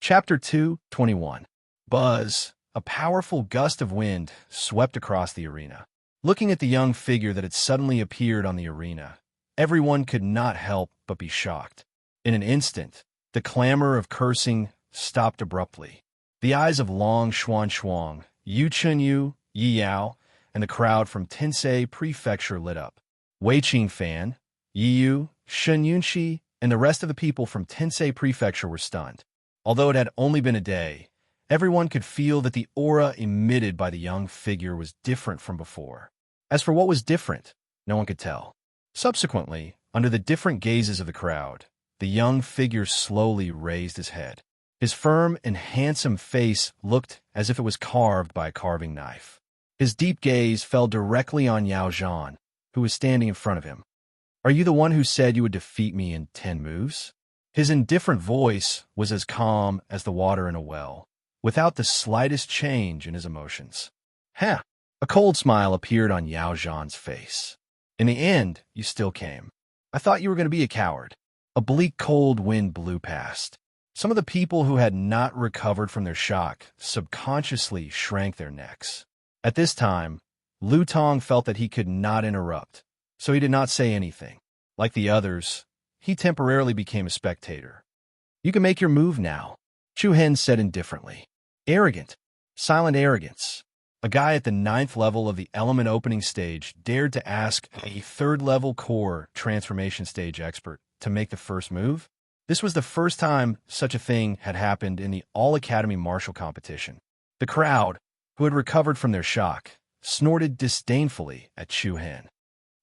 Chapter 2:21. Buzz. A powerful gust of wind swept across the arena. Looking at the young figure that had suddenly appeared on the arena, everyone could not help but be shocked. In an instant, the clamor of cursing stopped abruptly. The eyes of Long Xuan Shuang, Yu Chunyu, Yi Yao, and the crowd from Tensei Prefecture lit up. Wei Qingfan, Yi Yu, Shen Yunxi, and the rest of the people from Tensei Prefecture were stunned. Although it had only been a day, everyone could feel that the aura emitted by the young figure was different from before. As for what was different, no one could tell. Subsequently, under the different gazes of the crowd, the young figure slowly raised his head. His firm and handsome face looked as if it was carved by a carving knife. His deep gaze fell directly on Yao Zhan, who was standing in front of him. "Are you the one who said you would defeat me in 10 moves? His indifferent voice was as calm as the water in a well, without the slightest change in his emotions. "Huh." A cold smile appeared on Yao Zhan's face. "In the end, you still came. I thought you were going to be a coward." A bleak cold wind blew past. Some of the people who had not recovered from their shock subconsciously shrank their necks. At this time, Lu Tong felt that he could not interrupt, so he did not say anything. Like the others, he temporarily became a spectator. "You can make your move now," Chu Hen said indifferently. Arrogant. Silent arrogance. A guy at the 9th level of the element opening stage dared to ask a 3rd-level core transformation stage expert to make the first move? This was the first time such a thing had happened in the All-Academy martial competition. The crowd, who had recovered from their shock, snorted disdainfully at Chu Hen.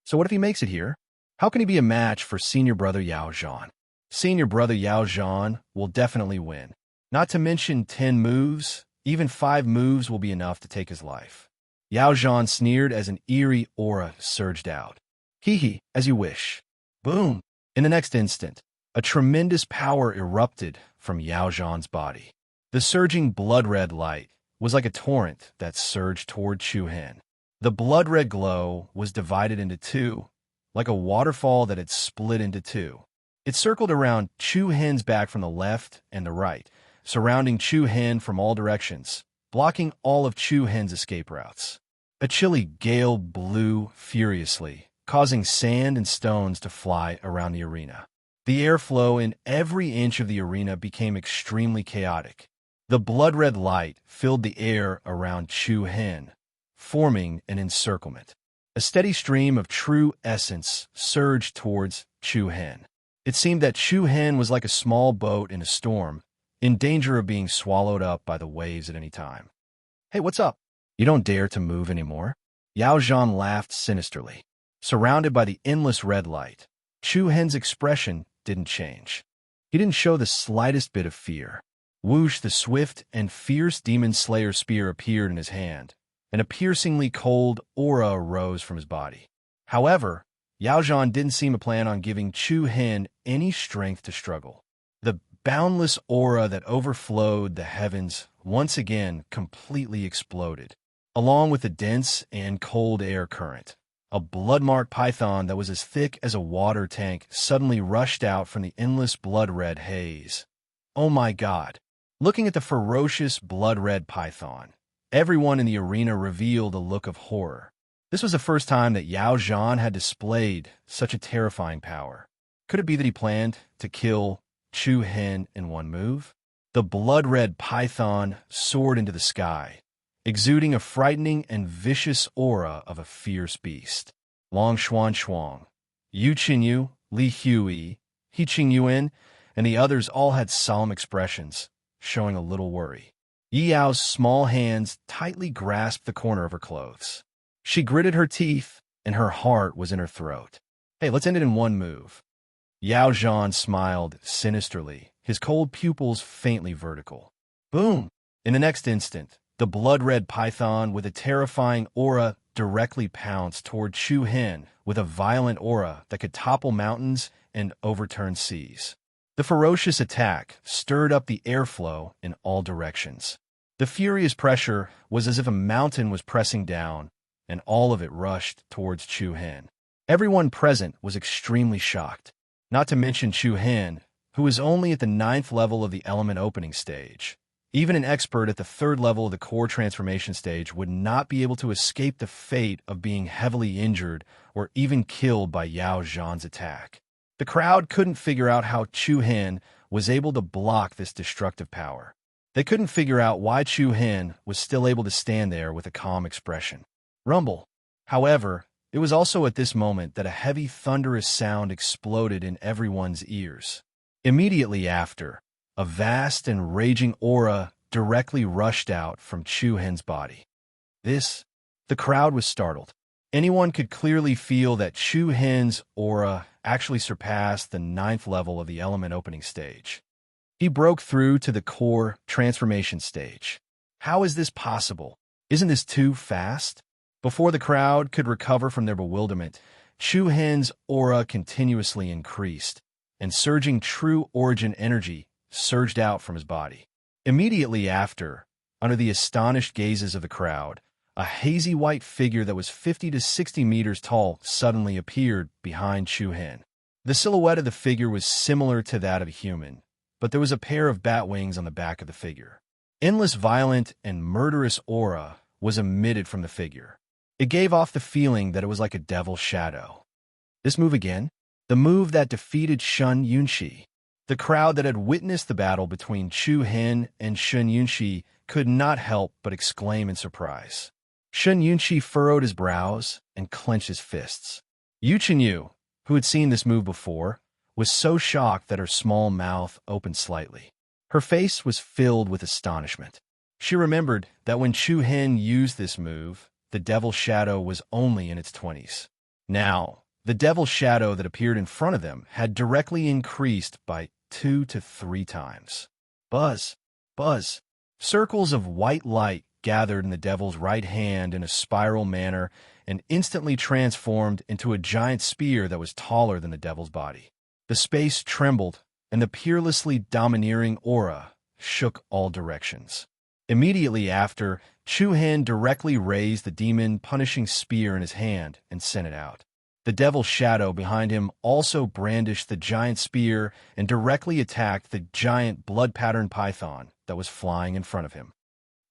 So what if he makes it here? How can he be a match for senior brother Yao Zhan? Senior brother Yao Zhan will definitely win. Not to mention 10 moves, even 5 moves will be enough to take his life. Yao Zhan sneered as an eerie aura surged out. "Hee, as you wish." Boom! In the next instant, a tremendous power erupted from Yao Zhan's body. The surging blood-red light was like a torrent that surged toward Chu Hen. The blood-red glow was divided into two, like a waterfall that had split into two. It circled around Chu Hen's back from the left and the right, surrounding Chu Hen from all directions, blocking all of Chu Hen's escape routes. A chilly gale blew furiously, causing sand and stones to fly around the arena. The airflow in every inch of the arena became extremely chaotic. The blood-red light filled the air around Chu Hen, forming an encirclement. A steady stream of true essence surged towards Chu Hen. It seemed that Chu Hen was like a small boat in a storm, in danger of being swallowed up by the waves at any time. "Hey, what's up? You don't dare to move anymore?" Yao Zhan laughed sinisterly. Surrounded by the endless red light, Chu Hen's expression didn't change. He didn't show the slightest bit of fear. Whoosh, the swift and fierce demon slayer spear appeared in his hand, and a piercingly cold aura arose from his body. However, Yao Zhan didn't seem to plan on giving Chu Hen any strength to struggle. The boundless aura that overflowed the heavens once again completely exploded, along with the dense and cold air current. A blood-marked python that was as thick as a water tank suddenly rushed out from the endless blood-red haze. Oh my God! Looking at the ferocious blood-red python, everyone in the arena revealed a look of horror. This was the first time that Yao Zhan had displayed such a terrifying power. Could it be that he planned to kill Chu Hen in one move? The blood-red python soared into the sky, exuding a frightening and vicious aura of a fierce beast. Long Xuan Shuang, Yu Qinyu, Li Hui, He Qingyuan, and the others all had solemn expressions, showing a little worry. Yi Yao's small hands tightly grasped the corner of her clothes. She gritted her teeth, and her heart was in her throat. "Hey, let's end it in one move." Yao Zhan smiled sinisterly, his cold pupils faintly vertical. Boom! In the next instant, the blood-red python with a terrifying aura directly pounced toward Chu Hen with a violent aura that could topple mountains and overturn seas. The ferocious attack stirred up the airflow in all directions. The furious pressure was as if a mountain was pressing down, and all of it rushed towards Chu Hen. Everyone present was extremely shocked, not to mention Chu Hen, who was only at the 9th level of the element opening stage. Even an expert at the 3rd level of the core transformation stage would not be able to escape the fate of being heavily injured or even killed by Yao Zhan's attack. The crowd couldn't figure out how Chu Hen was able to block this destructive power. They couldn't figure out why Chu Hen was still able to stand there with a calm expression. Rumble. However, it was also at this moment that a heavy thunderous sound exploded in everyone's ears. Immediately after, a vast and raging aura directly rushed out from Chu Hen's body. The crowd was startled. Anyone could clearly feel that Chu Hen's aura actually surpassed the 9th level of the element opening stage. He broke through to the core transformation stage. How is this possible? Isn't this too fast? Before the crowd could recover from their bewilderment, Chu Hen's aura continuously increased, and surging true origin energy surged out from his body. Immediately after, under the astonished gazes of the crowd, a hazy white figure that was 50 to 60 meters tall suddenly appeared behind Chu Hen. The silhouette of the figure was similar to that of a human, but there was a pair of bat wings on the back of the figure. Endless violent and murderous aura was emitted from the figure. It gave off the feeling that it was like a devil's shadow. This move again? The move that defeated Shun Yunxi. The crowd that had witnessed the battle between Chu Hen and Shun Yunxi could not help but exclaim in surprise. Shun Yunxi furrowed his brows and clenched his fists. Yu Chenyu, who had seen this move before, was so shocked that her small mouth opened slightly. Her face was filled with astonishment. She remembered that when Chu Hen used this move, the Devil's Shadow was only in its 20s. Now, the Devil's Shadow that appeared in front of them had directly increased by 2 to 3 times. Buzz, buzz. Circles of white light gathered in the Devil's right hand in a spiral manner and instantly transformed into a giant spear that was taller than the Devil's body. The space trembled, and the peerlessly domineering aura shook all directions. Immediately after, Chu Hen directly raised the demon-punishing spear in his hand and sent it out. The Devil's Shadow behind him also brandished the giant spear and directly attacked the giant blood-patterned python that was flying in front of him.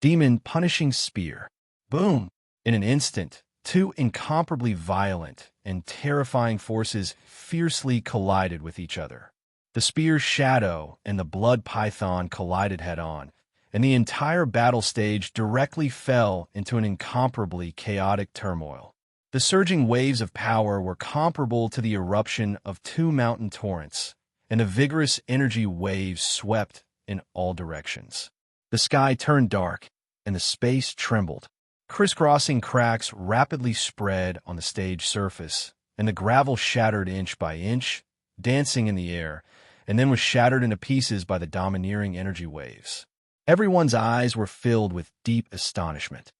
Demon-punishing spear. Boom! In an instant, 2 incomparably violent and terrifying forces fiercely collided with each other. The spear's shadow and the blood python collided head-on, and the entire battle stage directly fell into an incomparably chaotic turmoil. The surging waves of power were comparable to the eruption of 2 mountain torrents, and the vigorous energy waves swept in all directions. The sky turned dark, and the space trembled. Crisscrossing cracks rapidly spread on the stage surface, and the gravel shattered inch by inch, dancing in the air, and then was shattered into pieces by the domineering energy waves. Everyone's eyes were filled with deep astonishment.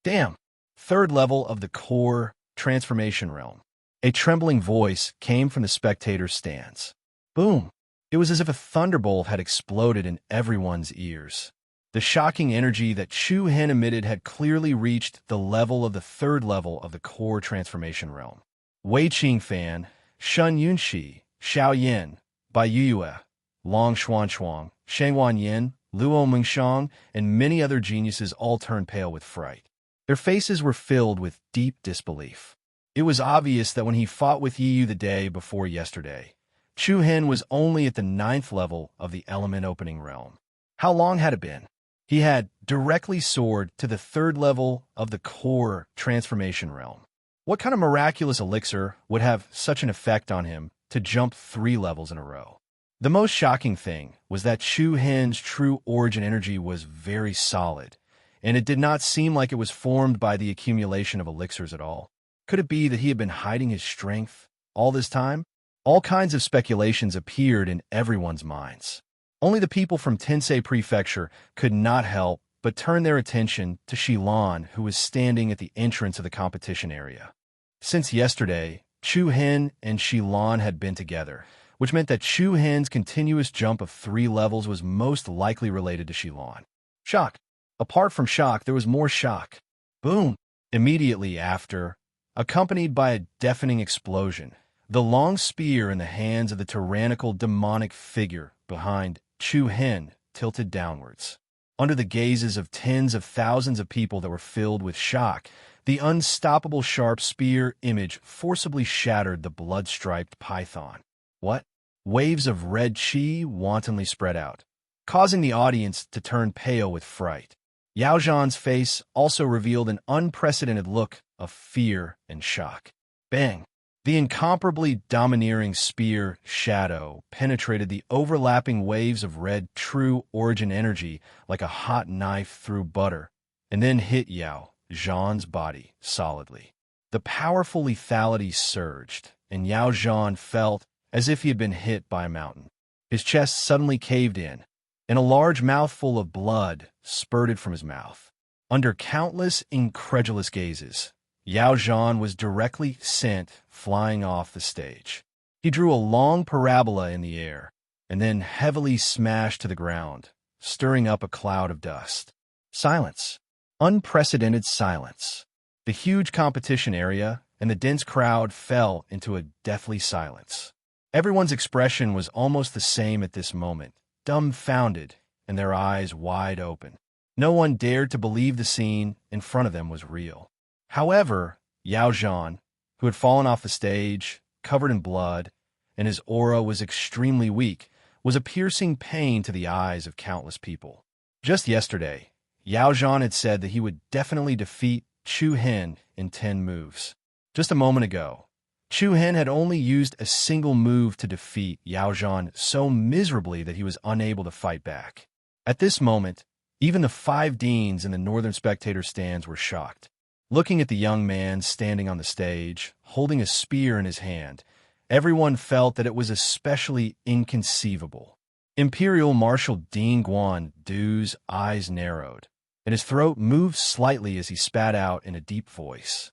Damn! 3rd level of the core transformation realm. A trembling voice came from the spectators' stands. Boom! It was as if a thunderbolt had exploded in everyone's ears. The shocking energy that Chu Hen emitted had clearly reached the level of the 3rd level of the core transformation realm. Wei Qingfan, Shun Yunxi, Xiao Yan, Bai Yuyue, Long Xuanchuang, Shangwan Yin, Luo Mengshang, and many other geniuses all turned pale with fright. Their faces were filled with deep disbelief. It was obvious that when he fought with Yi the day before yesterday, Chu Hen was only at the 9th level of the element opening realm. How long had it been? He had directly soared to the 3rd level of the core transformation realm. What kind of miraculous elixir would have such an effect on him to jump 3 levels in a row? The most shocking thing was that Chu Hen's true origin energy was very solid, and it did not seem like it was formed by the accumulation of elixirs at all. Could it be that he had been hiding his strength all this time? All kinds of speculations appeared in everyone's minds. Only the people from Tensei Prefecture could not help but turn their attention to Shilan, who was standing at the entrance of the competition area. Since yesterday, Chu Hen and Shilan had been together, which meant that Chu Hen's continuous jump of 3 levels was most likely related to Shilan. Shock. Apart from shock, there was more shock. Boom! Immediately after, accompanied by a deafening explosion, the long spear in the hands of the tyrannical demonic figure behind Chu Hen tilted downwards. Under the gazes of tens of thousands of people that were filled with shock, the unstoppable sharp spear image forcibly shattered the blood-striped python. What? Waves of red chi wantonly spread out, causing the audience to turn pale with fright. Yao Zhan's face also revealed an unprecedented look of fear and shock. Bang! The incomparably domineering spear shadow penetrated the overlapping waves of red true origin energy like a hot knife through butter, and then hit Yao Zhan's body solidly. The powerful lethality surged, and Yao Zhan felt as if he had been hit by a mountain. His chest suddenly caved in, and a large mouthful of blood spurted from his mouth. Under countless incredulous gazes, Yao Zhan was directly sent flying off the stage. He drew a long parabola in the air, and then heavily smashed to the ground, stirring up a cloud of dust. Silence. Unprecedented silence. The huge competition area and the dense crowd fell into a deathly silence. Everyone's expression was almost the same at this moment, dumbfounded and their eyes wide open. No one dared to believe the scene in front of them was real. However, Yao Zhan, who had fallen off the stage, covered in blood, and his aura was extremely weak, was a piercing pain to the eyes of countless people. Just yesterday, Yao Zhan had said that he would definitely defeat Chu Hen in 10 moves. Just a moment ago, Chu Hen had only used a single move to defeat Yao Zhan so miserably that he was unable to fight back. At this moment, even the 5 deans in the Northern Spectator stands were shocked. Looking at the young man standing on the stage, holding a spear in his hand, everyone felt that it was especially inconceivable. Imperial Marshal Dean Guan Du's eyes narrowed, and his throat moved slightly as he spat out in a deep voice.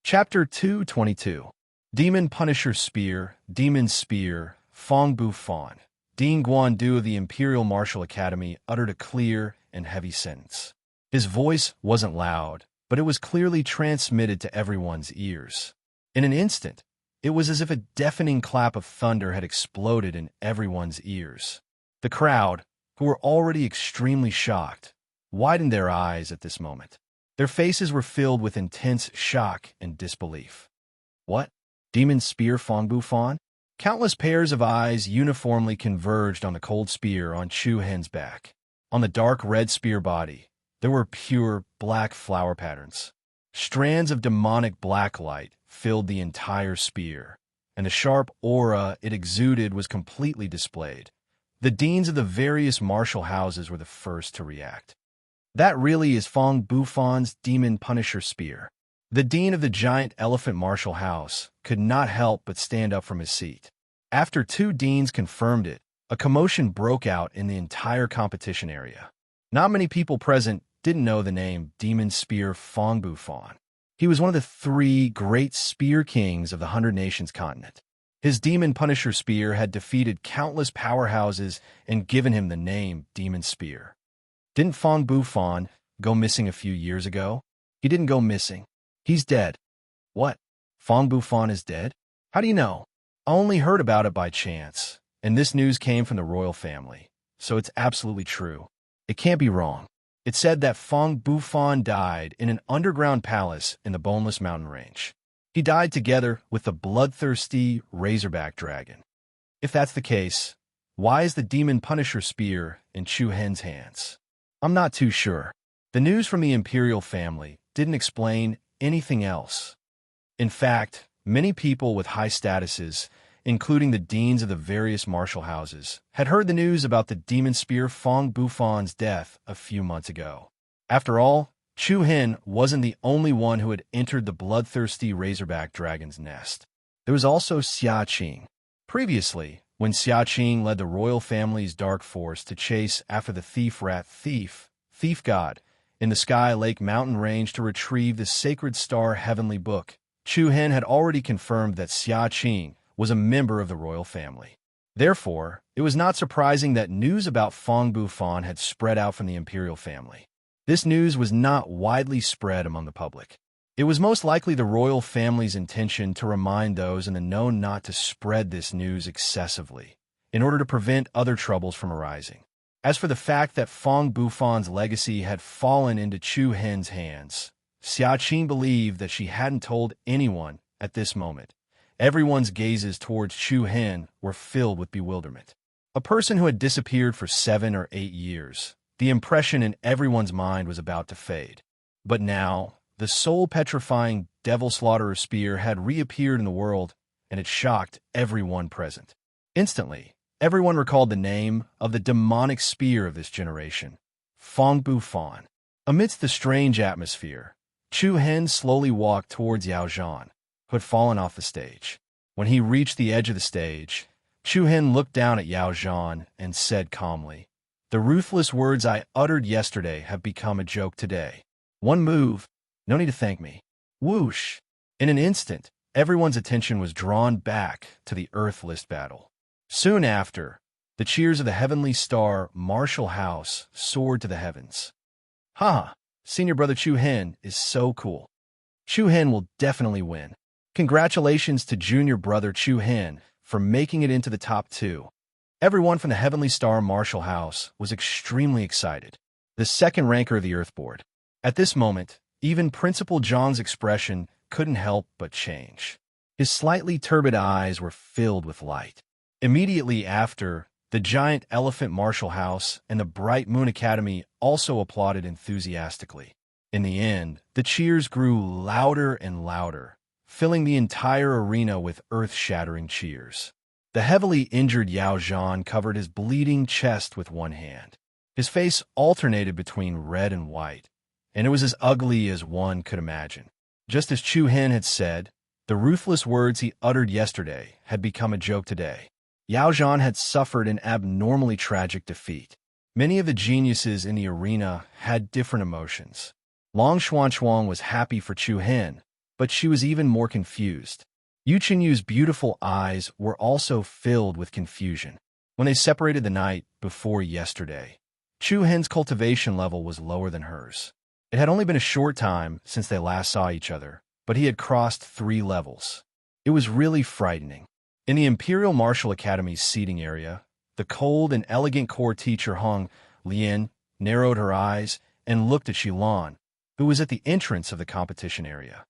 Chapter 222. Demon Punisher Spear, Demon Spear, Fong Bu Fan. Dean Guan Du of the Imperial Martial Academy uttered a clear and heavy sentence. His voice wasn't loud, but it was clearly transmitted to everyone's ears. In an instant, it was as if a deafening clap of thunder had exploded in everyone's ears. The crowd, who were already extremely shocked, widened their eyes at this moment. Their faces were filled with intense shock and disbelief. What? Demon Spear Fong Bu Fan? Countless pairs of eyes uniformly converged on the cold spear on Chu Hen's back. On the dark red spear body, there were pure black flower patterns. Strands of demonic black light filled the entire spear, and the sharp aura it exuded was completely displayed. The deans of the various martial houses were the first to react. That really is Fong Bu Fan's Demon Punisher Spear. The dean of the giant elephant martial house could not help but stand up from his seat. After 2 deans confirmed it, a commotion broke out in the entire competition area. Not many people present didn't know the name Demon Spear Fong Bu Fan. He was one of the 3 great spear kings of the 100 Nations continent. His Demon Punisher Spear had defeated countless powerhouses and given him the name Demon Spear. Didn't Fong Bu Fan go missing a few years ago? He didn't go missing. He's dead. What? Fong Bu Fan is dead? How do you know? I only heard about it by chance, and this news came from the royal family, so it's absolutely true. It can't be wrong. It said that Fong Bu Fan died in an underground palace in the Boneless Mountain Range. He died together with the bloodthirsty Razorback Dragon. If that's the case, why is the Demon Punisher Spear in Chu Hen's hands? I'm not too sure. The news from the Imperial family didn't explain anything else. In fact, many people with high statuses, including the deans of the various martial houses, had heard the news about the Demon Spear Fong Bu Fan's death a few months ago. After all, Chu Hen wasn't the only one who had entered the bloodthirsty Razorback Dragon's nest. There was also Xia Qing. Previously, when Xia Qing led the royal family's dark force to chase after the thief god, in the Sky Lake Mountain Range to retrieve the Sacred Star Heavenly Book, Chu Hen had already confirmed that Xia Qing was a member of the royal family. Therefore, it was not surprising that news about Fong Bu Fan had spread out from the imperial family. This news was not widely spread among the public. It was most likely the royal family's intention to remind those in the know not to spread this news excessively, in order to prevent other troubles from arising. As for the fact that Fong Bufan's legacy had fallen into Chu Hen's hands, Xiaqin believed that she hadn't told anyone at this moment. Everyone's gazes towards Chu Hen were filled with bewilderment. A person who had disappeared for 7 or 8 years, the impression in everyone's mind was about to fade. But now, the soul-petrifying devil slaughterer spear had reappeared in the world, and it shocked everyone present. Instantly, everyone recalled the name of the demonic spear of this generation, Fong Bufan. Amidst the strange atmosphere, Chu Hen slowly walked towards Yao Zhan, who had fallen off the stage. When he reached the edge of the stage, Chu Hen looked down at Yao Zhan and said calmly, "The ruthless words I uttered yesterday have become a joke today. One move, no need to thank me." Whoosh! In an instant, everyone's attention was drawn back to the Earth List battle. Soon after, the cheers of the Heavenly Star Marshall House soared to the heavens. "Ha! Senior brother Chu Hen is so cool. Chu Hen will definitely win. Congratulations to junior brother Chu Hen for making it into the top 2. Everyone from the Heavenly Star Marshall House was extremely excited. The second ranker of the Earth Board. At this moment, even Principal John's expression couldn't help but change. His slightly turbid eyes were filled with light. Immediately after, the giant Elephant Marshall House and the Bright Moon Academy also applauded enthusiastically. In the end, the cheers grew louder and louder, filling the entire arena with earth-shattering cheers. The heavily injured Yao Zhan covered his bleeding chest with one hand. His face alternated between red and white, and it was as ugly as one could imagine. Just as Chu Hen had said, the ruthless words he uttered yesterday had become a joke today. Yao Zhan had suffered an abnormally tragic defeat. Many of the geniuses in the arena had different emotions. Long Xuanchuang was happy for Chu Hen, but she was even more confused. Yu Qinyu's beautiful eyes were also filled with confusion. When they separated the night before yesterday, Chu Hen's cultivation level was lower than hers. It had only been a short time since they last saw each other, but he had crossed 3 levels. It was really frightening. In the Imperial Martial Academy's seating area, the cold and elegant core teacher Hong Lian narrowed her eyes and looked at Xilan, who was at the entrance of the competition area.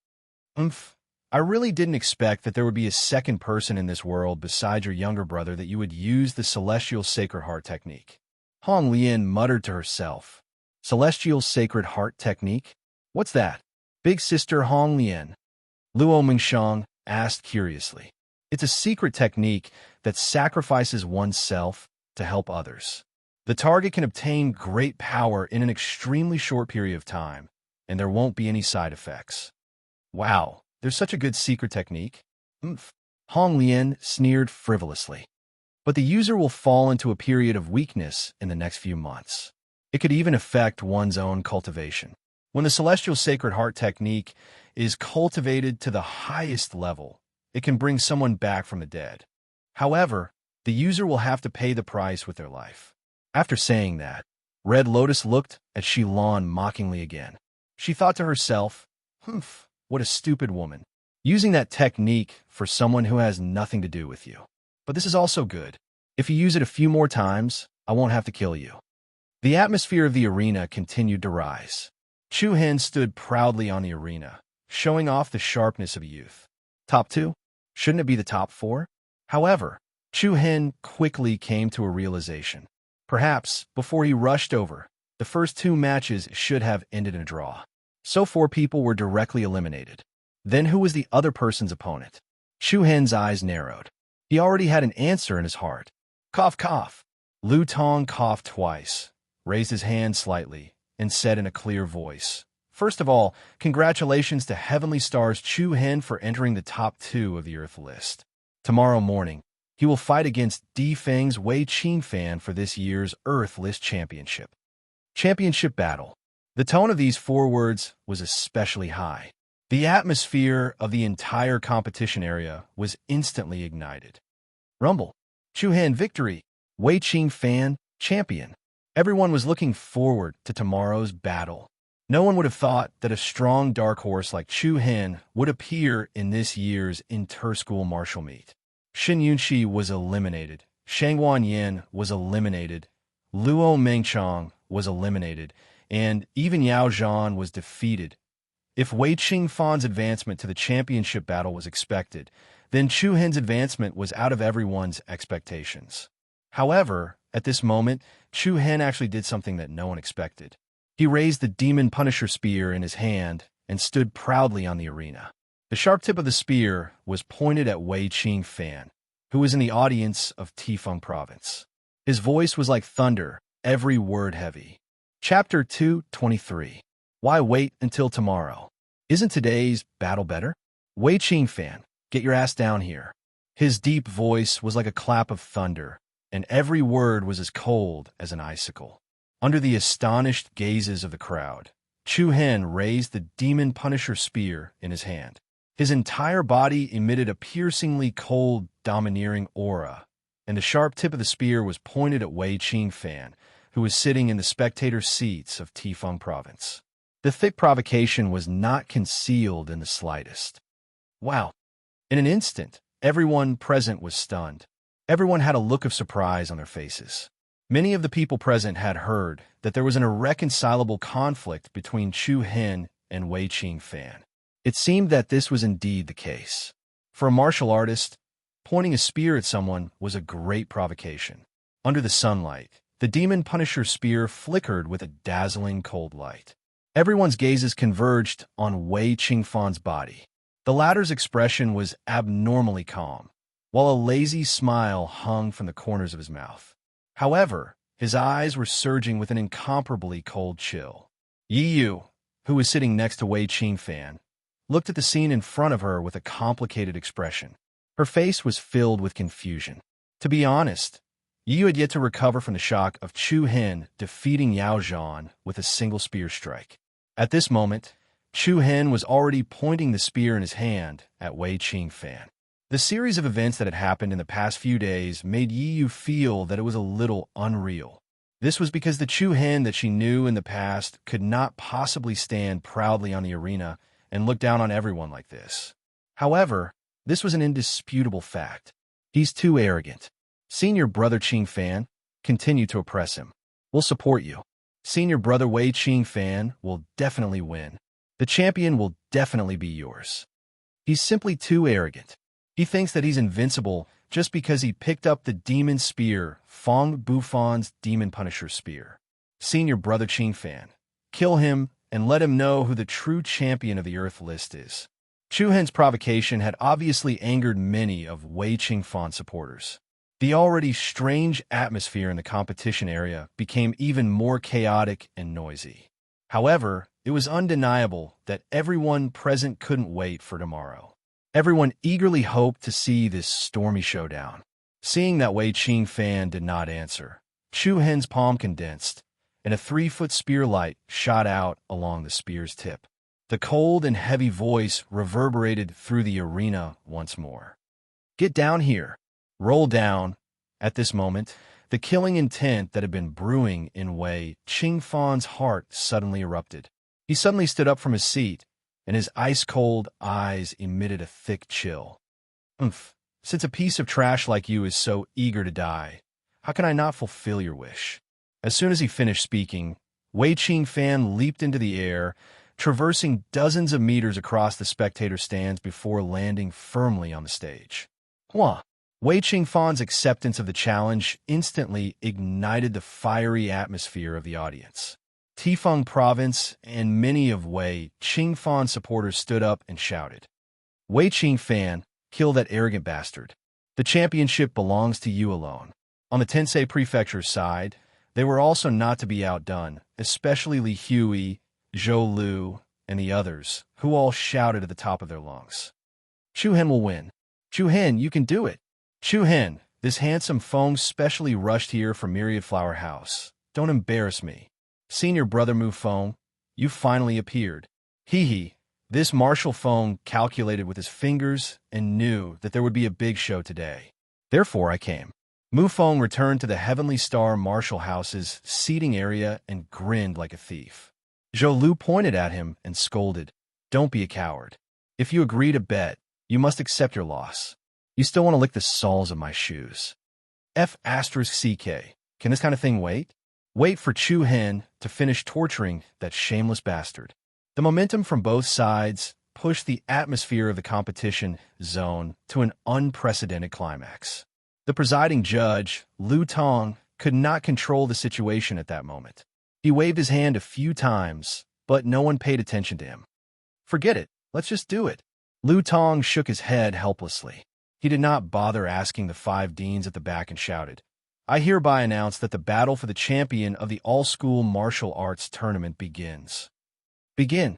I really didn't expect that there would be a second person in this world besides your younger brother that you would use the Celestial Sacred Heart technique." Hong Lian muttered to herself. "Celestial Sacred Heart technique? What's that?" "Big sister Hong Lian," Luo Mingshang asked curiously. "It's a secret technique that sacrifices oneself to help others. The target can obtain great power in an extremely short period of time, and there won't be any side effects." "Wow, there's such a good secret technique." Hong Lian sneered frivolously. "But the user will fall into a period of weakness in the next few months. It could even affect one's own cultivation. When the Celestial Sacred Heart technique is cultivated to the highest level, it can bring someone back from the dead. However, the user will have to pay the price with their life." After saying that, Red Lotus looked at Xilan mockingly again. She thought to herself, what a stupid woman. Using that technique for someone who has nothing to do with you. But this is also good. If you use it a few more times, I won't have to kill you. The atmosphere of the arena continued to rise. Chu Hen stood proudly on the arena, showing off the sharpness of youth. Top 2? Shouldn't it be the top 4? However, Chu Hen quickly came to a realization. Perhaps, before he rushed over, the first 2 matches should have ended in a draw. So 4 people were directly eliminated. Then who was the other person's opponent? Chu Hen's eyes narrowed. He already had an answer in his heart. Cough, cough. Lu Tong coughed twice, raised his hand slightly, and said in a clear voice, "First of all, congratulations to Heavenly Star's Chu Hen for entering the top 2 of the Earth List. Tomorrow morning, he will fight against Di Feng's Wei Qingfan for this year's Earth List Championship." Championship battle. The tone of these 4 words was especially high. The atmosphere of the entire competition area was instantly ignited. Rumble. Chu Hen victory. Wei Qingfan champion. Everyone was looking forward to tomorrow's battle. No one would have thought that a strong dark horse like Chu Hen would appear in this year's inter-school martial meet. Shin Yunxi was eliminated. Shangguan Yin was eliminated, Luo Mengchang was eliminated, and even Yao Zhan was defeated. If Wei Qingfan's advancement to the championship battle was expected, then Chu Hen's advancement was out of everyone's expectations. However, at this moment, Chu Hen actually did something that no one expected. He raised the Demon Punisher Spear in his hand and stood proudly on the arena. The sharp tip of the spear was pointed at Wei Qingfan, who was in the audience of Tifeng Province. His voice was like thunder, every word heavy. Chapter 2:23. Why wait until tomorrow? Isn't today's battle better? Wei Qingfan, get your ass down here. His deep voice was like a clap of thunder, and every word was as cold as an icicle. Under the astonished gazes of the crowd, Chu Hen raised the Demon Punisher Spear in his hand. His entire body emitted a piercingly cold, domineering aura, and the sharp tip of the spear was pointed at Wei Qingfan, who was sitting in the spectator seats of Tifeng Province. The thick provocation was not concealed in the slightest. Wow! In an instant, everyone present was stunned. Everyone had a look of surprise on their faces. Many of the people present had heard that there was an irreconcilable conflict between Chu Hen and Wei Qingfan. It seemed that this was indeed the case. For a martial artist, pointing a spear at someone was a great provocation. Under the sunlight, the Demon Punisher Spear flickered with a dazzling cold light. Everyone's gazes converged on Wei Qingfan's body. The latter's expression was abnormally calm, while a lazy smile hung from the corners of his mouth. However, his eyes were surging with an incomparably cold chill. Yi Yu, who was sitting next to Wei Qingfan, looked at the scene in front of her with a complicated expression. Her face was filled with confusion. To be honest, Yi Yu had yet to recover from the shock of Chu Hen defeating Yao Zhan with a single spear strike. At this moment, Chu Hen was already pointing the spear in his hand at Wei Qingfan. The series of events that had happened in the past few days made Yi Yu feel that it was a little unreal. This was because the Chu Hen that she knew in the past could not possibly stand proudly on the arena and look down on everyone like this. However, this was an indisputable fact. He's too arrogant. Senior brother Qingfan, continue to oppress him. We'll support you. Senior brother Wei Qingfan will definitely win. The champion will definitely be yours. He's simply too arrogant. He thinks that he's invincible just because he picked up the demon spear, Fong Bufan's Demon Punisher Spear. Senior brother Qingfan, kill him and let him know who the true champion of the Earth list is. Chu Hen's provocation had obviously angered many of Wei Qingfan's supporters. The already strange atmosphere in the competition area became even more chaotic and noisy. However, it was undeniable that everyone present couldn't wait for tomorrow. Everyone eagerly hoped to see this stormy showdown. Seeing that Wei Qingfan did not answer, Chu Hen's palm condensed, and a 3-foot spear light shot out along the spear's tip. The cold and heavy voice reverberated through the arena once more. Get down here. Roll down. At this moment, the killing intent that had been brewing in Wei Qingfan's heart suddenly erupted. He suddenly stood up from his seat, and his ice-cold eyes emitted a thick chill. Since a piece of trash like you is so eager to die, how can I not fulfill your wish? As soon as he finished speaking, Wei Qingfan leaped into the air, traversing dozens of meters across the spectator stands before landing firmly on the stage. Wei Qingfan's acceptance of the challenge instantly ignited the fiery atmosphere of the audience. Tifeng Province and many of Wei Qingfan's supporters stood up and shouted, Wei Qingfan, kill that arrogant bastard. The championship belongs to you alone. On the Tensei Prefecture's side, they were also not to be outdone, especially Li Hui, Zhou Lu, and the others, who all shouted at the top of their lungs. Chu Hen will win. Chu Hen, you can do it. Chu Hen, this handsome Feng specially rushed here from Myriad Flower House. Don't embarrass me. Senior brother Mu Feng, you finally appeared. Hee, this martial Feng calculated with his fingers and knew that there would be a big show today. Therefore I came. Mu Feng returned to the Heavenly Star Martial House's seating area and grinned like a thief. Zhou Lu pointed at him and scolded, Don't be a coward. If you agree to bet, you must accept your loss. You still want to lick the soles of my shoes. F***CK. Can this kind of thing wait? Wait for Chu Hen to finish torturing that shameless bastard. The momentum from both sides pushed the atmosphere of the competition zone to an unprecedented climax. The presiding judge, Lu Tong, could not control the situation at that moment. He waved his hand a few times, but no one paid attention to him. Forget it. Let's just do it. Lu Tong shook his head helplessly. He did not bother asking the 5 deans at the back and shouted, "I hereby announce that the battle for the champion of the all-school martial arts tournament begins." Begin.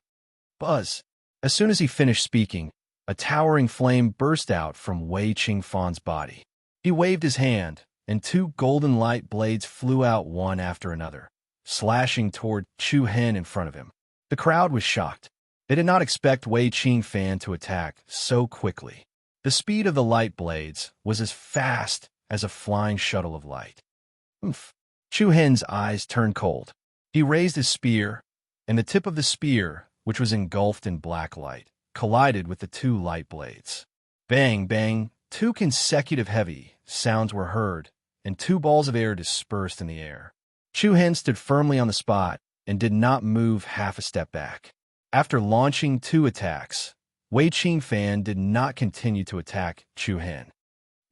Buzz. As soon as he finished speaking, a towering flame burst out from Wei Qingfan's body. He waved his hand, and 2 golden light blades flew out one after another, slashing toward Chu Hen in front of him. The crowd was shocked. They did not expect Wei Qingfan to attack so quickly. The speed of the light blades was as fast as a flying shuttle of light. Oomph. Chu Hen's eyes turned cold. He raised his spear, and the tip of the spear, which was engulfed in black light, collided with the 2 light blades. Bang, bang, 2 consecutive heavy sounds were heard, and 2 balls of air dispersed in the air. Chu Hen stood firmly on the spot and did not move half a step back. After launching 2 attacks, Wei Qingfan did not continue to attack Chu Hen.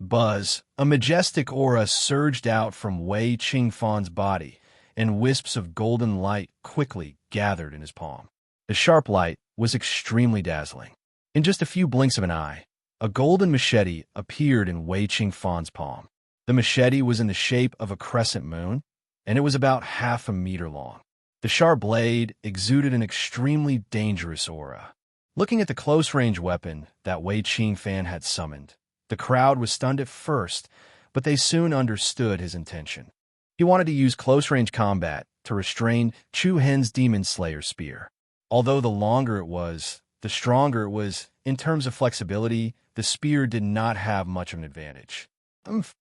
Buzz, a majestic aura surged out from Wei Qingfan's body, and wisps of golden light quickly gathered in his palm. The sharp light was extremely dazzling. In just a few blinks of an eye, a golden machete appeared in Wei Qingfan's palm. The machete was in the shape of a crescent moon, and it was about half a meter long. The sharp blade exuded an extremely dangerous aura. Looking at the close-range weapon that Wei Qingfan had summoned, the crowd was stunned at first, but they soon understood his intention. He wanted to use close-range combat to restrain Chu Hen's Demon Slayer spear. Although the longer it was, the stronger it was. In terms of flexibility, the spear did not have much of an advantage.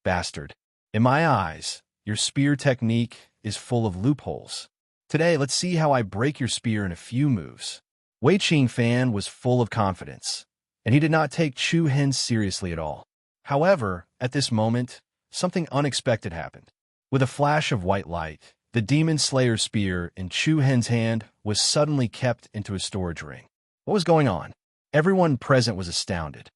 Bastard. In my eyes, your spear technique is full of loopholes. Today, let's see how I break your spear in a few moves. Wei Qingfan was full of confidence, and he did not take Chu Hen seriously at all. However, at this moment, something unexpected happened. With a flash of white light, the Demon Slayer spear in Chu Hen's hand was suddenly kept into a storage ring. What was going on? Everyone present was astounded.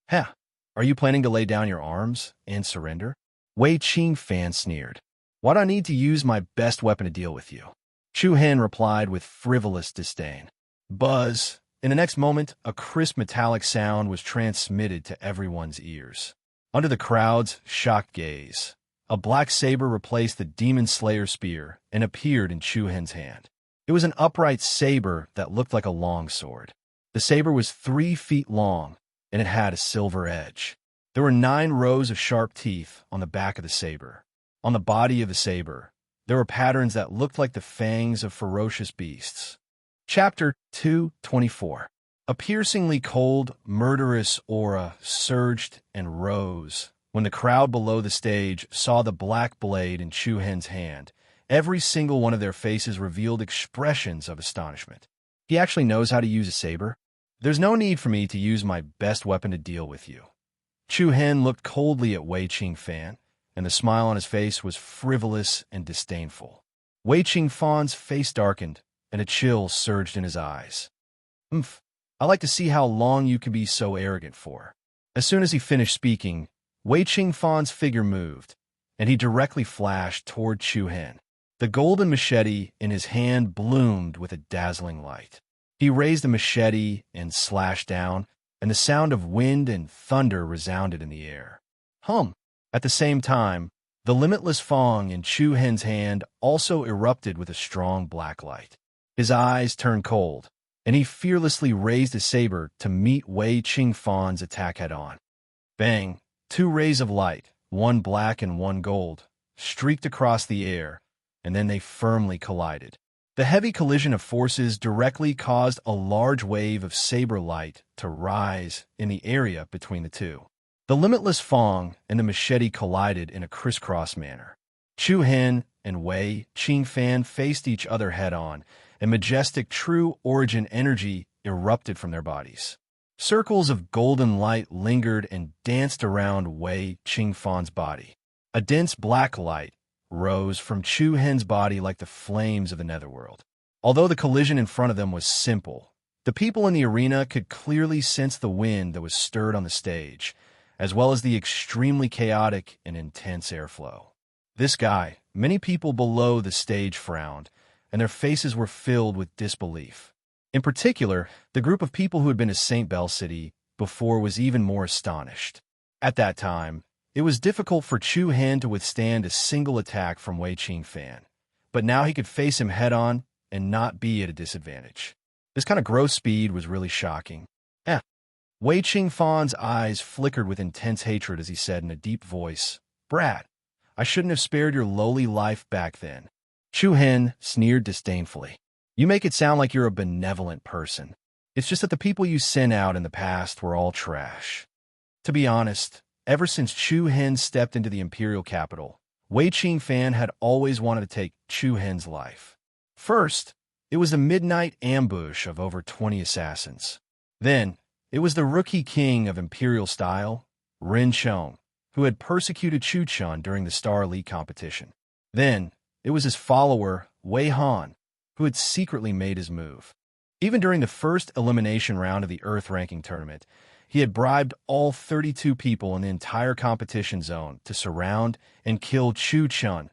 Heh, are you planning to lay down your arms and surrender? Wei Qingfan sneered. Why do I need to use my best weapon to deal with you? Chu Hen replied with frivolous disdain. Buzz. In the next moment, a crisp metallic sound was transmitted to everyone's ears. Under the crowd's shocked gaze, a black saber replaced the Demon Slayer spear and appeared in Chu Hen's hand. It was an upright saber that looked like a long sword. The saber was 3 feet long, and it had a silver edge. There were 9 rows of sharp teeth on the back of the saber. On the body of the saber, there were patterns that looked like the fangs of ferocious beasts. Chapter 224. A piercingly cold, murderous aura surged and rose when the crowd below the stage saw the black blade in Chu Hen's hand. Every single one of their faces revealed expressions of astonishment. He actually knows how to use a saber? There's no need for me to use my best weapon to deal with you. Chu Hen looked coldly at Wei Qingfan, and the smile on his face was frivolous and disdainful. Wei Qingfan's face darkened, and a chill surged in his eyes. I like to see how long you can be so arrogant for. As soon as he finished speaking, Wei Qingfan's figure moved, and he directly flashed toward Chu Hen. The golden machete in his hand bloomed with a dazzling light. He raised the machete and slashed down, and the sound of wind and thunder resounded in the air. At the same time, the limitless Fong in Chu Hen's hand also erupted with a strong black light. His eyes turned cold, and he fearlessly raised his saber to meet Wei Qingfan's attack head-on. Bang! 2 rays of light, one black and one gold, streaked across the air, and then they firmly collided. The heavy collision of forces directly caused a large wave of saber light to rise in the area between the two. The limitless Fong and the machete collided in a crisscross manner. Chu Hen and Wei Qingfan faced each other head-on, and majestic true origin energy erupted from their bodies. Circles of golden light lingered and danced around Wei Qingfan's body. A dense black light rose from Chu Hen's body like the flames of the netherworld. Although the collision in front of them was simple, the people in the arena could clearly sense the wind that was stirred on the stage, as well as the extremely chaotic and intense airflow. This guy, many people below the stage frowned, and their faces were filled with disbelief. In particular, the group of people who had been to St. Bell City before was even more astonished. At that time, it was difficult for Chu Hen to withstand a single attack from Wei Qingfan, but now he could face him head-on and not be at a disadvantage. This kind of growth speed was really shocking. Wei Qingfan's eyes flickered with intense hatred as he said in a deep voice, "Brat, I shouldn't have spared your lowly life back then." Chu Hen sneered disdainfully. "You make it sound like you're a benevolent person. It's just that the people you sent out in the past were all trash." To be honest, ever since Chu Hen stepped into the imperial capital, Wei Qingfan had always wanted to take Chu Hen's life. First, it was the midnight ambush of over 20 assassins. Then, it was the rookie king of imperial style, Ren Chong, who had persecuted Chu Chun during the Star Elite competition. Then, it was his follower, Wei Han, who had secretly made his move. Even during the first elimination round of the Earth ranking tournament, he had bribed all 32 people in the entire competition zone to surround and kill Chu Chun.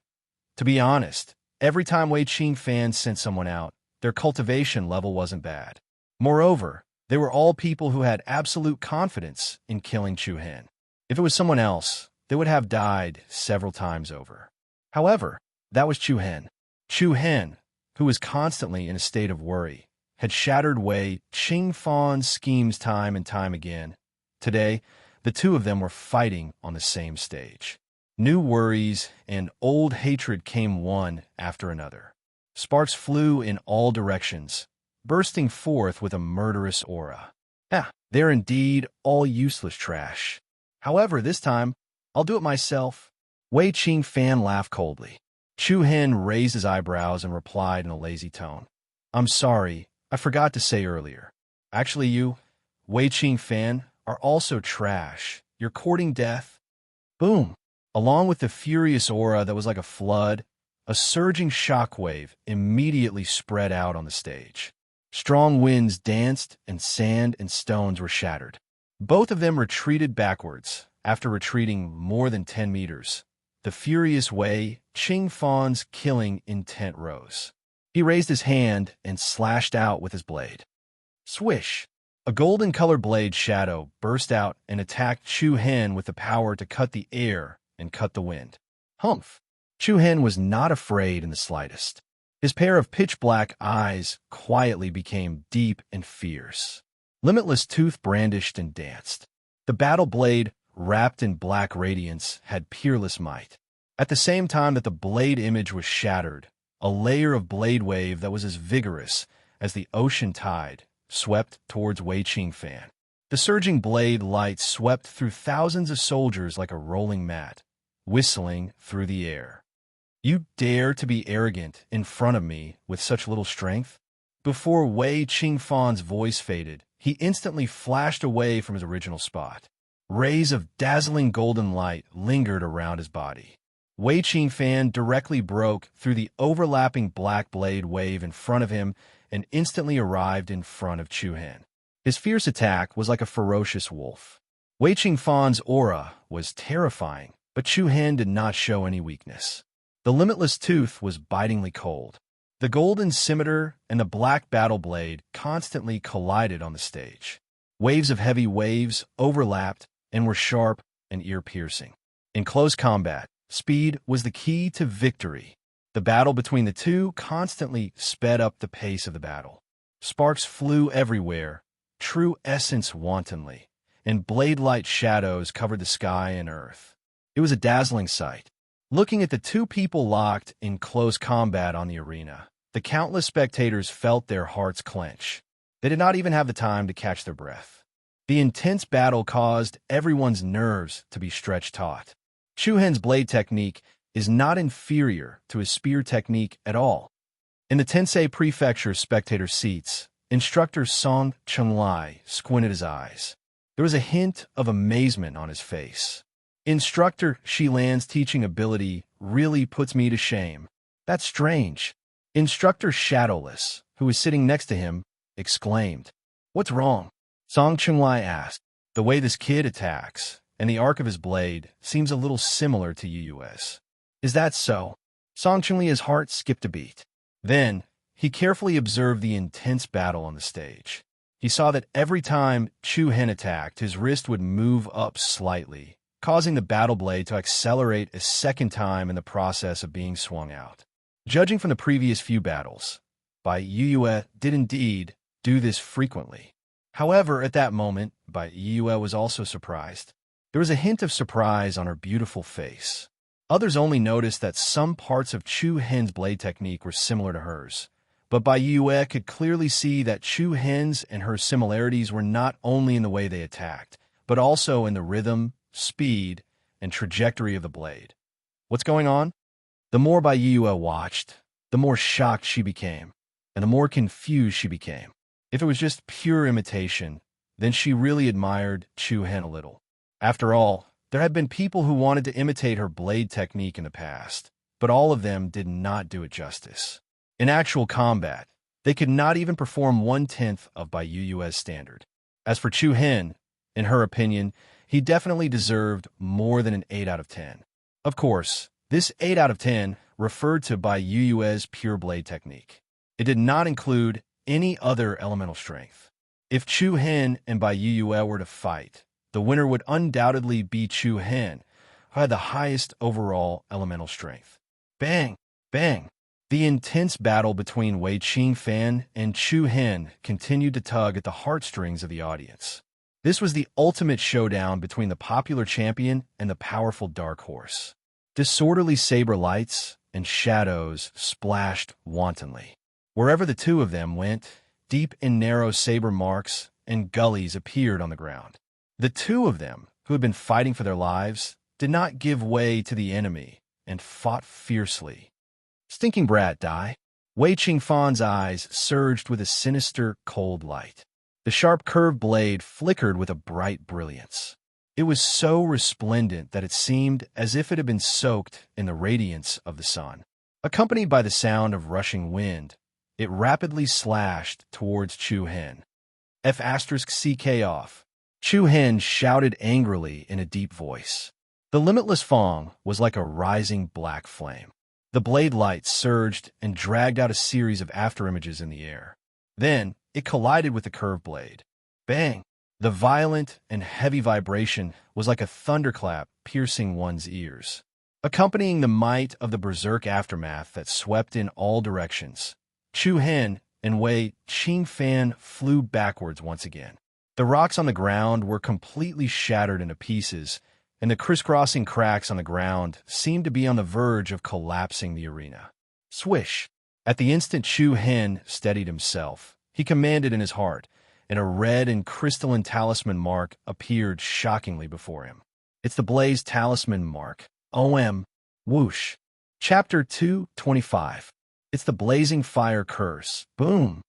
To be honest, every time Wei Qingfan sent someone out, their cultivation level wasn't bad. Moreover, they were all people who had absolute confidence in killing Chu Hen. If it was someone else, they would have died several times over. However, that was Chu Hen. Chu Hen, who was constantly in a state of worry, had shattered Wei Qingfan's schemes time and time again. Today, the two of them were fighting on the same stage. New worries and old hatred came one after another. Sparks flew in all directions, bursting forth with a murderous aura. They're indeed all useless trash. However, this time, I'll do it myself. Wei Qingfan laughed coldly. Chu Hen raised his eyebrows and replied in a lazy tone, "I'm sorry, I forgot to say earlier. Actually, you, Wei Qingfan, are also trash. You're courting death." Boom! Along with the furious aura that was like a flood, a surging shockwave immediately spread out on the stage. Strong winds danced, and sand and stones were shattered. Both of them retreated backwards. After retreating more than 10 meters, the furious Wei Qingfan's killing intent rose. He raised his hand and slashed out with his blade. Swish! A golden-colored blade shadow burst out and attacked Chu Hen with the power to cut the air and cut the wind. Humph! Chu Hen was not afraid in the slightest. His pair of pitch-black eyes quietly became deep and fierce. Limitless Tooth brandished and danced. The battle blade, wrapped in black radiance, had peerless might. At the same time that the blade image was shattered, a layer of blade wave that was as vigorous as the ocean tide swept towards Wei Qingfan. The surging blade light swept through thousands of soldiers like a rolling mat, whistling through the air. "You dare to be arrogant in front of me with such little strength?" Before Wei Qingfan's voice faded, he instantly flashed away from his original spot. Rays of dazzling golden light lingered around his body. Wei Qingfan directly broke through the overlapping black blade wave in front of him and instantly arrived in front of Chu Hen. His fierce attack was like a ferocious wolf. Wei Qingfan's aura was terrifying, but Chu Hen did not show any weakness. The limitless tooth was bitingly cold. The golden scimitar and the black battle blade constantly collided on the stage. Waves of heavy waves overlapped and were sharp and ear-piercing. In close combat, speed was the key to victory. The battle between the two constantly sped up the pace of the battle. Sparks flew everywhere, true essence wantonly, and blade-light shadows covered the sky and earth. It was a dazzling sight. Looking at the two people locked in close combat on the arena, the countless spectators felt their hearts clench. They did not even have the time to catch their breath. The intense battle caused everyone's nerves to be stretched taut. Chu Hen's blade technique is not inferior to his spear technique at all. In the Tensei Prefecture spectator seats, instructor Song Chunlai squinted his eyes. There was a hint of amazement on his face. Instructor Shi Lan's teaching ability really puts me to shame. That's strange. Instructor Shadowless, who was sitting next to him, exclaimed. What's wrong? Song Chunglai asked. The way this kid attacks, and the arc of his blade, seems a little similar to UUS. Is that so? Song Chungli's heart skipped a beat. Then, he carefully observed the intense battle on the stage. He saw that every time Chu Hen attacked, his wrist would move up slightly, causing the battle blade to accelerate a second time in the process of being swung out. Judging from the previous few battles, Bai Yue did indeed do this frequently. However, at that moment, Bai Yue was also surprised. There was a hint of surprise on her beautiful face. Others only noticed that some parts of Chu Hen's blade technique were similar to hers, but Bai Yue could clearly see that Chu Hen's and her similarities were not only in the way they attacked, but also in the rhythm, speed, and trajectory of the blade. What's going on? The more Bai Yue watched, the more shocked she became, and the more confused she became. If it was just pure imitation, then she really admired Chu Hen a little. After all, there had been people who wanted to imitate her blade technique in the past, but all of them did not do it justice. In actual combat, they could not even perform 1/10 of Bai Yue's standard. As for Chu Hen, in her opinion, he definitely deserved more than an 8 out of 10. Of course, this 8 out of 10 referred to Bai Yue's pure blade technique. It did not include any other elemental strength. If Chu Hen and Bai Yue were to fight, the winner would undoubtedly be Chu Hen, who had the highest overall elemental strength. Bang! Bang! The intense battle between Wei Qingfan and Chu Hen continued to tug at the heartstrings of the audience. This was the ultimate showdown between the popular champion and the powerful dark horse. Disorderly saber lights and shadows splashed wantonly. Wherever the two of them went, deep and narrow saber marks and gullies appeared on the ground. The two of them, who had been fighting for their lives, did not give way to the enemy and fought fiercely. Stinking brat, die. Wei Qingfan's eyes surged with a sinister, cold light. The sharp curved blade flickered with a bright brilliance. It was so resplendent that it seemed as if it had been soaked in the radiance of the sun. Accompanied by the sound of rushing wind, it rapidly slashed towards Chu Hen. F***CK off. Chu Hen shouted angrily in a deep voice. The limitless Fong was like a rising black flame. The blade light surged and dragged out a series of afterimages in the air. Then, it collided with the curved blade. Bang! The violent and heavy vibration was like a thunderclap piercing one's ears. Accompanying the might of the berserk aftermath that swept in all directions, Chu Hen and Wei Qingfan flew backwards once again. The rocks on the ground were completely shattered into pieces, and the crisscrossing cracks on the ground seemed to be on the verge of collapsing the arena. Swish! At the instant Chu Hen steadied himself, he commanded in his heart, and a red and crystalline talisman mark appeared shockingly before him. It's the Blaze Talisman Mark. OM. Whoosh. Chapter 225. It's the Blazing Fire Curse. Boom!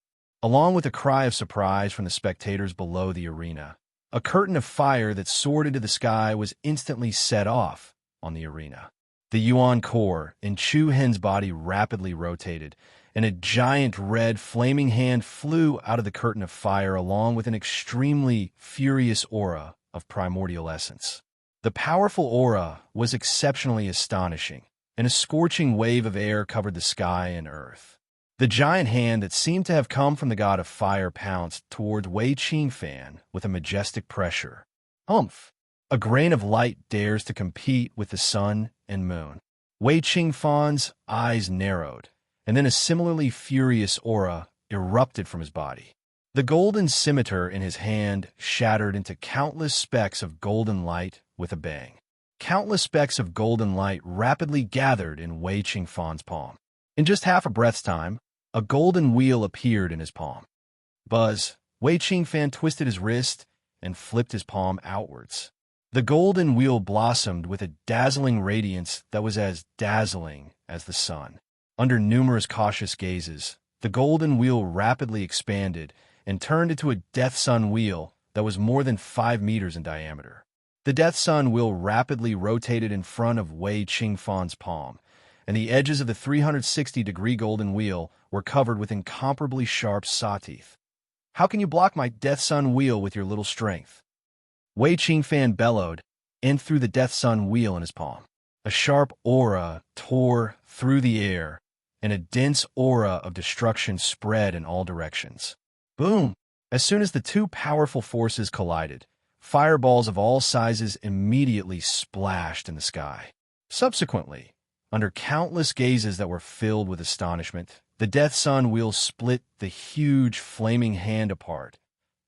Along with a cry of surprise from the spectators below the arena, a curtain of fire that soared into the sky was instantly set off on the arena. The Yuan core in Chu Hen's body rapidly rotated, and a giant red flaming hand flew out of the curtain of fire along with an extremely furious aura of primordial essence. The powerful aura was exceptionally astonishing, and a scorching wave of air covered the sky and earth. The giant hand that seemed to have come from the god of fire pounced toward Wei Qingfan with a majestic pressure. Humph! A grain of light dares to compete with the sun and moon. Wei Qingfan's eyes narrowed, and then a similarly furious aura erupted from his body. The golden scimitar in his hand shattered into countless specks of golden light with a bang. Countless specks of golden light rapidly gathered in Wei Qingfan's palm. In just half a breath's time, a golden wheel appeared in his palm. Buzz! Wei Qingfan twisted his wrist and flipped his palm outwards. The golden wheel blossomed with a dazzling radiance that was as dazzling as the sun. Under numerous cautious gazes, the golden wheel rapidly expanded and turned into a death sun wheel that was more than 5 meters in diameter. The Death Sun wheel rapidly rotated in front of Wei Qingfan's palm, and the edges of the 360-degree golden wheel were covered with incomparably sharp saw teeth. "How can you block my Death Sun wheel with your little strength?" Wei Qingfan bellowed, and threw the Death Sun wheel in his palm. A sharp aura tore through the air, and a dense aura of destruction spread in all directions. Boom! As soon as the two powerful forces collided, fireballs of all sizes immediately splashed in the sky. Subsequently, under countless gazes that were filled with astonishment, the Death Sun wheel split the huge flaming hand apart.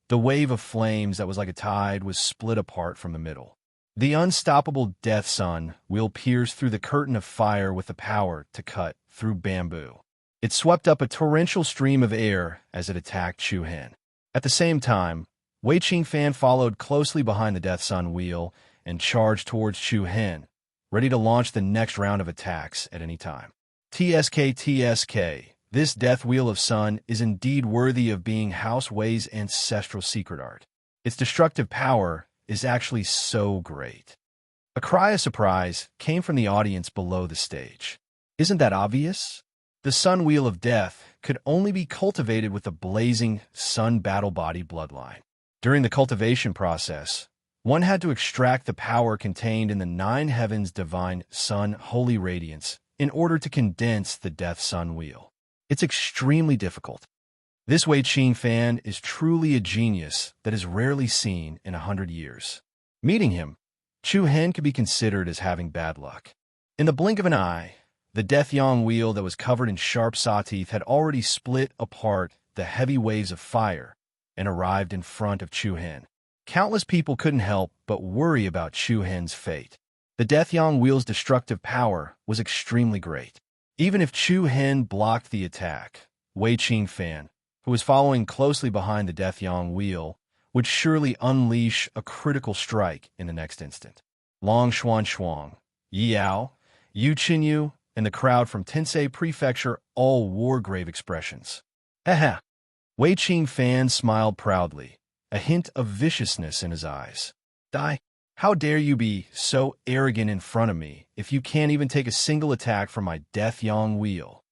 The wave of flames that was like a tide was split apart from the middle. The unstoppable Death Sun wheel pierced through the curtain of fire with the power to cut through bamboo. It swept up a torrential stream of air as it attacked Chu Hen. At the same time, Wei Qingfan followed closely behind the Death Sun wheel and charged towards Chu Hen, ready to launch the next round of attacks at any time. TSK. This Death Wheel of Sun is indeed worthy of being House Wei's ancestral secret art. Its destructive power is actually so great. A cry of surprise came from the audience below the stage. Isn't that obvious? The Sun Wheel of Death could only be cultivated with the blazing Sun Battle Body bloodline. During the cultivation process, one had to extract the power contained in the Nine Heavens' divine Sun Holy Radiance in order to condense the Death Sun Wheel. It's extremely difficult. This Wei Qingfan is truly a genius that is rarely seen in 100 years. Meeting him, Chu Hen could be considered as having bad luck. In the blink of an eye, the Death Yang wheel that was covered in sharp saw teeth had already split apart the heavy waves of fire and arrived in front of Chu Hen. Countless people couldn't help but worry about Chu Hen's fate. The Death Yang wheel's destructive power was extremely great. Even if Chu Hen blocked the attack, Wei Qingfan, who was following closely behind the Death Yang wheel, would surely unleash a critical strike in the next instant. Long Shuang, Yao, Yu Qinyu, and the crowd from Tensei Prefecture all wore grave expressions. Haha! Wei Qingfan smiled proudly, a hint of viciousness in his eyes. "Dai, how dare you be so arrogant in front of me if you can't even take a single attack from my Death Yang wheel?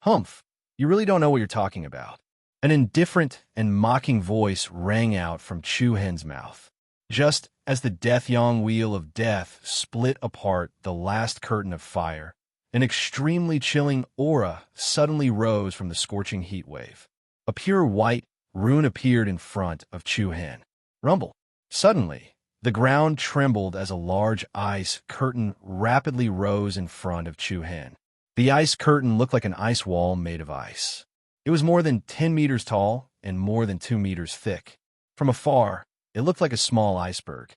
Humph, you really don't know what you're talking about." An indifferent and mocking voice rang out from Chu Hen's mouth. Just as the Death Yang wheel of death split apart the last curtain of fire, an extremely chilling aura suddenly rose from the scorching heat wave. A pure white rune appeared in front of Chu Hen. Rumble. Suddenly, the ground trembled as a large ice curtain rapidly rose in front of Chu Hen. The ice curtain looked like an ice wall made of ice. It was more than 10 meters tall and more than 2 meters thick. From afar, it looked like a small iceberg.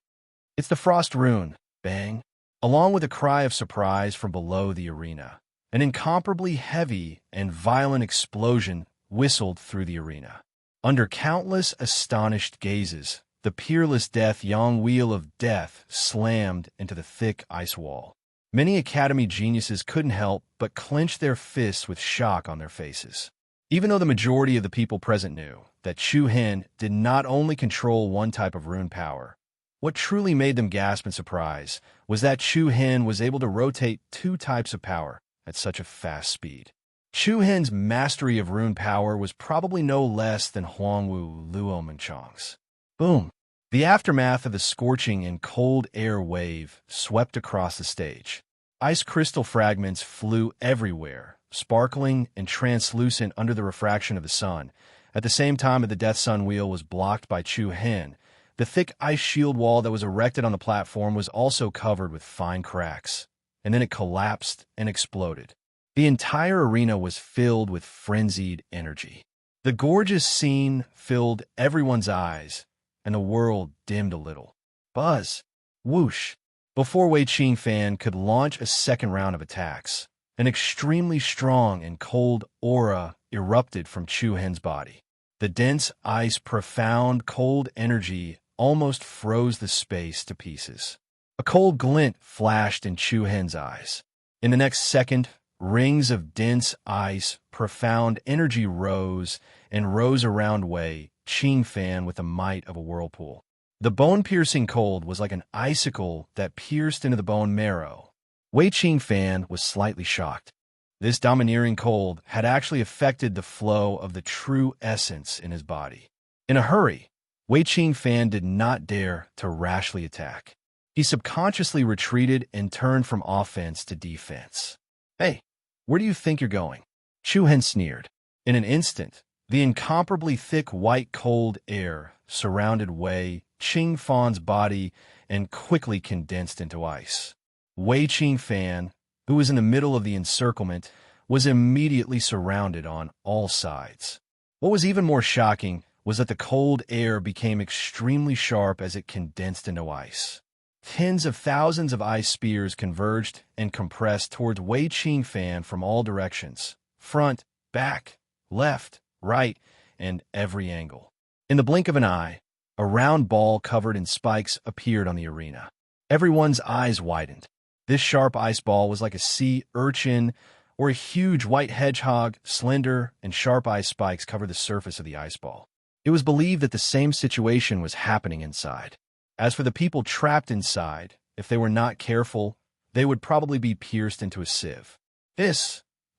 "It's the Frost Rune." Bang! Along with a cry of surprise from below the arena, an incomparably heavy and violent explosion whistled through the arena. Under countless astonished gazes, the peerless Death Yang wheel of death slammed into the thick ice wall. Many Academy geniuses couldn't help but clench their fists with shock on their faces. Even though the majority of the people present knew that Chu Hen did not only control one type of rune power, what truly made them gasp in surprise was that Chu Hen was able to rotate two types of power at such a fast speed. Chu Hen's mastery of rune power was probably no less than Huangwu Luomenchang's. Boom! The aftermath of the scorching and cold air wave swept across the stage. Ice crystal fragments flew everywhere, sparkling and translucent under the refraction of the sun. At the same time that the Death Sun wheel was blocked by Chu Hen, the thick ice shield wall that was erected on the platform was also covered with fine cracks, and then it collapsed and exploded. The entire arena was filled with frenzied energy. The gorgeous scene filled everyone's eyes, and the world dimmed a little. Buzz! Whoosh! Before Wei Qingfan could launch a second round of attacks, an extremely strong and cold aura erupted from Chu Hen's body. The dense ice, profound, cold energy almost froze the space to pieces. A cold glint flashed in Chu Hen's eyes. In the next second, rings of dense ice, profound energy rose around Wei Qingfan with the might of a whirlpool. The bone-piercing cold was like an icicle that pierced into the bone marrow. Wei Qingfan was slightly shocked. This domineering cold had actually affected the flow of the true essence in his body. In a hurry, Wei Qingfan did not dare to rashly attack. He subconsciously retreated and turned from offense to defense. "Hey, where do you think you're going?" Chu Hen sneered. In an instant, the incomparably thick white cold air surrounded Wei Qingfan's body and quickly condensed into ice. Wei Qingfan, who was in the middle of the encirclement, was immediately surrounded on all sides. What was even more shocking was that the cold air became extremely sharp as it condensed into ice. Tens of thousands of ice spears converged and compressed towards Wei Qingfan from all directions, front, back, left, right, and every angle. In the blink of an eye, a round ball covered in spikes appeared on the arena. Everyone's eyes widened. This sharp ice ball was like a sea urchin or a huge white hedgehog. Slender and sharp ice spikes covered the surface of the ice ball. It was believed that the same situation was happening inside. As for the people trapped inside, if they were not careful, they would probably be pierced into a sieve.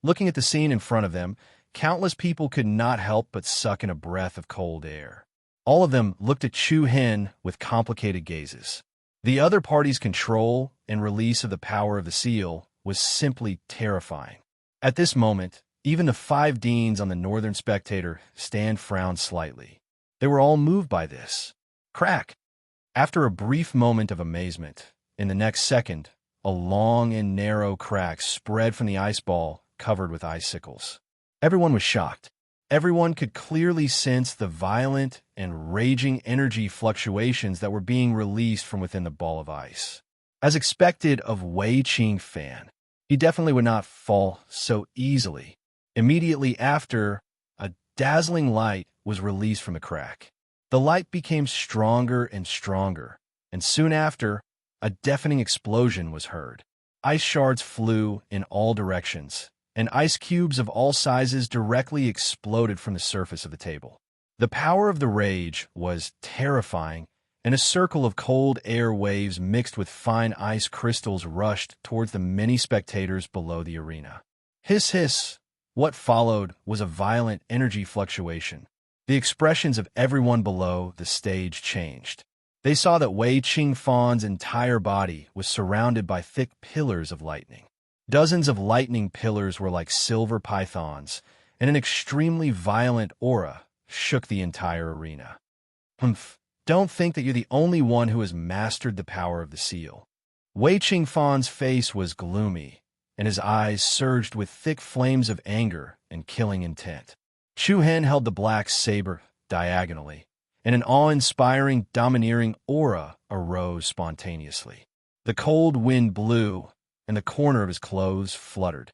Looking at the scene in front of them, countless people could not help but suck in a breath of cold air. All of them looked at Chu Hen with complicated gazes. The other party's control and release of the power of the seal was simply terrifying. At this moment, even the 5 deans on the Northern Spectator stand frowned slightly. They were all moved by this. Crack! After a brief moment of amazement, in the next second, a long and narrow crack spread from the ice ball covered with icicles. Everyone was shocked. Everyone could clearly sense the violent and raging energy fluctuations that were being released from within the ball of ice. As expected of Wei Qingfan, he definitely would not fall so easily. Immediately after, a dazzling light was released from the crack. The light became stronger and stronger, and soon after, a deafening explosion was heard. Ice shards flew in all directions, and ice cubes of all sizes directly exploded from the surface of the table. The power of the rage was terrifying, and a circle of cold air waves mixed with fine ice crystals rushed towards the many spectators below the arena. Hiss, hiss! What followed was a violent energy fluctuation. The expressions of everyone below the stage changed. They saw that Wei Qingfan's entire body was surrounded by thick pillars of lightning. Dozens of lightning pillars were like silver pythons, and an extremely violent aura shook the entire arena. Don't think that you're the only one who has mastered the power of the seal. Wei Qingfan's face was gloomy, and his eyes surged with thick flames of anger and killing intent. Chu Hen held the black saber diagonally, and an awe-inspiring, domineering aura arose spontaneously. The cold wind blew, and the corner of his clothes fluttered.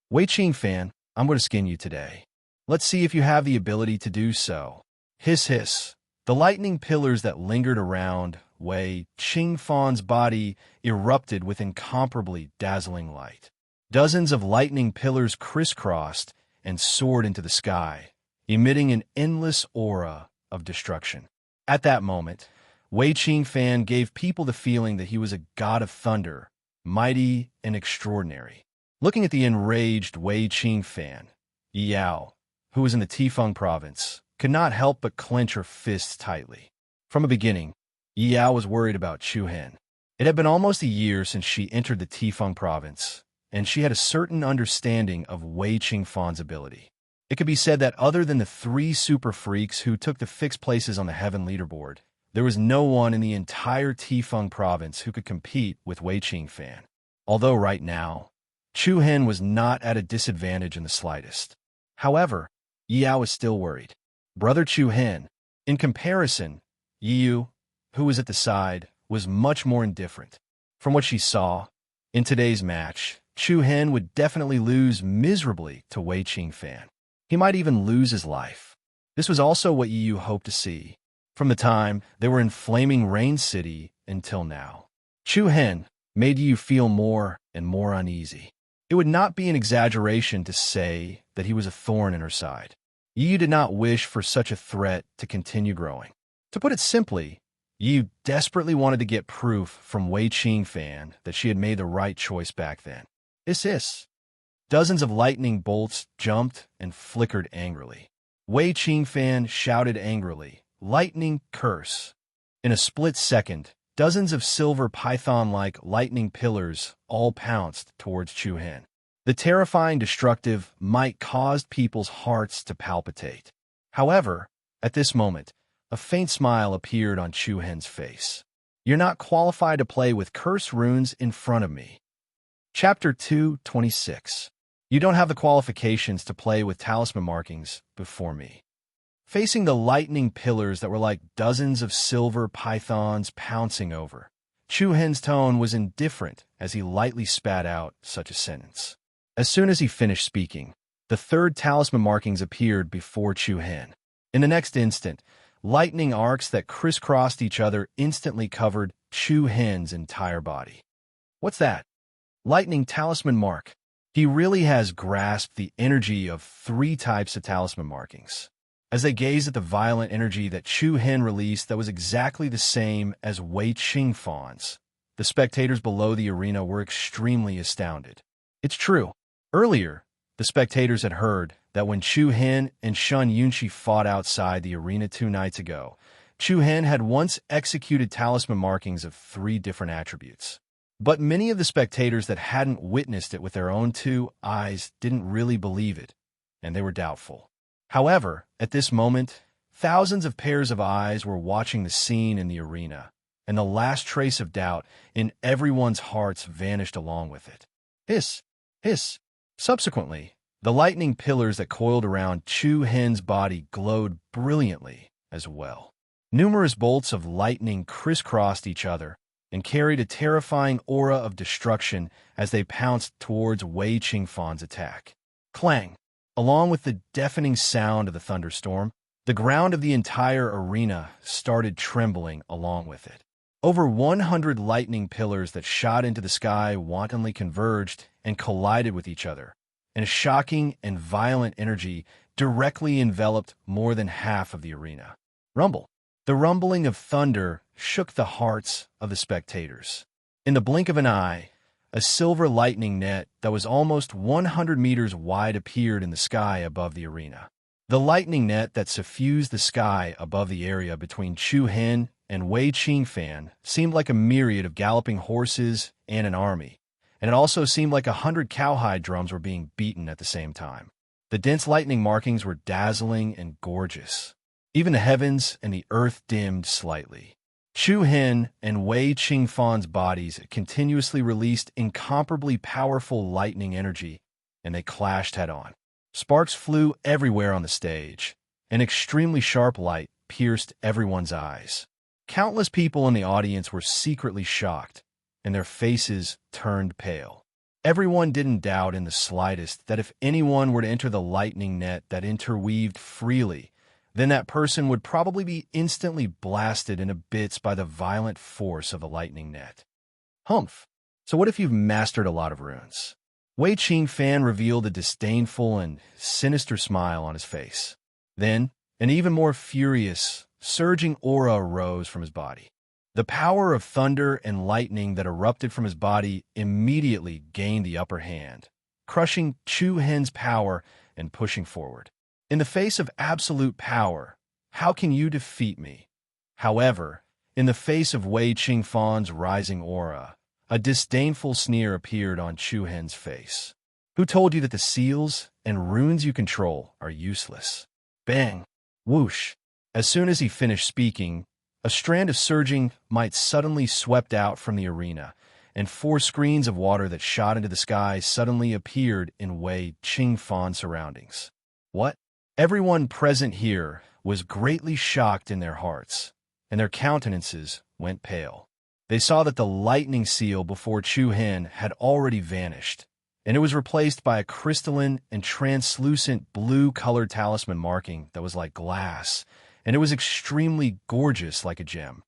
Wei Qingfan, I'm going to skin you today. Let's see if you have the ability to do so. Hiss, hiss. The lightning pillars that lingered around Wei Qingfan's body erupted with incomparably dazzling light. Dozens of lightning pillars crisscrossed and soared into the sky, emitting an endless aura of destruction. At that moment, Wei Qingfan gave people the feeling that he was a god of thunder, mighty and extraordinary. Looking at the enraged Wei Qingfan, Yao, who was in the Tifeng province, could not help but clench her fists tightly. From the beginning, Yao was worried about Chu Hen. It had been almost a year since she entered the Tifeng province, and she had a certain understanding of Wei Qingfan's ability. It could be said that other than the 3 super freaks who took the fixed places on the heaven leaderboard, there was no one in the entire Tifeng province who could compete with Wei Qingfan. Although right now, Chu Hen was not at a disadvantage in the slightest. However, Yao was still worried. Brother Chu Hen, in comparison, Yu, who was at the side, was much more indifferent. From what she saw, in today's match, Chu Hen would definitely lose miserably to Wei Qingfan. He might even lose his life. This was also what Yu hoped to see, from the time they were in Flaming Rain City until now. Chu Hen made Yu feel more and more uneasy. It would not be an exaggeration to say that he was a thorn in her side. Yu did not wish for such a threat to continue growing. To put it simply, You desperately wanted to get proof from Wei Qing Fan that she had made the right choice back then. Hiss. Dozens of lightning bolts jumped and flickered angrily. Wei Qing Fan shouted angrily, "Lightning curse!" In a split second, dozens of silver python-like lightning pillars all pounced towards Chu Hen. The terrifying destructive might caused people's hearts to palpitate. However, at this moment, a faint smile appeared on Chu Hen's face. "You're not qualified to play with curse runes in front of me." Chapter 226. You don't have the qualifications to play with talisman markings before me. Facing the lightning pillars that were like dozens of silver pythons pouncing over, Chu Hen's tone was indifferent as he lightly spat out such a sentence. As soon as he finished speaking, the third talisman markings appeared before Chu Hen. In the next instant, lightning arcs that crisscrossed each other instantly covered Chu Hen's entire body. What's that? Lightning talisman mark. He really has grasped the energy of 3 types of talisman markings. As they gazed at the violent energy that Chu Hen released that was exactly the same as Wei Qing Fan's, the spectators below the arena were extremely astounded. It's true. Earlier, the spectators had heard that when Chu Hen and Shun Yunqi fought outside the arena 2 nights ago, Chu Hen had once executed talisman markings of 3 different attributes. But many of the spectators that hadn't witnessed it with their own 2 eyes didn't really believe it, and they were doubtful. However, at this moment, thousands of pairs of eyes were watching the scene in the arena, and the last trace of doubt in everyone's hearts vanished along with it. Hiss! Hiss! Subsequently, the lightning pillars that coiled around Chu Hen's body glowed brilliantly as well. Numerous bolts of lightning crisscrossed each other and carried a terrifying aura of destruction as they pounced towards Wei Qingfan's attack. Clang! Along with the deafening sound of the thunderstorm, the ground of the entire arena started trembling along with it. Over 100 lightning pillars that shot into the sky wantonly converged and collided with each other, and a shocking and violent energy directly enveloped more than half of the arena. Rumble! The rumbling of thunder shook the hearts of the spectators. In the blink of an eye, a silver lightning net that was almost 100 meters wide appeared in the sky above the arena. The lightning net that suffused the sky above the area between Chu Hen and Wei Qing Fan seemed like a myriad of galloping horses and an army, and it also seemed like 100 cowhide drums were being beaten at the same time. The dense lightning markings were dazzling and gorgeous. Even the heavens and the earth dimmed slightly. Chu Hen and Wei Qingfan's bodies continuously released incomparably powerful lightning energy, and they clashed head-on. Sparks flew everywhere on the stage. An extremely sharp light pierced everyone's eyes. Countless people in the audience were secretly shocked, and their faces turned pale. Everyone didn't doubt in the slightest that if anyone were to enter the lightning net that interweaved freely, then that person would probably be instantly blasted into bits by the violent force of the lightning net. Humph. So what if you've mastered a lot of runes? Wei Qing Fan revealed a disdainful and sinister smile on his face. Then, an even more furious, surging aura arose from his body. The power of thunder and lightning that erupted from his body immediately gained the upper hand, crushing Chu Hen's power and pushing forward. In the face of absolute power, how can you defeat me? However, in the face of Wei Qingfan's rising aura, a disdainful sneer appeared on Chu Hen's face. Who told you that the seals and runes you control are useless? Bang! Whoosh! As soon as he finished speaking, a strand of surging might suddenly swept out from the arena, and 4 screens of water that shot into the sky suddenly appeared in Wei Qingfan's surroundings. What? Everyone present here was greatly shocked in their hearts, and their countenances went pale. They saw that the lightning seal before Chu Hen had already vanished, and it was replaced by a crystalline and translucent blue-colored talisman marking that was like glass, and it was extremely gorgeous like a gem.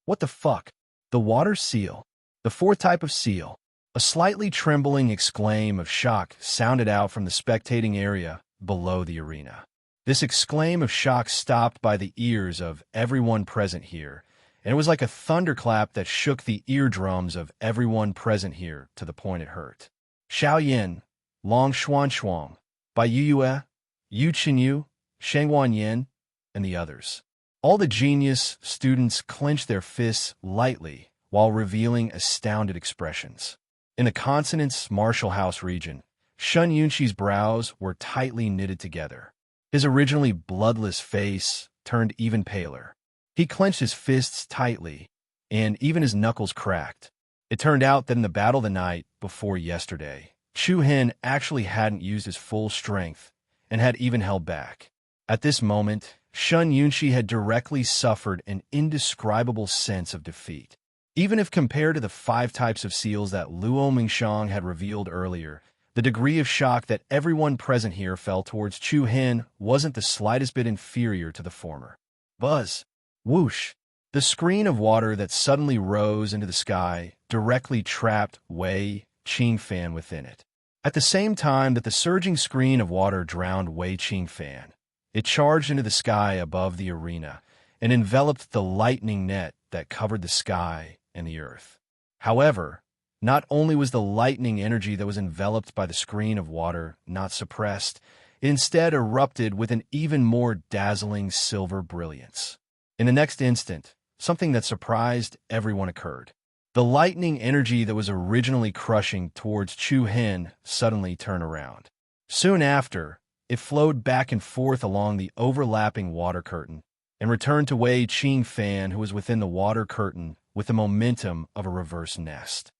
What the fuck? The water seal. The 4th type of seal. A slightly trembling exclaim of shock sounded out from the spectating area below the arena. This exclaim of shock stopped by the ears of everyone present here, and it was like a thunderclap that shook the eardrums of everyone present here to the point it hurt. Xiao Yin, Long Xuan Shuang, Bai Yue, Yu Qinyu, Shangwan Yin, and the others. All the genius students clenched their fists lightly while revealing astounded expressions. In the consonants Martial House region, Shun Yunxi's brows were tightly knitted together. His originally bloodless face turned even paler. He clenched his fists tightly, and even his knuckles cracked. It turned out that in the battle the night before yesterday, Chu Hen actually hadn't used his full strength and had even held back. At this moment, Shun Yunxi had directly suffered an indescribable sense of defeat. Even if compared to the 5 types of seals that Luo Mingshang had revealed earlier, the degree of shock that everyone present here felt towards Chu Hen wasn't the slightest bit inferior to the former. Buzz! Whoosh! The screen of water that suddenly rose into the sky directly trapped Wei Qingfan within it. At the same time that the surging screen of water drowned Wei Qingfan, it charged into the sky above the arena and enveloped the lightning net that covered the sky and the earth. However, not only was the lightning energy that was enveloped by the screen of water not suppressed, it instead erupted with an even more dazzling silver brilliance. In the next instant, something that surprised everyone occurred. The lightning energy that was originally crushing towards Chu Hen suddenly turned around. Soon after, it flowed back and forth along the overlapping water curtain and returned to Wei Qingfan, who was within the water curtain with the momentum of a reverse nest.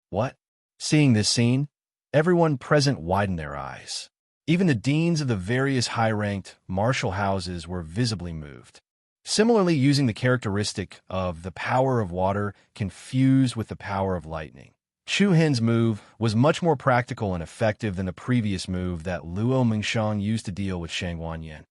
What? Seeing this scene, everyone present widened their eyes. Even the deans of the various high-ranked martial houses were visibly moved. Similarly, using the characteristic of the power of water confused with the power of lightning, Chu Hen's move was much more practical and effective than the previous move that Luo Mingshang used to deal with Shangwan Yin.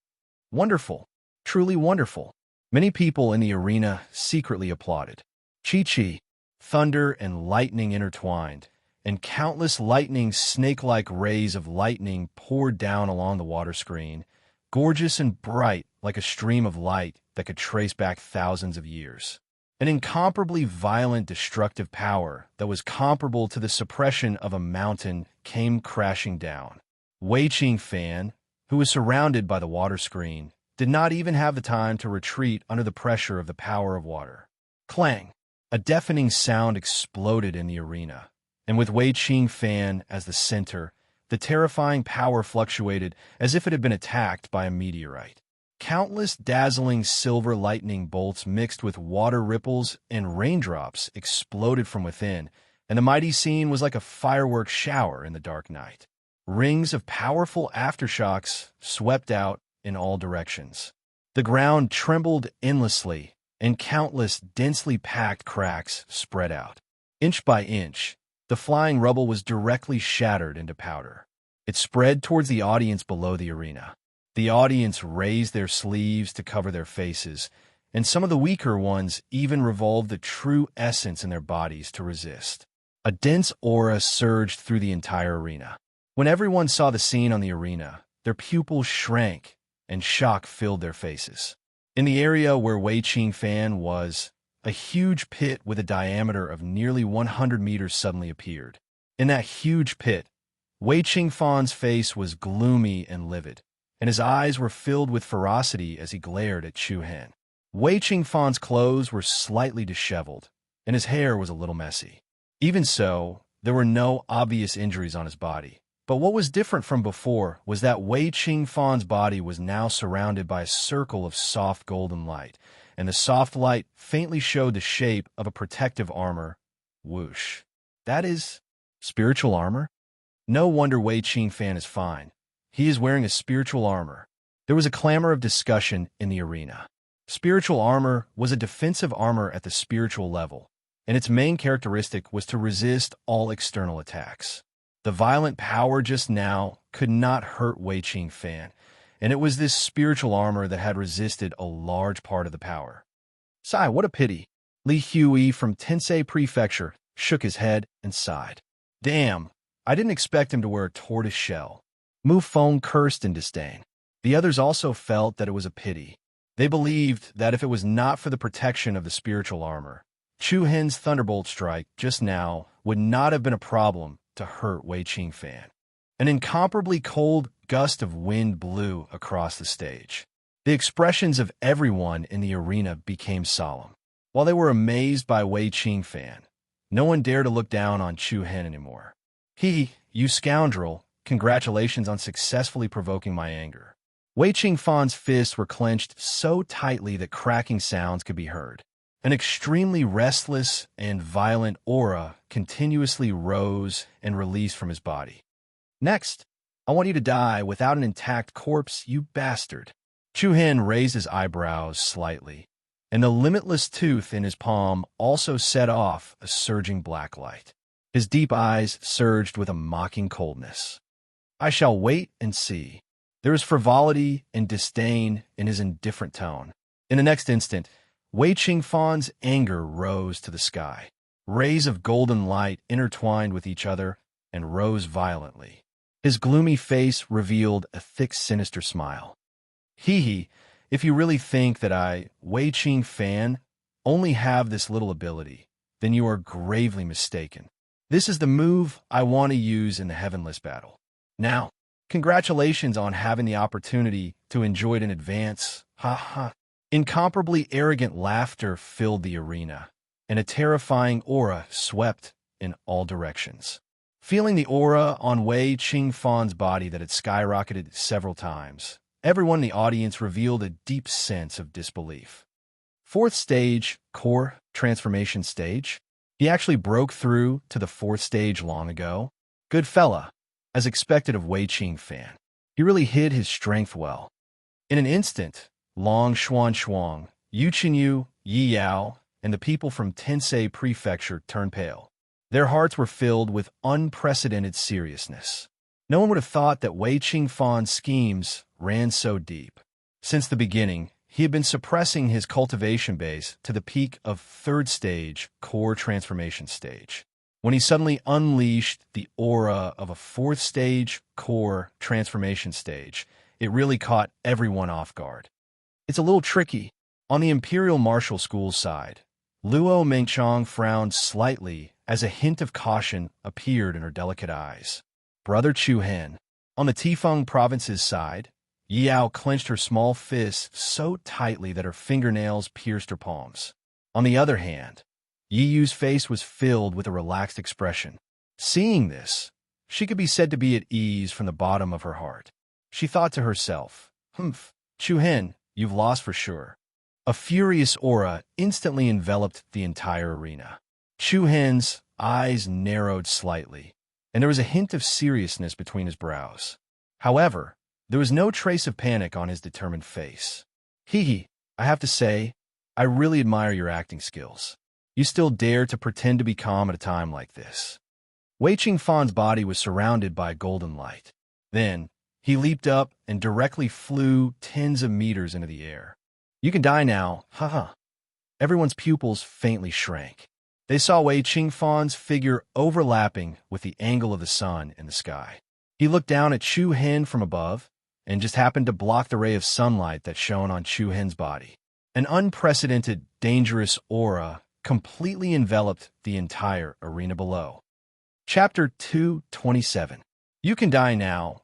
Wonderful. Truly wonderful. Many people in the arena secretly applauded. Chi-chi, thunder and lightning intertwined, and countless lightning snake-like rays of lightning poured down along the water screen, gorgeous and bright like a stream of light that could trace back thousands of years. An incomparably violent destructive power that was comparable to the suppression of a mountain came crashing down. Wei Qingfan, who was surrounded by the water screen, did not even have the time to retreat under the pressure of the power of water. Clang! A deafening sound exploded in the arena, and with Wei Qingfan as the center, the terrifying power fluctuated as if it had been attacked by a meteorite. Countless dazzling silver lightning bolts mixed with water ripples and raindrops exploded from within, and the mighty scene was like a fireworks shower in the dark night. Rings of powerful aftershocks swept out in all directions. The ground trembled endlessly, and countless densely packed cracks spread out. Inch by inch, the flying rubble was directly shattered into powder. It spread towards the audience below the arena. The audience raised their sleeves to cover their faces, and some of the weaker ones even revolved the true essence in their bodies to resist. A dense aura surged through the entire arena. When everyone saw the scene on the arena, their pupils shrank, and shock filled their faces. In the area where Wei Qingfan was, a huge pit with a diameter of nearly 100 meters suddenly appeared. In that huge pit, Wei Qingfan's face was gloomy and livid, and his eyes were filled with ferocity as he glared at Chu Hen. Wei Qingfan's clothes were slightly disheveled, and his hair was a little messy. Even so, there were no obvious injuries on his body. But what was different from before was that Wei Qingfan's body was now surrounded by a circle of soft golden light, and the soft light faintly showed the shape of a protective armor. Whoosh. That is spiritual armor? No wonder Wei Qingfan is fine. He is wearing a spiritual armor. There was a clamor of discussion in the arena. Spiritual armor was a defensive armor at the spiritual level, and its main characteristic was to resist all external attacks. The violent power just now could not hurt Wei Qingfan, and it was this spiritual armor that had resisted a large part of the power. Sigh, what a pity. Li Hui from Tensei Prefecture shook his head and sighed. Damn, I didn't expect him to wear a tortoise shell. Mu Feng cursed in disdain. The others also felt that it was a pity. They believed that if it was not for the protection of the spiritual armor, Chu Hen's thunderbolt strike just now would not have been a problem to hurt Wei Qingfan. An incomparably cold gust of wind blew across the stage. The expressions of everyone in the arena became solemn. While they were amazed by Wei Qingfan, no one dared to look down on Chu Hen anymore. You scoundrel, congratulations on successfully provoking my anger. Wei Qingfan's fists were clenched so tightly that cracking sounds could be heard. An extremely restless and violent aura continuously rose and released from his body. Next, I want you to die without an intact corpse, you bastard. Chu Hen raised his eyebrows slightly, and the limitless tooth in his palm also set off a surging black light. His deep eyes surged with a mocking coldness. I shall wait and see. There is frivolity and disdain in his indifferent tone. In the next instant, Wei Qingfan's anger rose to the sky. Rays of golden light intertwined with each other and rose violently. His gloomy face revealed a thick, sinister smile. If you really think that I, Wei Qingfan, only have this little ability, then you are gravely mistaken. This is the move I want to use in the heavenless battle. Now, congratulations on having the opportunity to enjoy it in advance. Ha ha. Incomparably arrogant laughter filled the arena, and a terrifying aura swept in all directions. Feeling the aura on Wei Qingfan's body that had skyrocketed several times, everyone in the audience revealed a deep sense of disbelief. Fourth stage, core transformation stage. He actually broke through to the fourth stage long ago. Good fella, as expected of Wei Qingfan. He really hid his strength well. In an instant, Long Xuan, Yu Qinyu, Yi Yao, and the people from Tensei Prefecture turned pale. Their hearts were filled with unprecedented seriousness. No one would have thought that Wei Qingfan's schemes ran so deep. Since the beginning, he had been suppressing his cultivation base to the peak of third stage, core transformation stage. When he suddenly unleashed the aura of a fourth stage, core transformation stage, it really caught everyone off guard. It's a little tricky. On the Imperial Martial School's side, Luo Mengchong frowned slightly as a hint of caution appeared in her delicate eyes. Brother Chu Hen. On the Tifeng province's side, Yi Yao clenched her small fists so tightly that her fingernails pierced her palms. On the other hand, Yi Yu's face was filled with a relaxed expression. Seeing this, she could be said to be at ease from the bottom of her heart. She thought to herself, Chu Hen, you've lost for sure. A furious aura instantly enveloped the entire arena. Chu Hen's eyes narrowed slightly, and there was a hint of seriousness between his brows. However, there was no trace of panic on his determined face. I have to say, I really admire your acting skills. You still dare to pretend to be calm at a time like this. Wei Qingfan's body was surrounded by golden light. Then, he leaped up and directly flew tens of meters into the air. You can die now, Everyone's pupils faintly shrank. They saw Wei Qingfan's figure overlapping with the angle of the sun in the sky. He looked down at Chu Hen from above and just happened to block the ray of sunlight that shone on Chu Hen's body. An unprecedented, dangerous aura completely enveloped the entire arena below. Chapter 227. You can die now.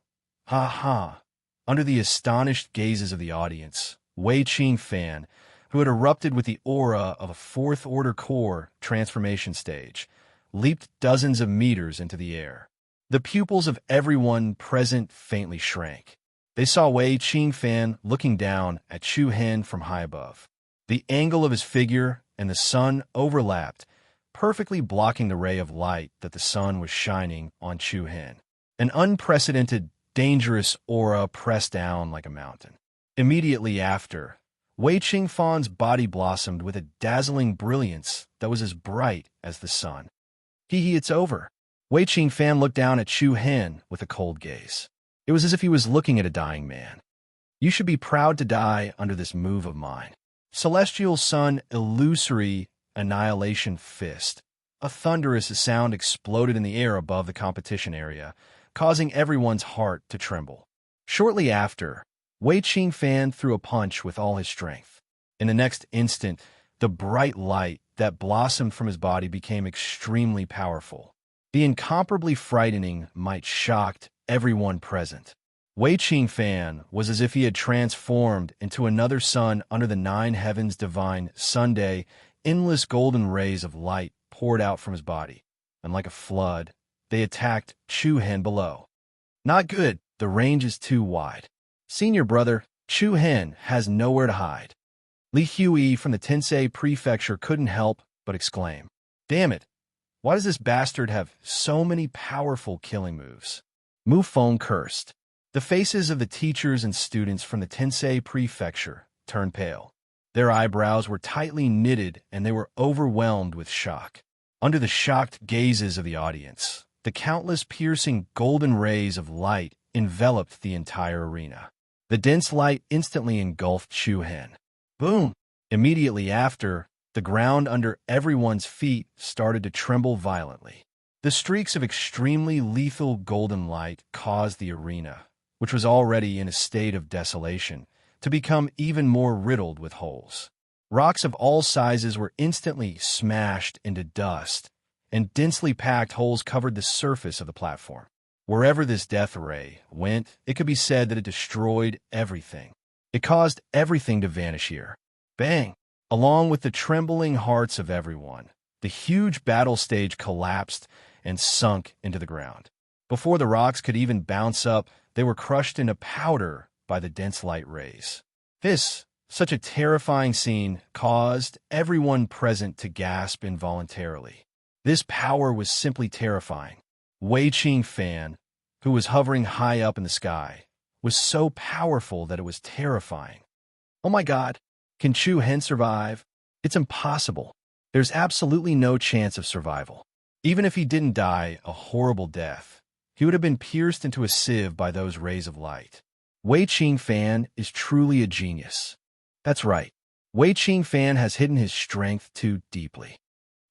Under the astonished gazes of the audience, Wei Qingfan, who had erupted with the aura of a fourth-order core transformation stage, leaped dozens of meters into the air. The pupils of everyone present faintly shrank. They saw Wei Qingfan looking down at Chu Hen from high above. The angle of his figure and the sun overlapped, perfectly blocking the ray of light that the sun was shining on Chu Hen. An unprecedented, dangerous aura pressed down like a mountain. Immediately after, Wei Qingfan's body blossomed with a dazzling brilliance that was as bright as the sun. It's over. Wei Qingfan looked down at Chu Hen with a cold gaze. It was as if he was looking at a dying man. You should be proud to die under this move of mine. Celestial Sun Illusory Annihilation Fist. A thunderous sound exploded in the air above the competition area, causing everyone's heart to tremble. Shortly after, Wei Qingfan threw a punch with all his strength. In the next instant, the bright light that blossomed from his body became extremely powerful. The incomparably frightening might shocked everyone present. Wei Qingfan was as if he had transformed into another sun under the nine heavens divine Sunday. Endless golden rays of light poured out from his body, and like a flood, they attacked Chu Hen below. Not good, the range is too wide. Senior brother, Chu Hen has nowhere to hide. Li Hui from the Tensei Prefecture couldn't help but exclaim, "Damn it! Why does this bastard have so many powerful killing moves?" Mu Feng cursed. The faces of the teachers and students from the Tensei Prefecture turned pale. Their eyebrows were tightly knitted and they were overwhelmed with shock. Under the shocked gazes of the audience, the countless piercing golden rays of light enveloped the entire arena. The dense light instantly engulfed Chu Hen. Boom! Immediately after, the ground under everyone's feet started to tremble violently. The streaks of extremely lethal golden light caused the arena, which was already in a state of desolation, to become even more riddled with holes. Rocks of all sizes were instantly smashed into dust, and densely packed holes covered the surface of the platform. Wherever this death ray went, it could be said that it destroyed everything. It caused everything to vanish here. Bang! Along with the trembling hearts of everyone, the huge battle stage collapsed and sunk into the ground. Before the rocks could even bounce up, they were crushed into powder by the dense light rays. Such a terrifying scene, caused everyone present to gasp involuntarily. This power was simply terrifying. Wei Qingfan, who was hovering high up in the sky, was so powerful that it was terrifying. Oh my God, can Chu Hen survive? It's impossible. There's absolutely no chance of survival. Even if he didn't die a horrible death, he would have been pierced into a sieve by those rays of light. Wei Qingfan is truly a genius. That's right. Wei Qingfan has hidden his strength too deeply.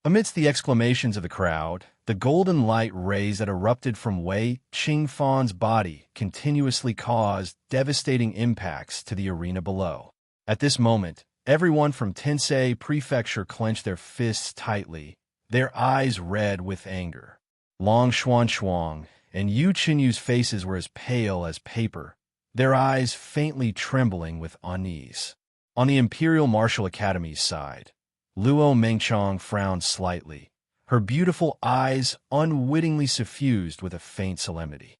Amidst the exclamations of the crowd, the golden light rays that erupted from Wei Qingfan's body continuously caused devastating impacts to the arena below. At this moment, everyone from Tensei Prefecture clenched their fists tightly, their eyes red with anger. Long Xuan and Yu Qinyu's faces were as pale as paper, their eyes faintly trembling with unease. On the Imperial Martial Academy's side, Luo Mengchong frowned slightly, her beautiful eyes unwittingly suffused with a faint solemnity.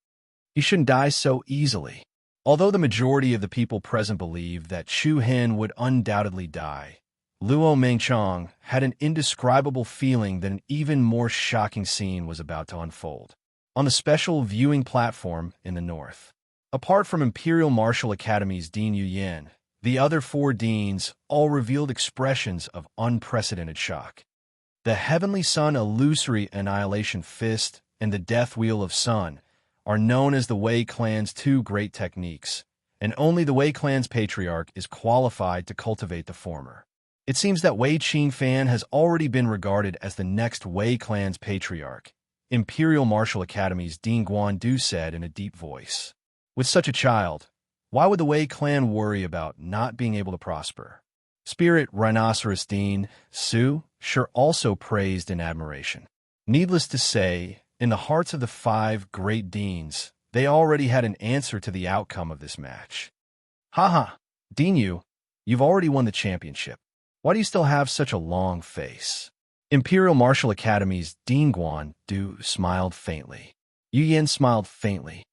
He shouldn't die so easily. Although the majority of the people present believed that Chu Hen would undoubtedly die, Luo Mengchong had an indescribable feeling that an even more shocking scene was about to unfold. On the special viewing platform in the north, apart from Imperial Martial Academy's Dean Yu Yan, the other four deans all revealed expressions of unprecedented shock. The Heavenly Sun Illusory Annihilation Fist and the Death Wheel of Sun are known as the Wei clan's two great techniques, and only the Wei clan's patriarch is qualified to cultivate the former. It seems that Wei Qingfan has already been regarded as the next Wei clan's patriarch, Imperial Martial Academy's Dean Guandu said in a deep voice. With such a child, why would the Wei clan worry about not being able to prosper? Spirit Rhinoceros Dean Su Sure also praised in admiration. Needless to say, in the hearts of the five great deans, they already had an answer to the outcome of this match. Haha, Dean Yu, you've already won the championship. Why do you still have such a long face? Imperial Martial Academy's Dean Guandu smiled faintly. Yu Yan smiled faintly.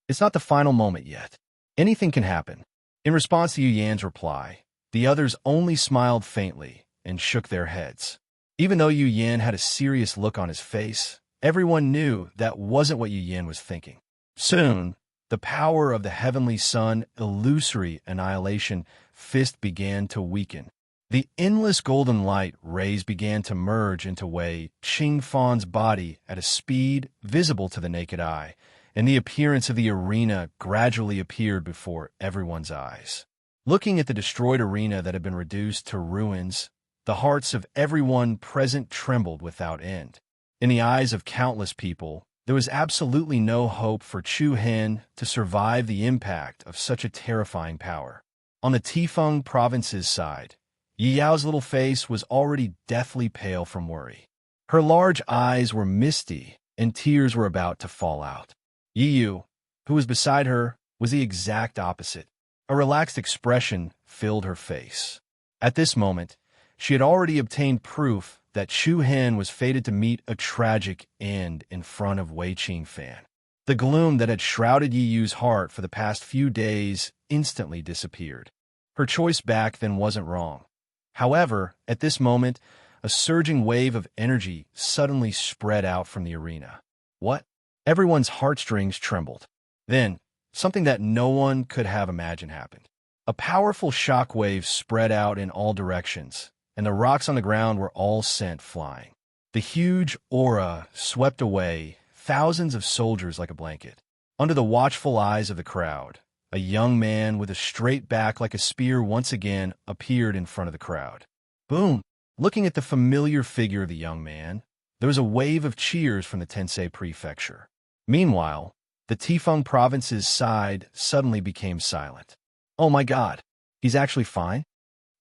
It's not the final moment yet. Anything can happen. In response to Yu Yan's reply, the others only smiled faintly and shook their heads. Even though Yu Yan had a serious look on his face, everyone knew that wasn't what Yu Yan was thinking. Soon, the power of the Heavenly Sun Illusory Annihilation Fist began to weaken. The endless golden light rays began to merge into Wei Qingfan's body at a speed visible to the naked eye, and the appearance of the arena gradually appeared before everyone's eyes. Looking at the destroyed arena that had been reduced to ruins, the hearts of everyone present trembled without end. In the eyes of countless people, There was absolutely no hope for Chu Hen to survive the impact of such a terrifying power. On the Tifeng province's side, Yi Yao's little face was already deathly pale from worry. Her large eyes were misty, and tears were about to fall out. Yi Yu, who was beside her, was the exact opposite. A relaxed expression filled her face. At this moment, she had already obtained proof that Chu Hen was fated to meet a tragic end in front of Wei Qingfan. The gloom that had shrouded Yi Yu's heart for the past few days instantly disappeared. Her choice back then wasn't wrong. However, at this moment, a surging wave of energy suddenly spread out from the arena. What? Everyone's heartstrings trembled. Then, something that no one could have imagined happened. A powerful shock wave spread out in all directions, and the rocks on the ground were all sent flying. The huge aura swept away thousands of soldiers like a blanket. Under the watchful eyes of the crowd, a young man with a straight back like a spear once again appeared in front of the crowd. Boom! Looking at the familiar figure of the young man, there was a wave of cheers from the Tensei prefecture. Meanwhile, the Tifeng province's side suddenly became silent. Oh my God, he's actually fine?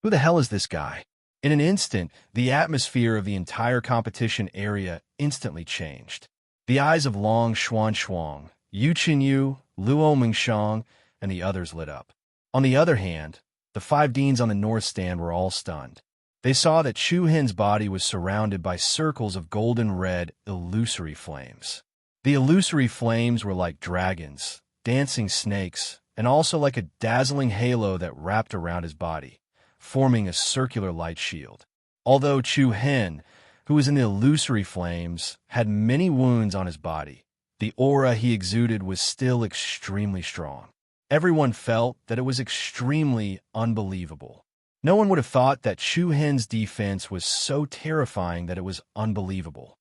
Who the hell is this guy? In an instant, the atmosphere of the entire competition area instantly changed. The eyes of Long Xuan, Yu Qinyu, Luo Mingshang, and the others lit up. On the other hand, the 5 deans on the north stand were all stunned. They saw that Chu Hen's body was surrounded by circles of golden-red, illusory flames. The illusory flames were like dragons, dancing snakes, and also like a dazzling halo that wrapped around his body, forming a circular light shield. Although Chu Hen, who was in the illusory flames, had many wounds on his body, the aura he exuded was still extremely strong. Everyone felt that it was extremely unbelievable. No one would have thought that Chu Hen's defense was so terrifying that it was unbelievable.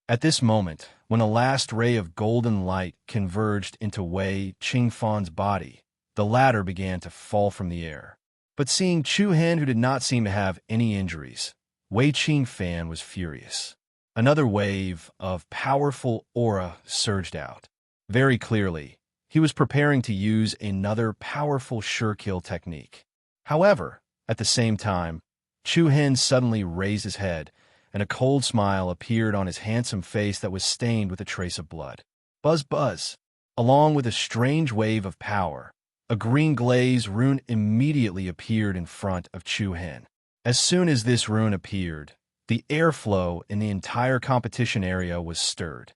At this moment, when the last ray of golden light converged into Wei Qingfan's body, the latter began to fall from the air. But seeing Chu Hen, who did not seem to have any injuries, Wei Qingfan was furious. Another wave of powerful aura surged out. Very clearly, he was preparing to use another powerful sure-kill technique. However, at the same time, Chu Hen suddenly raised his head, and a cold smile appeared on his handsome face that was stained with a trace of blood. Buzz, buzz! Along with a strange wave of power, a green glaze rune immediately appeared in front of Chu Hen. As soon as this rune appeared, the airflow in the entire competition area was stirred.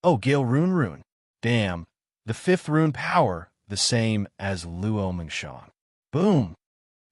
Oh, Gale rune. Damn, the 5th rune power, the same as Luo Mingshang. Boom!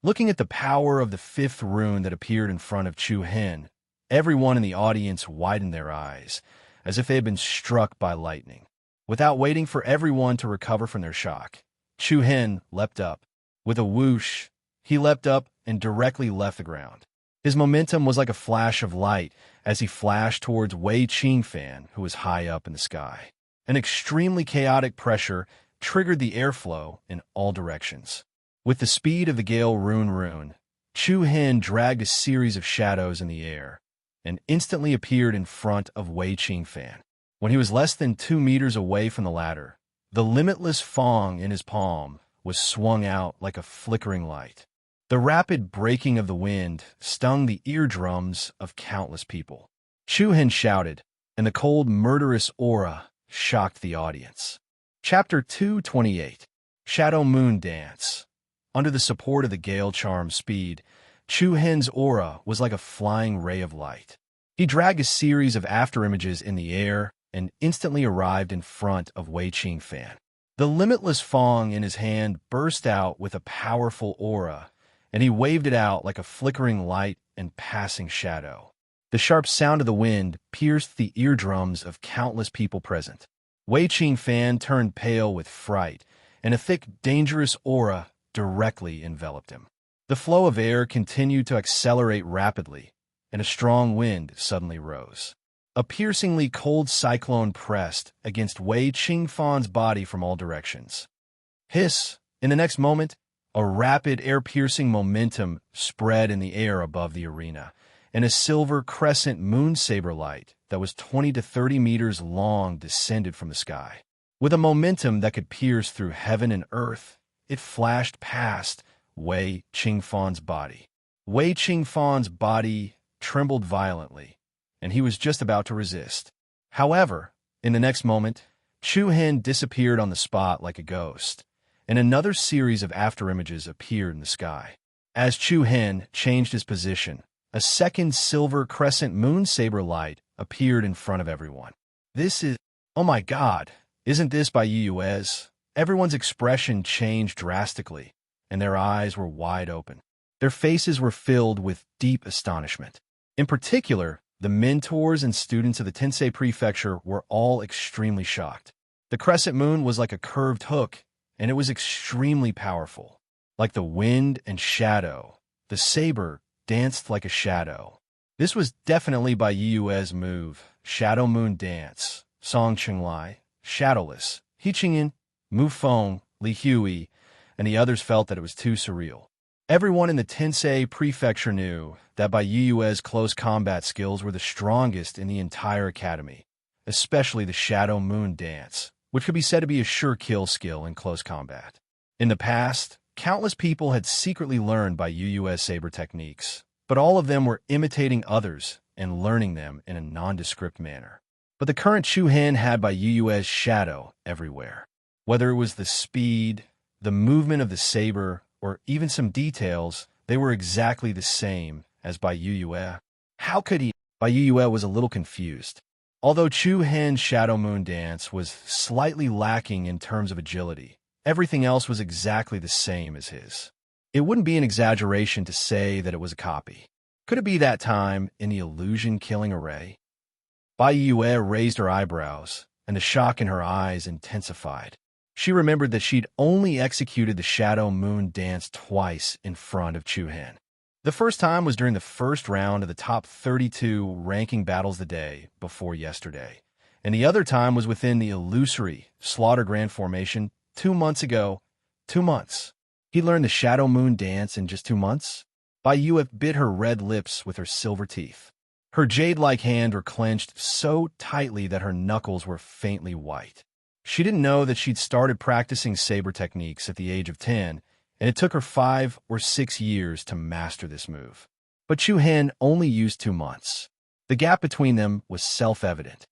Looking at the power of the 5th rune that appeared in front of Chu Hen, everyone in the audience widened their eyes, as if they had been struck by lightning. Without waiting for everyone to recover from their shock, Chu Hen leapt up. With a whoosh, he leapt up and directly left the ground. His momentum was like a flash of light as he flashed towards Wei Qingfan, who was high up in the sky. An extremely chaotic pressure triggered the airflow in all directions. With the speed of the Gale rune, Chu Hen dragged a series of shadows in the air and instantly appeared in front of Wei Qingfan. When he was less than 2 meters away from the latter, the limitless Fong in his palm was swung out like a flickering light. The rapid breaking of the wind stung the eardrums of countless people. Chu Hen shouted, and the cold, murderous aura shocked the audience. Chapter 228, Shadow Moon Dance. Under the support of the Gale Charm speed, Chu Hen's aura was like a flying ray of light. He dragged a series of afterimages in the air and instantly arrived in front of Wei Qingfan. The limitless Fong in his hand burst out with a powerful aura, and he waved it out like a flickering light and passing shadow. The sharp sound of the wind pierced the eardrums of countless people present. Wei Qingfan turned pale with fright, and a thick, dangerous aura directly enveloped him. The flow of air continued to accelerate rapidly, and a strong wind suddenly rose. A piercingly cold cyclone pressed against Wei Qingfan's body from all directions. Hiss! In the next moment, a rapid air-piercing momentum spread in the air above the arena, and a silver crescent moon saber light that was 20 to 30 meters long descended from the sky. With a momentum that could pierce through heaven and earth, it flashed past Wei Qingfan's body. Wei Qingfan's body trembled violently, and he was just about to resist. However, in the next moment, Chu Hen disappeared on the spot like a ghost, and another series of afterimages appeared in the sky. As Chu Hen changed his position, a second silver crescent moon saber light appeared in front of everyone. This is... Oh my God! Isn't this by Yuez? Everyone's expression changed drastically, and their eyes were wide open. Their faces were filled with deep astonishment. In particular, the mentors and students of the Tensei Prefecture were all extremely shocked. The crescent moon was like a curved hook, and it was extremely powerful. Like the wind and shadow, the saber danced like a shadow. This was definitely by Yuez's move, Shadow Moon Dance, Song Qinglai, Shadowless, He Qingyan, Mu Feng, Li Hui, and the others felt that it was too surreal. Everyone in the Tensei Prefecture knew that Bai Yuez's close combat skills were the strongest in the entire academy, especially the Shadow Moon Dance, which could be said to be a sure kill skill in close combat. In the past, countless people had secretly learned Bai Yuez's saber techniques, but all of them were imitating others and learning them in a nondescript manner. But the current Chu Hen had Bai Yuez's shadow everywhere. Whether it was the speed, the movement of the saber, or even some details, they were exactly the same as Bai Yuez. How could he? Bai Yuez was a little confused. Although Chu Hen's Shadow Moon Dance was slightly lacking in terms of agility, everything else was exactly the same as his. It wouldn't be an exaggeration to say that it was a copy. Could it be that time in the illusion-killing array? Bai Yuez raised her eyebrows, and the shock in her eyes intensified. She remembered that she'd only executed the Shadow Moon Dance twice in front of Chu Hen. The first time was during the first round of the top 32 ranking battles the day before yesterday, and the other time was within the illusory Slaughter Grand Formation 2 months ago. 2 months. He learned the Shadow Moon Dance in just 2 months? Bai Yuez bit her red lips with her silver teeth. Her jade-like hands were clenched so tightly that her knuckles were faintly white. She didn't know that she'd started practicing saber techniques at the age of 10, and it took her 5 or 6 years to master this move. But Chu Hen only used 2 months. The gap between them was self-evident.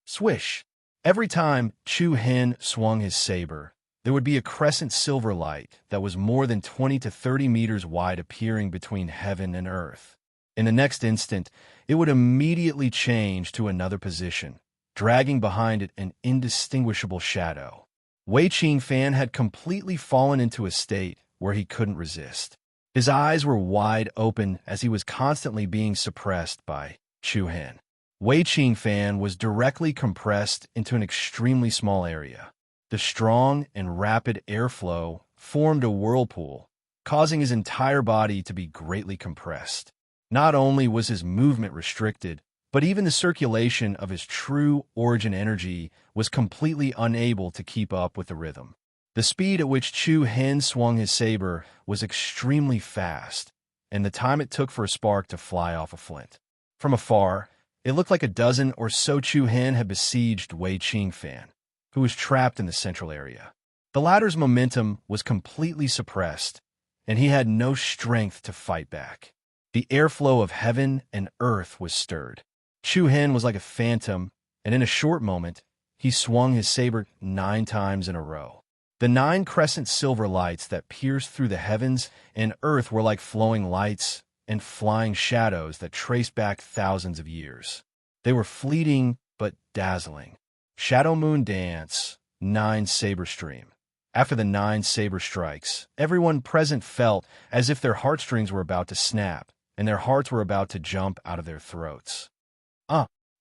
Swish. Every time Chu Hen swung his saber, there would be a crescent silver light that was more than 20 to 30 meters wide appearing between heaven and earth. In the next instant, it would immediately change to another position, dragging behind it an indistinguishable shadow. Wei Qingfan had completely fallen into a state where he couldn't resist. His eyes were wide open as he was constantly being suppressed by Chu Hen. Wei Qingfan was directly compressed into an extremely small area. The strong and rapid airflow formed a whirlpool, causing his entire body to be greatly compressed. Not only was his movement restricted, but even the circulation of his true origin energy was completely unable to keep up with the rhythm. The speed at which Chu Hen swung his saber was extremely fast, and the time it took for a spark to fly off a flint. From afar, it looked like a dozen or so Chu Hen had besieged Wei Qingfan, who was trapped in the central area. The latter's momentum was completely suppressed, and he had no strength to fight back. The airflow of heaven and earth was stirred. Chu Hen was like a phantom, and in a short moment, he swung his saber 9 times in a row. The 9 crescent silver lights that pierced through the heavens and earth were like flowing lights and flying shadows that traced back thousands of years. They were fleeting but dazzling. Shadow Moon Dance, 9 saber stream. After the 9 saber strikes, everyone present felt as if their heartstrings were about to snap, and their hearts were about to jump out of their throats.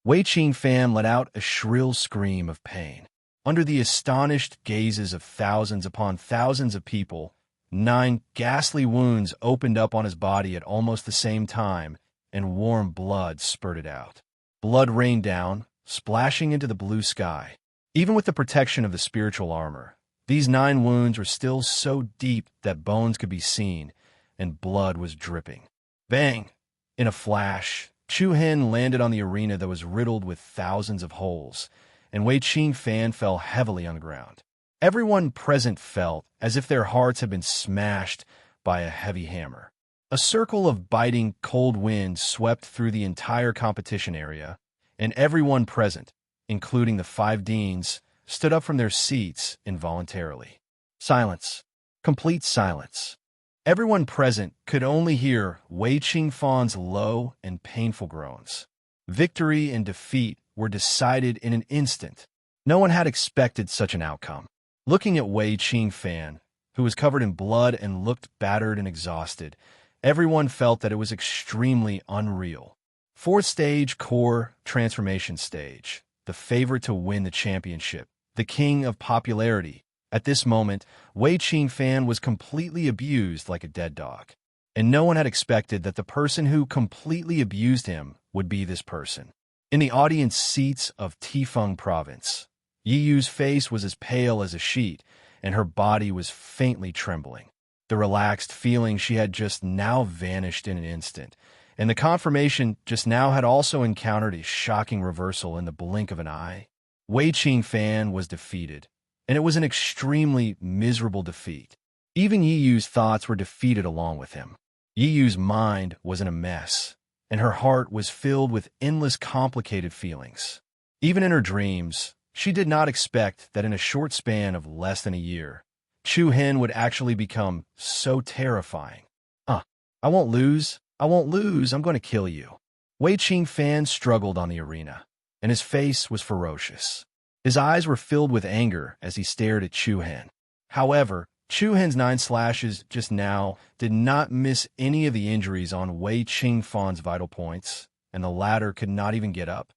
Wei Qingfan let out a shrill scream of pain. Under the astonished gazes of thousands upon thousands of people, 9 ghastly wounds opened up on his body at almost the same time, and warm blood spurted out. Blood rained down, splashing into the blue sky. Even with the protection of the spiritual armor, these 9 wounds were still so deep that bones could be seen, and blood was dripping. Bang! In a flash, Chu Hen landed on the arena that was riddled with thousands of holes, and Wei Qing Fan fell heavily on the ground. Everyone present felt as if their hearts had been smashed by a heavy hammer. A circle of biting, cold wind swept through the entire competition area, and everyone present, including the 5 deans, stood up from their seats involuntarily. Silence. Complete silence. Everyone present could only hear Wei Qingfan's low and painful groans. Victory and defeat were decided in an instant. No one had expected such an outcome. Looking at Wei Qingfan, who was covered in blood and looked battered and exhausted, everyone felt that it was extremely unreal. 4th stage, core transformation stage. The favorite to win the championship. The king of popularity. At this moment, Wei Qingfan was completely abused like a dead dog. And no one had expected that the person who completely abused him would be this person. In the audience seats of Tifeng province, Yi Yu's face was as pale as a sheet, and her body was faintly trembling. The relaxed feeling she had just now vanished in an instant, and the confirmation just now had also encountered a shocking reversal in the blink of an eye. Wei Qingfan was defeated, and it was an extremely miserable defeat. Even Yi Yu's thoughts were defeated along with him. Yi Yu's mind was in a mess, and her heart was filled with endless complicated feelings. Even in her dreams, she did not expect that in a short span of less than a year, Chu Hen would actually become so terrifying. I won't lose. I'm going to kill you. Wei Qingfan struggled on the arena, and his face was ferocious. His eyes were filled with anger as he stared at Chu Hen. However, Chu Hen's 9 slashes just now did not miss any of the injuries on Wei Qingfan's vital points, and the latter could not even get up.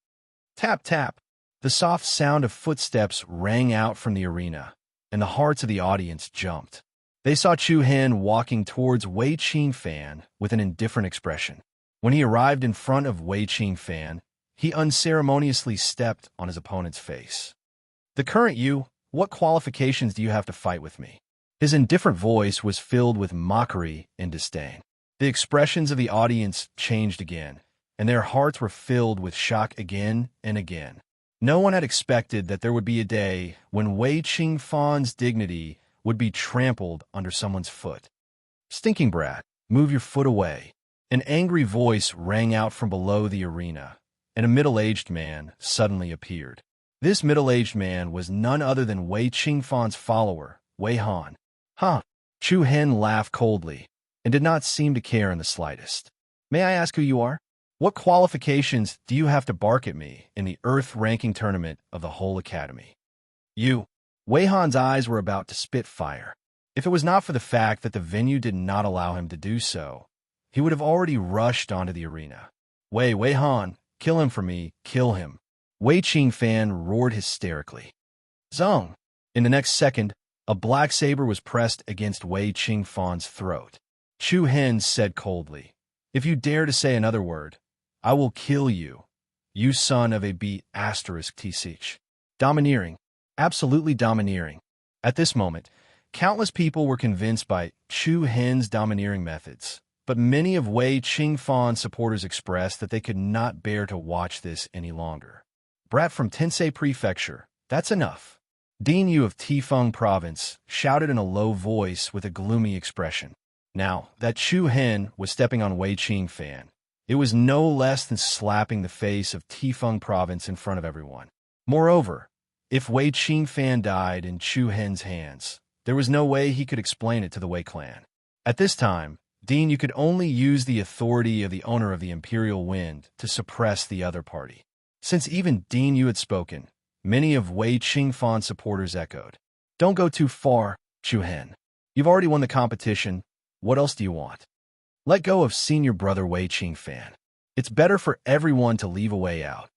Tap, tap. The soft sound of footsteps rang out from the arena, and the hearts of the audience jumped. They saw Chu Hen walking towards Wei Qingfan with an indifferent expression. When he arrived in front of Wei Qingfan, he unceremoniously stepped on his opponent's face. The current you, what qualifications do you have to fight with me? His indifferent voice was filled with mockery and disdain. The expressions of the audience changed again, and their hearts were filled with shock again and again. No one had expected that there would be a day when Wei Qingfan's dignity would be trampled under someone's foot. Stinking brat, move your foot away. An angry voice rang out from below the arena, and a middle-aged man suddenly appeared. This middle-aged man was none other than Wei Qingfan's follower, Wei Han. Chu Hen laughed coldly, and did not seem to care in the slightest. May I ask who you are? What qualifications do you have to bark at me in the Earth ranking tournament of the whole academy? You. Wei Han's eyes were about to spit fire. If it was not for the fact that the venue did not allow him to do so, he would have already rushed onto the arena. Wei Han, kill him for me, kill him. Wei Qingfan roared hysterically. Zong! In the next second, a black saber was pressed against Wei Qingfan's throat. Chu Hen said coldly, if you dare to say another word, I will kill you, you son of a B***T**. Domineering. Absolutely domineering. At this moment, countless people were convinced by Chu Hen's domineering methods, but many of Wei Qingfan's supporters expressed that they could not bear to watch this any longer. Brat from Tensei Prefecture, that's enough. Dean Yu of Tifeng Province shouted in a low voice with a gloomy expression. Now, that Chu Hen was stepping on Wei Qingfan, it was no less than slapping the face of Tifeng Province in front of everyone. Moreover, if Wei Qingfan died in Chu Hen's hands, there was no way he could explain it to the Wei clan. At this time, Dean Yu could only use the authority of the owner of the Imperial Wind to suppress the other party. Since even Dean Yu had spoken, many of Wei Qingfan's supporters echoed. Don't go too far, Chu Hen. You've already won the competition. What else do you want? Let go of senior brother Wei Qingfan. It's better for everyone to leave a way out.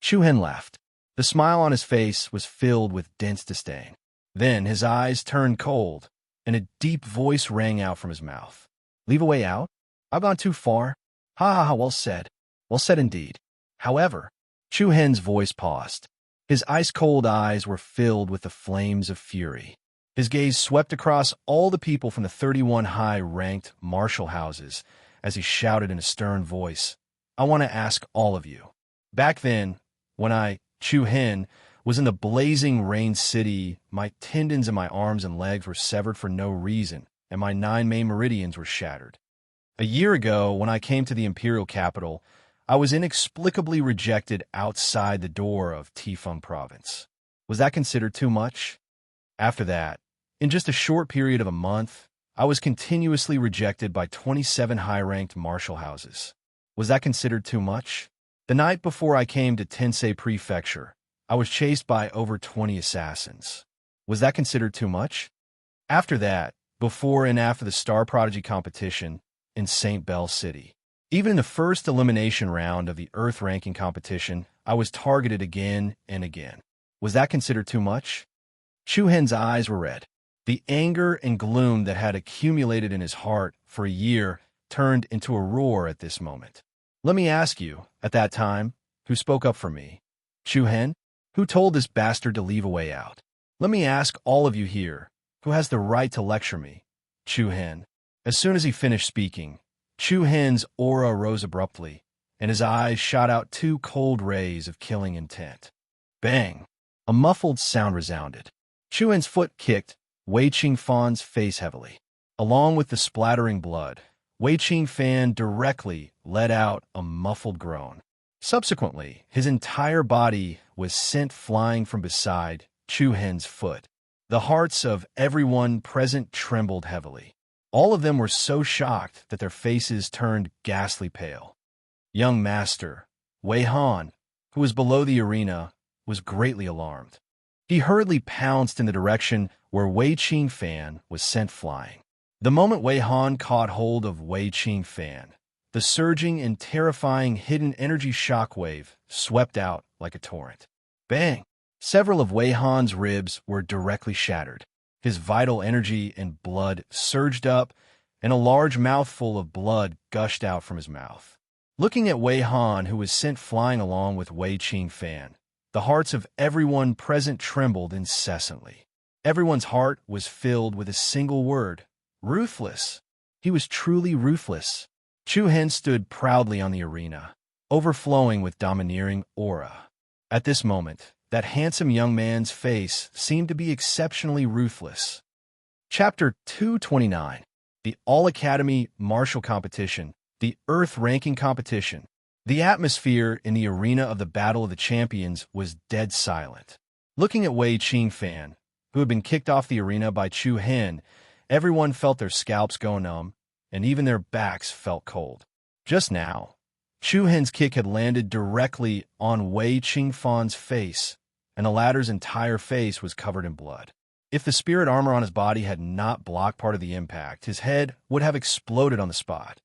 Chu Hen laughed. The smile on his face was filled with dense disdain. Then his eyes turned cold, and a deep voice rang out from his mouth. Leave a way out? I've gone too far. Well said. Well said indeed. However, Chu Hen's voice paused. His ice-cold eyes were filled with the flames of fury. His gaze swept across all the people from the 31 high-ranked martial houses as he shouted in a stern voice, "I want to ask all of you. Back then, when Chu Hen, was in the blazing rain city, my tendons in my arms and legs were severed for no reason, and my 9 main meridians were shattered. A year ago, when I came to the imperial capital, I was inexplicably rejected outside the door of Tifeng province. Was that considered too much? After that, in just a short period of a month, I was continuously rejected by 27 high-ranked martial houses. Was that considered too much? The night before I came to Tensei Prefecture, I was chased by over 20 assassins. Was that considered too much? After that, before and after the Star Prodigy competition in St. Bell City, even in the first elimination round of the Earth ranking competition, I was targeted again and again. Was that considered too much? Chu Hen's eyes were red. The anger and gloom that had accumulated in his heart for a year turned into a roar at this moment. Let me ask you, at that time, who spoke up for me? Chu Hen? Who told this bastard to leave a way out? Let me ask all of you here, who has the right to lecture me? Chu Hen. As soon as he finished speaking, Chu Hen's aura rose abruptly, and his eyes shot out 2 cold rays of killing intent. Bang! A muffled sound resounded. Chu Hen's foot kicked Wei Qingfan's face heavily. Along with the splattering blood, Wei Qingfan directly let out a muffled groan. Subsequently, his entire body was sent flying from beside Chu Hen's foot. The hearts of everyone present trembled heavily. All of them were so shocked that their faces turned ghastly pale. Young Master Wei Han, who was below the arena, was greatly alarmed. He hurriedly pounced in the direction where Wei Qingfan was sent flying. The moment Wei Han caught hold of Wei Qingfan, the surging and terrifying hidden energy shockwave swept out like a torrent. Bang! Several of Wei Han's ribs were directly shattered. His vital energy and blood surged up, and a large mouthful of blood gushed out from his mouth. Looking at Wei Han, who was sent flying along with Wei Qingfan, the hearts of everyone present trembled incessantly. Everyone's heart was filled with a single word: ruthless. He was truly ruthless. Chu Hen stood proudly on the arena, overflowing with domineering aura. At this moment, that handsome young man's face seemed to be exceptionally ruthless. Chapter 229. The All-Academy Martial Competition, the Earth Ranking Competition. The atmosphere in the arena of the Battle of the Champions was dead silent. Looking at Wei Qingfan, who had been kicked off the arena by Chu Hen, everyone felt their scalps go numb, and even their backs felt cold. Just now, Chu Hen's kick had landed directly on Wei Qingfan's face, and the latter's entire face was covered in blood. If the spirit armor on his body had not blocked part of the impact, his head would have exploded on the spot.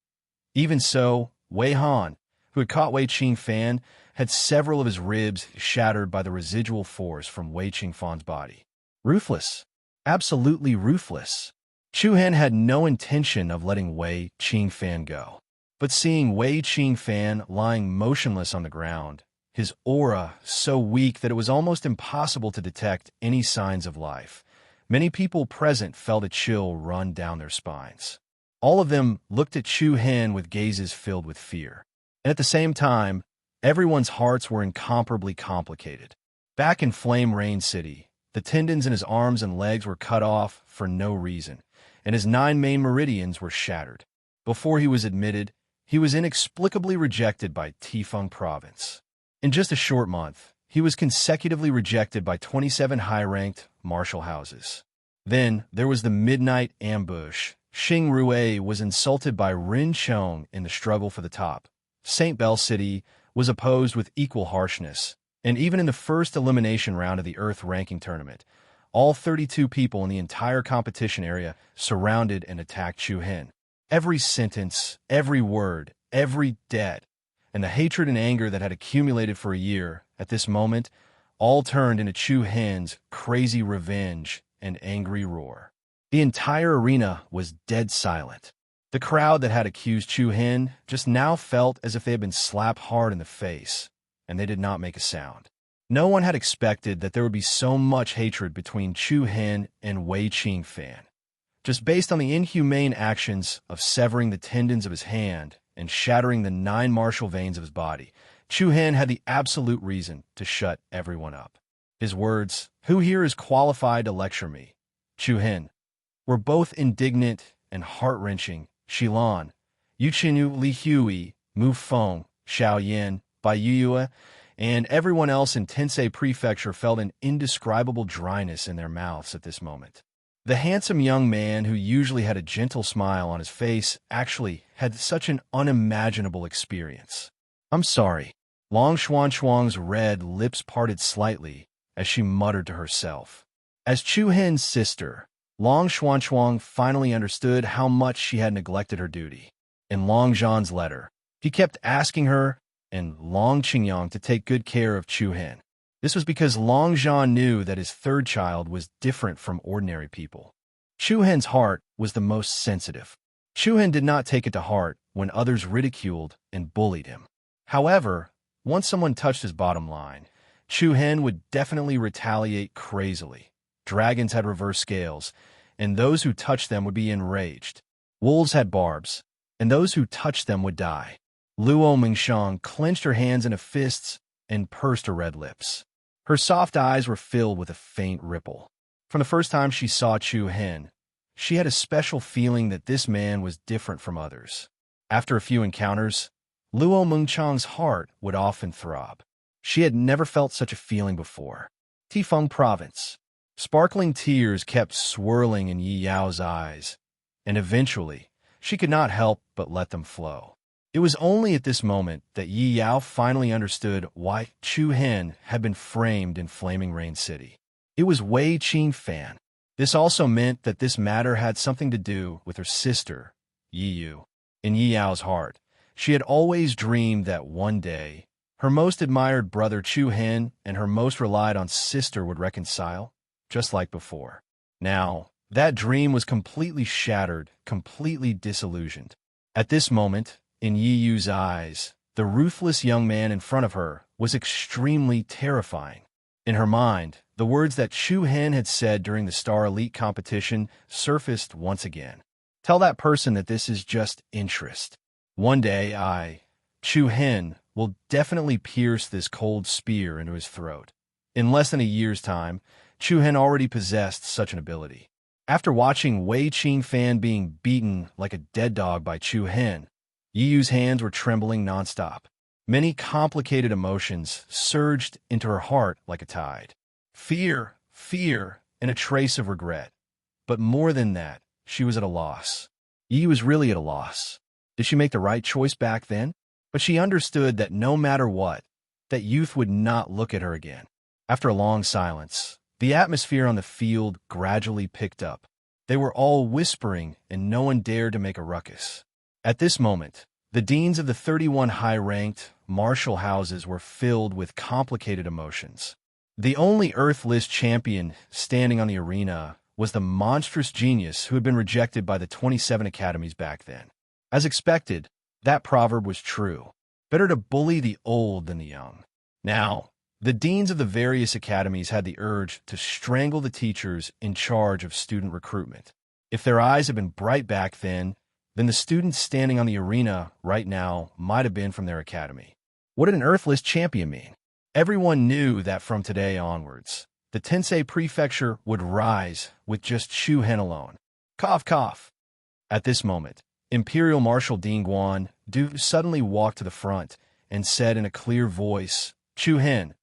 Even so, Wei Han, who had caught Wei Qingfan, had several of his ribs shattered by the residual force from Wei Qingfan's body. Ruthless. Absolutely ruthless. Chu Hen had no intention of letting Wei Qingfan go. But seeing Wei Qingfan lying motionless on the ground, his aura so weak that it was almost impossible to detect any signs of life, many people present felt a chill run down their spines. All of them looked at Chu Hen with gazes filled with fear. And at the same time, everyone's hearts were incomparably complicated. Back in Flame Rain City, the tendons in his arms and legs were cut off for no reason, and his 9 main meridians were shattered. Before he was admitted, he was inexplicably rejected by Tifeng province. In just a short month, he was consecutively rejected by 27 high-ranked martial houses. Then there was the midnight ambush. Xing Rue was insulted by Rin Chong in the struggle for the top. St. Bell City was opposed with equal harshness, and even in the first elimination round of the Earth ranking tournament, all 32 people in the entire competition area surrounded and attacked Chu Hen. Every sentence, every word, every debt, and the hatred and anger that had accumulated for a year, at this moment, all turned into Chu Hen's crazy revenge and angry roar. The entire arena was dead silent. The crowd that had accused Chu Hen just now felt as if they had been slapped hard in the face, and they did not make a sound. No one had expected that there would be so much hatred between Chu Hen and Wei Qingfan. just based on the inhumane actions of severing the tendons of his hand and shattering the 9 martial veins of his body. Chu Hen had the absolute reason to shut everyone up. His words, "Who here is qualified to lecture me?" Chu Hen, were both indignant and heart-wrenching. Shilan, Yuchinu Li Hui, Mu Feng, Xiao Yin, Bai Yue, and everyone else in Tensei Prefecture felt an indescribable dryness in their mouths at this moment. The handsome young man who usually had a gentle smile on his face actually had such an unimaginable experience. "I'm sorry." Long Xuanchuang's red lips parted slightly as she muttered to herself. As Chu Hen's sister, Long Xuanchuang finally understood how much she had neglected her duty. In Long Zhan's letter, he kept asking her and Long Qingyang to take good care of Chu Hen. This was because Long Zhan knew that his third child was different from ordinary people. Chu Hen's heart was the most sensitive. Chu Hen did not take it to heart when others ridiculed and bullied him. However, once someone touched his bottom line, Chu Hen would definitely retaliate crazily. Dragons had reverse scales, and those who touched them would be enraged. Wolves had barbs, and those who touched them would die. Luo Mingshang clenched her hands into fists and pursed her red lips. Her soft eyes were filled with a faint ripple. From the first time she saw Chu Hen, she had a special feeling that this man was different from others. After a few encounters, Luo Mingchang's heart would often throb. She had never felt such a feeling before. Tifeng Province. Sparkling tears kept swirling in Yi Yao's eyes, and eventually, she could not help but let them flow. It was only at this moment that Yi Yao finally understood why Chu Hen had been framed in Flaming Rain City. It was Wei Qingfan. This also meant that this matter had something to do with her sister, Yi Yu. In Yi Yao's heart, she had always dreamed that one day, her most admired brother Chu Hen and her most relied-on sister would reconcile, just like before. Now, that dream was completely shattered, completely disillusioned. At this moment, in Yi Yu's eyes, the ruthless young man in front of her was extremely terrifying. In her mind, the words that Chu Hen had said during the Star Elite competition surfaced once again. "Tell that person that this is just interest. One day Chu Hen, will definitely pierce this cold spear into his throat." In less than a year's time, Chu Hen already possessed such an ability. After watching Wei Qingfan being beaten like a dead dog by Chu Hen, Yi Yu's hands were trembling nonstop. Many complicated emotions surged into her heart like a tide. Fear, and a trace of regret. But more than that, she was at a loss. Yi was really at a loss. Did she make the right choice back then? But she understood that no matter what, that youth would not look at her again. After a long silence, the atmosphere on the field gradually picked up. They were all whispering, and no one dared to make a ruckus. At this moment, the deans of the 31 high-ranked martial houses were filled with complicated emotions. The only Earthless champion standing on the arena was the monstrous genius who had been rejected by the 27 academies back then. As expected, that proverb was true. Better to bully the old than the young. Now, the deans of the various academies had the urge to strangle the teachers in charge of student recruitment. If their eyes had been bright back then the students standing on the arena right now might have been from their academy. What did an Earthless champion mean? Everyone knew that from today onwards, the Tensei Prefecture would rise with just Chu Hen alone. Cough, cough. At this moment, Imperial Marshal Dean Guan Du suddenly walked to the front and said in a clear voice, "Chu Hen,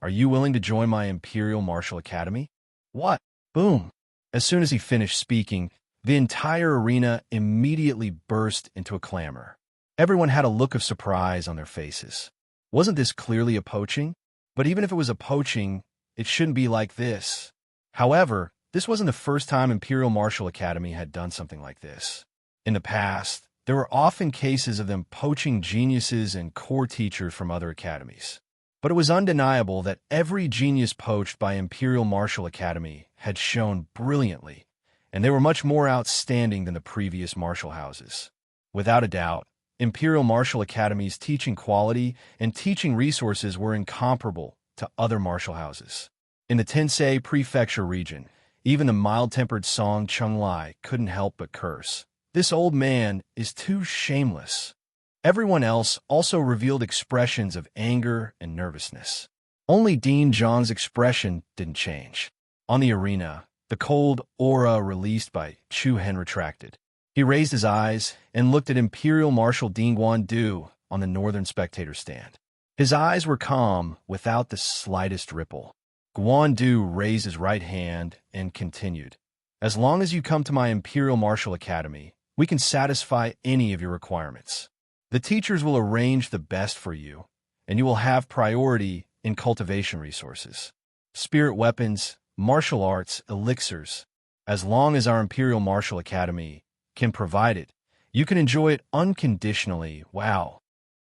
are you willing to join my Imperial Martial Academy?" What? Boom. As soon as he finished speaking, the entire arena immediately burst into a clamor. Everyone had a look of surprise on their faces. Wasn't this clearly a poaching? But even if it was a poaching, it shouldn't be like this. However, this wasn't the first time Imperial Martial Academy had done something like this. In the past, there were often cases of them poaching geniuses and core teachers from other academies. But it was undeniable that every genius poached by Imperial Martial Academy had shown brilliantly, and they were much more outstanding than the previous martial houses. Without a doubt, Imperial Martial Academy's teaching quality and teaching resources were incomparable to other martial houses. In the Tensei Prefecture region, Even the mild-tempered Song Chung-lai couldn't help but curse. This old man is too shameless. Everyone else also revealed expressions of anger and nervousness. Only Dean Zhang's expression didn't change. On the arena, the cold aura released by Chu Hen retracted. He raised his eyes and looked at Imperial Marshal Dean Guandu on the northern spectator stand. His eyes were calm, without the slightest ripple. Guandu raised his right hand and continued. As long as you come to my Imperial Martial Academy, we can satisfy any of your requirements. The teachers will arrange the best for you, and you will have priority in cultivation resources. Spirit weapons, martial arts, elixirs. As long as our Imperial Martial Academy can provide it, you can enjoy it unconditionally. Wow.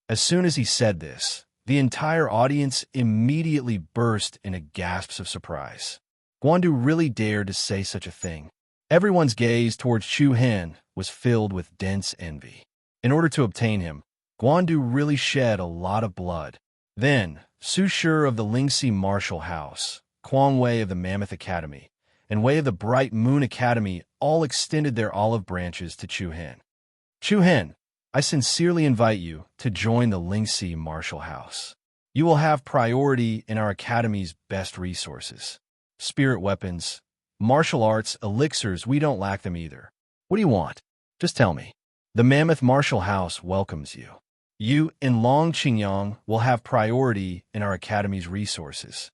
As soon as he said this, the entire audience immediately burst into gasps of surprise. Guandu really dared to say such a thing. Everyone's gaze towards Chu Hen was filled with dense envy. In order to obtain him, Guandu really shed a lot of blood. Then, Su Shi of the Lingxi Martial House, Kwang Wei of the Mammoth Academy, and Wei of the Bright Moon Academy all extended their olive branches to Chu Hen. Chu Hen, I sincerely invite you to join the Lingxi Martial House. You will have priority in our academy's best resources. Spirit weapons, martial arts, elixirs, we don't lack them either. What do you want? Just tell me. The Mammoth Martial House welcomes you. You and Long Qingyang will have priority in our academy's resources.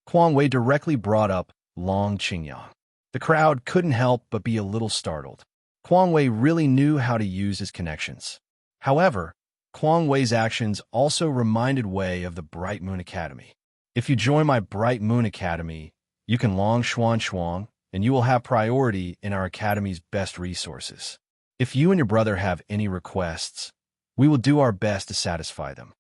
Kwang Wei directly brought up Long Qingyang. The crowd couldn't help but be a little startled. Kwang Wei really knew how to use his connections. However, Kwang Wei's actions also reminded Wei of the Bright Moon Academy. If you join my Bright Moon Academy, you can Long Xuan, and you will have priority in our academy's best resources. If you and your brother have any requests, we will do our best to satisfy them.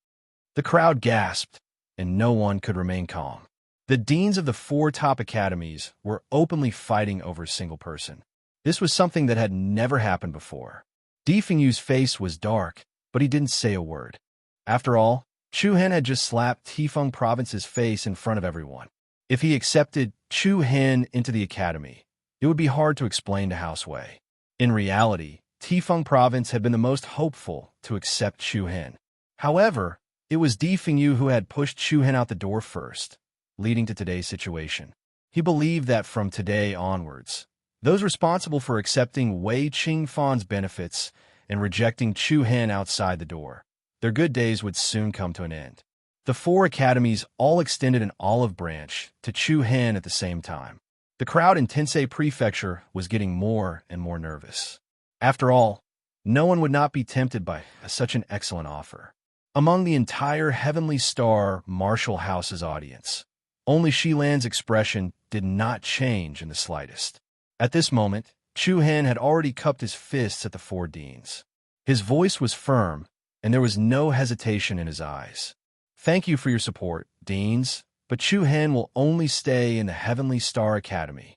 The crowd gasped, and no one could remain calm. The deans of the 4 top academies were openly fighting over a single person. This was something that had never happened before. Di Fengyu's face was dark, but he didn't say a word. After all, Chu Hen had just slapped Tifeng Province's face in front of everyone. If he accepted Chu Hen into the academy, it would be hard to explain to House Wei. In reality, Tifeng Province had been the most hopeful to accept Chu Hen. However, it was Di Fengyu who had pushed Chu Hen out the door first, leading to today's situation. He believed that from today onwards, those responsible for accepting Wei Qingfan's benefits and rejecting Chu Hen outside the door, their good days would soon come to an end. The 4 academies all extended an olive branch to Chu Hen at the same time. The crowd in Tensei Prefecture was getting more and more nervous. After all, no one would not be tempted by such an excellent offer. Among the entire Heavenly Star Martial House's audience, only Shilan's expression did not change in the slightest. At this moment, Chu Hen had already cupped his fists at the 4 deans. His voice was firm, and there was no hesitation in his eyes. Thank you for your support, deans, but Chu Hen will only stay in the Heavenly Star Academy.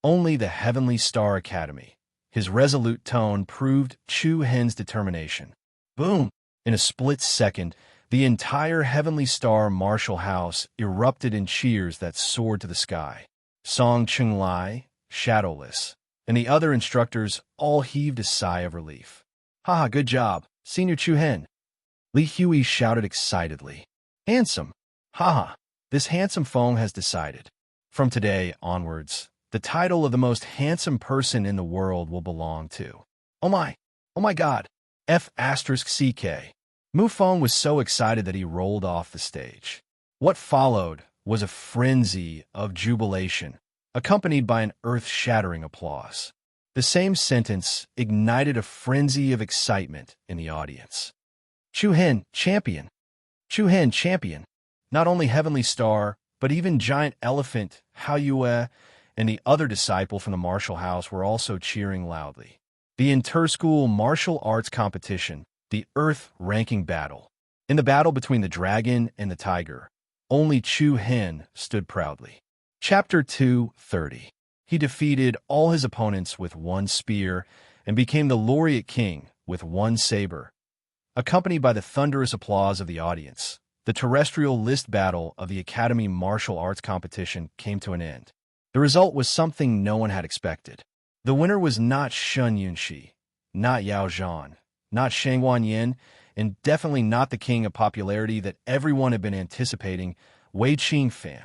Only the Heavenly Star Academy. His resolute tone proved Chu Hen's determination. Boom! In a split second, the entire Heavenly Star Martial House erupted in cheers that soared to the sky. Song Chung-lai, Shadowless, and the other instructors all heaved a sigh of relief. Haha, good job, Senior Chu Hen. Li Hui shouted excitedly. Handsome. Haha, this handsome Feng has decided. From today onwards, the title of the most handsome person in the world will belong to. Oh my god, F*CK. Mu Feng was so excited that he rolled off the stage. What followed was a frenzy of jubilation, accompanied by an earth-shattering applause. The same sentence ignited a frenzy of excitement in the audience. Chu Hen, champion! Chu Hen, champion! Not only Heavenly Star, but even Giant Elephant, Hao Yue, and the other disciple from the martial house were also cheering loudly. The inter-school martial arts competition, the Earth ranking battle. In the battle between the dragon and the tiger, only Chu Hen stood proudly. Chapter 230. He defeated all his opponents with 1 spear and became the laureate king with 1 saber. Accompanied by the thunderous applause of the audience, the terrestrial list battle of the Academy Martial Arts competition came to an end. The result was something no one had expected. The winner was not Shun Yunxi, not Yao Zhan, not Shang Wanyin, and definitely not the king of popularity that everyone had been anticipating, Wei Qingfan.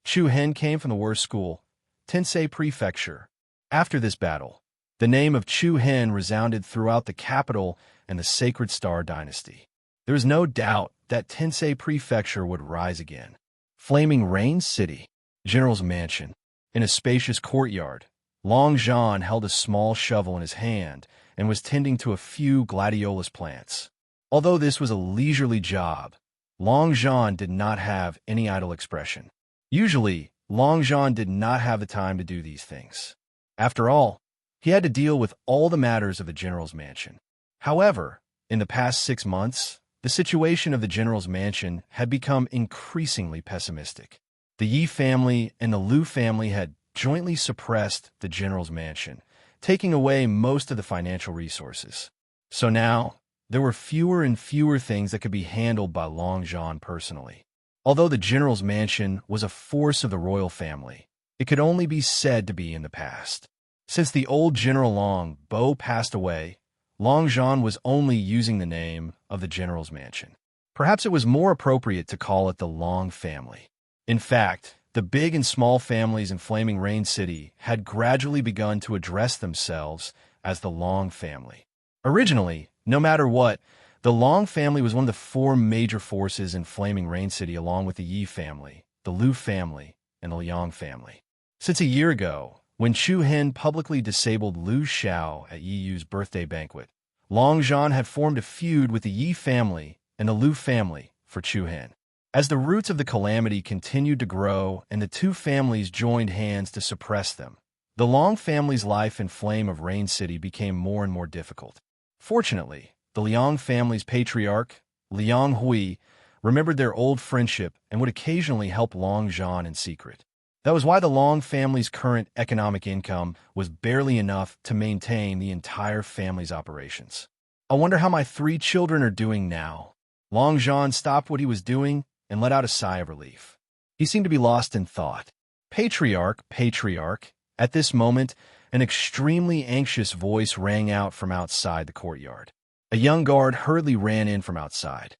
Chu Hen came from the worst school, Tensei Prefecture. After this battle, the name of Chu Hen resounded throughout the capital and the Sacred Star dynasty. There was no doubt that Tensei Prefecture would rise again. Flaming Rain City, General's Mansion. In a spacious courtyard, Long Zhan held a small shovel in his hand and was tending to a few gladiolus plants. Although this was a leisurely job, Long Zhan did not have any idle expression. Usually, Long Zhan did not have the time to do these things. After all, he had to deal with all the matters of the general's mansion. However, in the past 6 months, the situation of the general's mansion had become increasingly pessimistic. The Yi family and the Liu family had jointly suppressed the general's mansion, taking away most of the financial resources. So now, there were fewer and fewer things that could be handled by Long Zhan personally. Although the general's mansion was a force of the royal family, it could only be said to be in the past. Since the old General Long Bo passed away, Long Zhan was only using the name of the general's mansion. Perhaps it was more appropriate to call it the Long family. In fact, the big and small families in Flaming Rain City had gradually begun to address themselves as the Long family. Originally, no matter what, the Long family was one of the 4 major forces in Flaming Rain City along with the Yi family, the Liu family, and the Liang family. Since a year ago, when Chu Hen publicly disabled Liu Xiao at Yi Yu's birthday banquet, Long Zhan had formed a feud with the Yi family and the Liu family for Chu Hen. As the roots of the calamity continued to grow and the 2 families joined hands to suppress them, the Long family's life in Flame of Rain City became more and more difficult. Fortunately, the Liang family's patriarch, Liang Hui, remembered their old friendship and would occasionally help Long Zhan in secret. That was why the Long family's current economic income was barely enough to maintain the entire family's operations. I wonder how my 3 children are doing now. Long Zhan stopped what he was doing and let out a sigh of relief. He seemed to be lost in thought. Patriarch. At this moment, an extremely anxious voice rang out from outside the courtyard. A young guard hurriedly ran in from outside.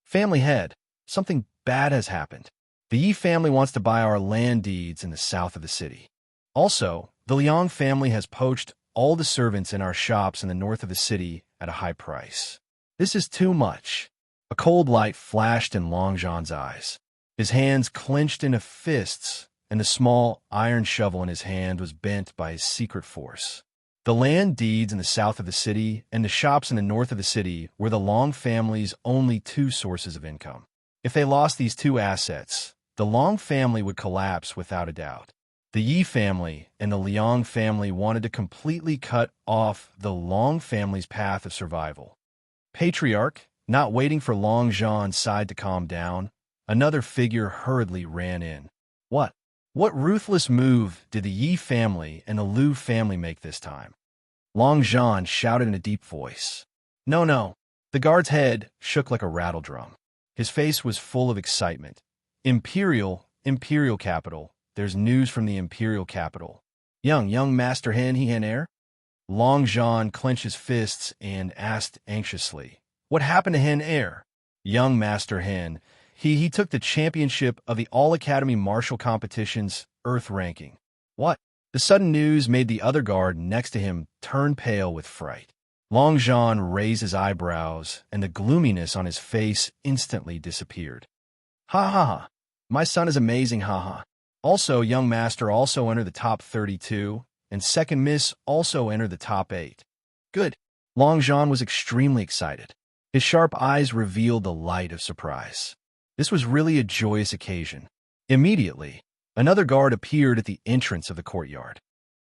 Family head, something bad has happened. The Yi family wants to buy our land deeds in the south of the city. Also, the Liang family has poached all the servants in our shops in the north of the city at a high price. This is too much. A cold light flashed in Long Zhan's eyes. His hands clenched into fists, and the small iron shovel in his hand was bent by his secret force. The land deeds in the south of the city and the shops in the north of the city were the Long family's only 2 sources of income. If they lost these 2 assets, the Long family would collapse without a doubt. The Yi family and the Liang family wanted to completely cut off the Long family's path of survival. Patriarch, not waiting for Long Zhan's side to calm down, another figure hurriedly ran in. What ruthless move did the Yi family and the Liu family make this time? Long Zhan shouted in a deep voice. No. The guard's head shook like a rattle drum. His face was full of excitement. Imperial capital. There's news from the imperial capital. Young Master Hen Air? Long Zhan clenched his fists and asked anxiously, "What happened to Hen Air?" Young Master Hen. He took the championship of the All-Academy Martial Competition's Earth ranking. What? The sudden news made the other guard next to him turn pale with fright. Long Zhan raised his eyebrows, and the gloominess on his face instantly disappeared. Ha. My son is amazing, ha. Also, young master also entered the top 32, and second miss also entered the top 8. Good. Long Zhan was extremely excited. His sharp eyes revealed the light of surprise. This was really a joyous occasion. Immediately, another guard appeared at the entrance of the courtyard.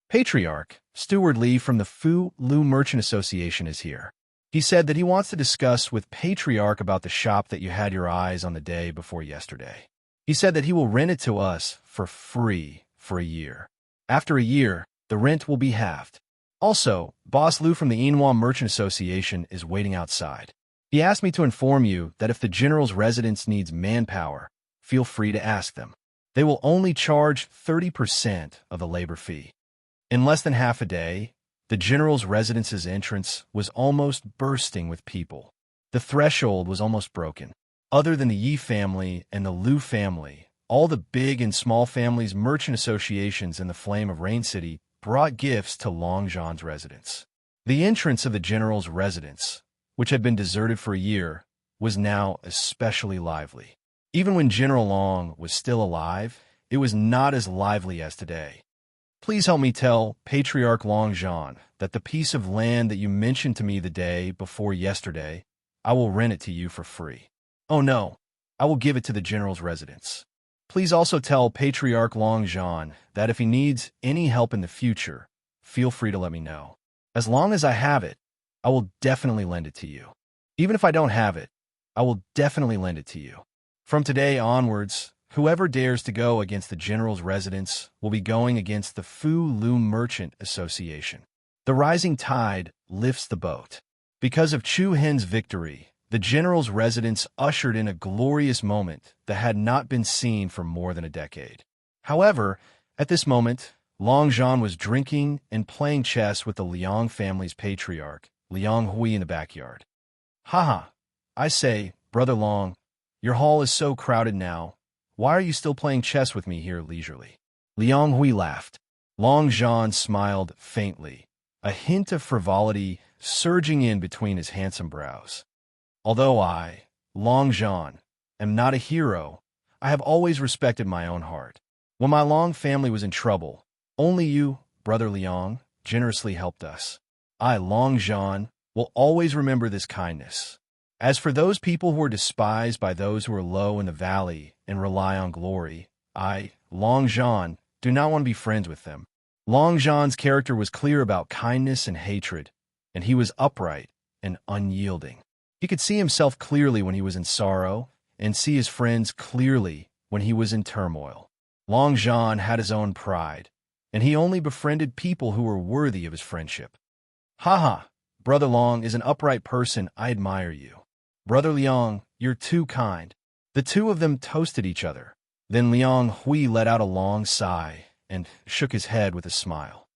Patriarch, Steward Li from the Fu Lu Merchant Association is here. He said that he wants to discuss with Patriarch about the shop that you had your eyes on the day before yesterday. He said that he will rent it to us for free for a year. After a year, the rent will be halved. Also, Boss Lu from the Yinhua Merchant Association is waiting outside. He asked me to inform you that if the general's residence needs manpower, feel free to ask them. They will only charge 30% of the labor fee. In less than half a day, the general's residence's entrance was almost bursting with people. The threshold was almost broken. Other than the Yi family and the Liu family, all the big and small families' merchant associations in the Flame of Rain City brought gifts to Long Zhan's residence. The entrance of the general's residence, which had been deserted for a year, was now especially lively. Even when General Long was still alive, it was not as lively as today. Please help me tell Patriarch Long Zhan that the piece of land that you mentioned to me the day before yesterday, I will rent it to you for free. Oh no, I will give it to the general's residence. Please also tell Patriarch Long Zhan that if he needs any help in the future, feel free to let me know. As long as I have it, I will definitely lend it to you. Even if I don't have it, I will definitely lend it to you. From today onwards, whoever dares to go against the general's residence will be going against the Fu Lu Merchant Association. The rising tide lifts the boat. Because of Chu Hen's victory, the general's residence ushered in a glorious moment that had not been seen for more than a decade. However, at this moment, Long Zhan was drinking and playing chess with the Liang family's patriarch, Liang Hui, in the backyard. Haha, I say, Brother Long, your hall is so crowded now. Why are you still playing chess with me here leisurely? Liang Hui laughed. Long Zhan smiled faintly, a hint of frivolity surging in between his handsome brows. Although I, Long Zhan, am not a hero, I have always respected my own heart. When my Long family was in trouble, only you, Brother Liang, generously helped us. I, Long Zhan, will always remember this kindness. As for those people who are despised by those who are low in the valley and rely on glory, I, Long Zhan, do not want to be friends with them. Long Zhan's character was clear about kindness and hatred, and he was upright and unyielding. He could see himself clearly when he was in sorrow, and see his friends clearly when he was in turmoil. Long Zhan had his own pride, and he only befriended people who were worthy of his friendship. Haha, Brother Long is an upright person. I admire you. Brother Liang, you're too kind. The two of them toasted each other. Then Liang Hui let out a long sigh and shook his head with a smile.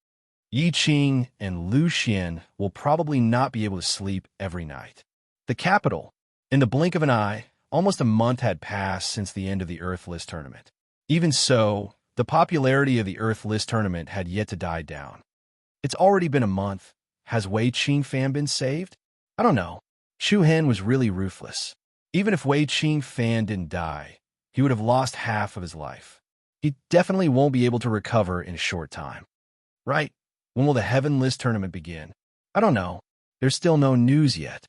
Yi Qing and Lu Xian will probably not be able to sleep every night. The capital. In the blink of an eye, almost a month had passed since the end of the Earth List tournament. Even so, the popularity of the Earth List tournament had yet to die down. It's already been a month. Has Wei Qing Fan been saved? I don't know. Chu Hen was really ruthless. Even if Wei Qing Fan didn't die, he would have lost half of his life. He definitely won't be able to recover in a short time. Right? When will the Heaven List tournament begin? I don't know. There's still no news yet.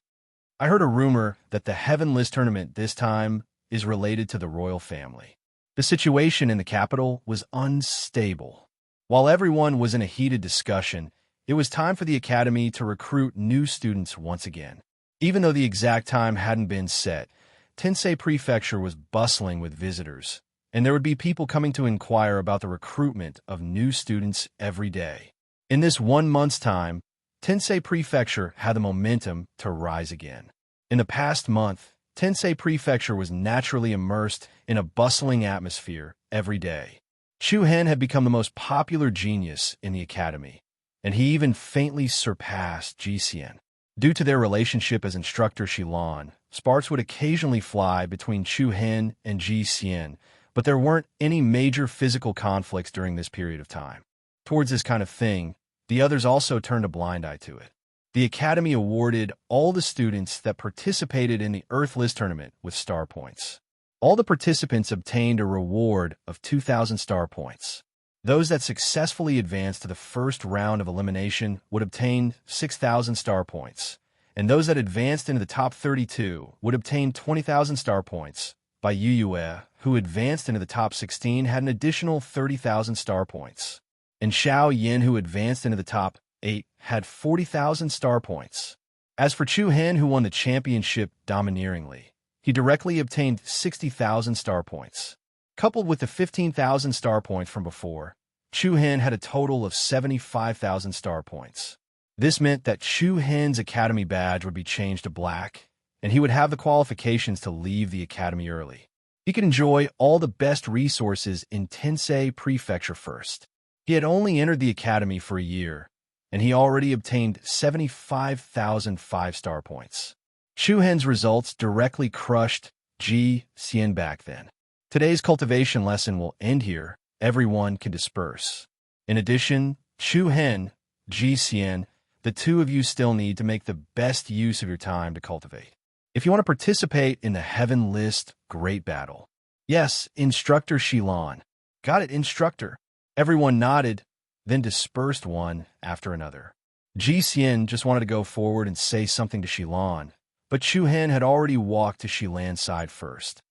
I heard a rumor that the Heaven List tournament this time is related to the royal family. The situation in the capital was unstable. While everyone was in a heated discussion, it was time for the academy to recruit new students once again. Even though the exact time hadn't been set, Tensei Prefecture was bustling with visitors, and there would be people coming to inquire about the recruitment of new students every day. In this 1 month's time, Tensei Prefecture had the momentum to rise again. In the past month, Tensei Prefecture was naturally immersed in a bustling atmosphere every day. Chu Hen had become the most popular genius in the academy, and he even faintly surpassed Ji Xian. Due to their relationship as instructor Xilan, sparks would occasionally fly between Chu Hen and Ji Xian, but there weren't any major physical conflicts during this period of time. Towards this kind of thing, the others also turned a blind eye to it. The Academy awarded all the students that participated in the Earth List tournament with star points. All the participants obtained a reward of 2,000 star points. Those that successfully advanced to the first round of elimination would obtain 6,000 star points, and those that advanced into the top 32 would obtain 20,000 star points. By Yu Yue, who advanced into the top 16, had an additional 30,000 star points. And Xiao Yin, who advanced into the top 8, had 40,000 star points. As for Chu Hen, who won the championship domineeringly, he directly obtained 60,000 star points. Coupled with the 15,000 star points from before, Chu Hen had a total of 75,000 star points. This meant that Chu Hen's academy badge would be changed to black, and he would have the qualifications to leave the academy early. He could enjoy all the best resources in Tensei Prefecture first. He had only entered the academy for a year, and he already obtained 75,000 five-star points. Shuhen's results directly crushed Ji Xian back then. Today's cultivation lesson will end here. Everyone can disperse. In addition, Shuhen, Ji Xian, the two of you still need to make the best use of your time to cultivate. If you want to participate in the Heaven List Great Battle. Yes, Instructor Shilan. Got it, Instructor. Everyone nodded, then dispersed one after another. Ji Xian just wanted to go forward and say something to Shilan, but Shuhen had already walked to Shilan's side first.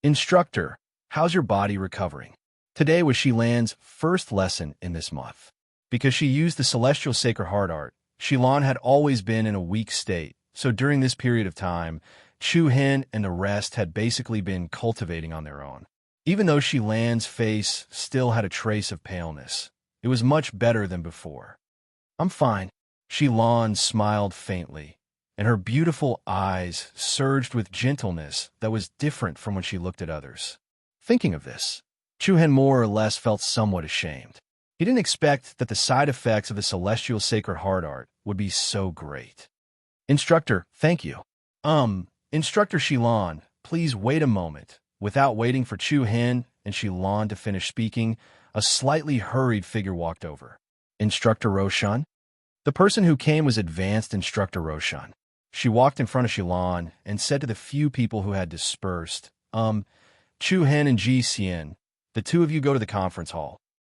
Instructor, how's your body recovering? Today was Shilan's first lesson in this month. Because she used the Celestial Sacred Heart Art, Shilan had always been in a weak state, so during this period of time, Shuhen and the rest had basically been cultivating on their own. Even though Shilan's face still had a trace of paleness, it was much better than before. I'm fine. Shilan smiled faintly, and her beautiful eyes surged with gentleness that was different from when she looked at others. Thinking of this, Shuhen more or less felt somewhat ashamed. He didn't expect that the side effects of the Celestial Sacred Heart Art would be so great. Instructor, thank you. Instructor Shilan, please wait a moment. Without waiting for Shuhen and Shilan to finish speaking, a slightly hurried figure walked over. Instructor Roshan? The person who came was Advanced Instructor Roshan. She walked in front of Shilan and said to the few people who had dispersed, Shuhen and Ji Xian, the two of you go to the conference hall.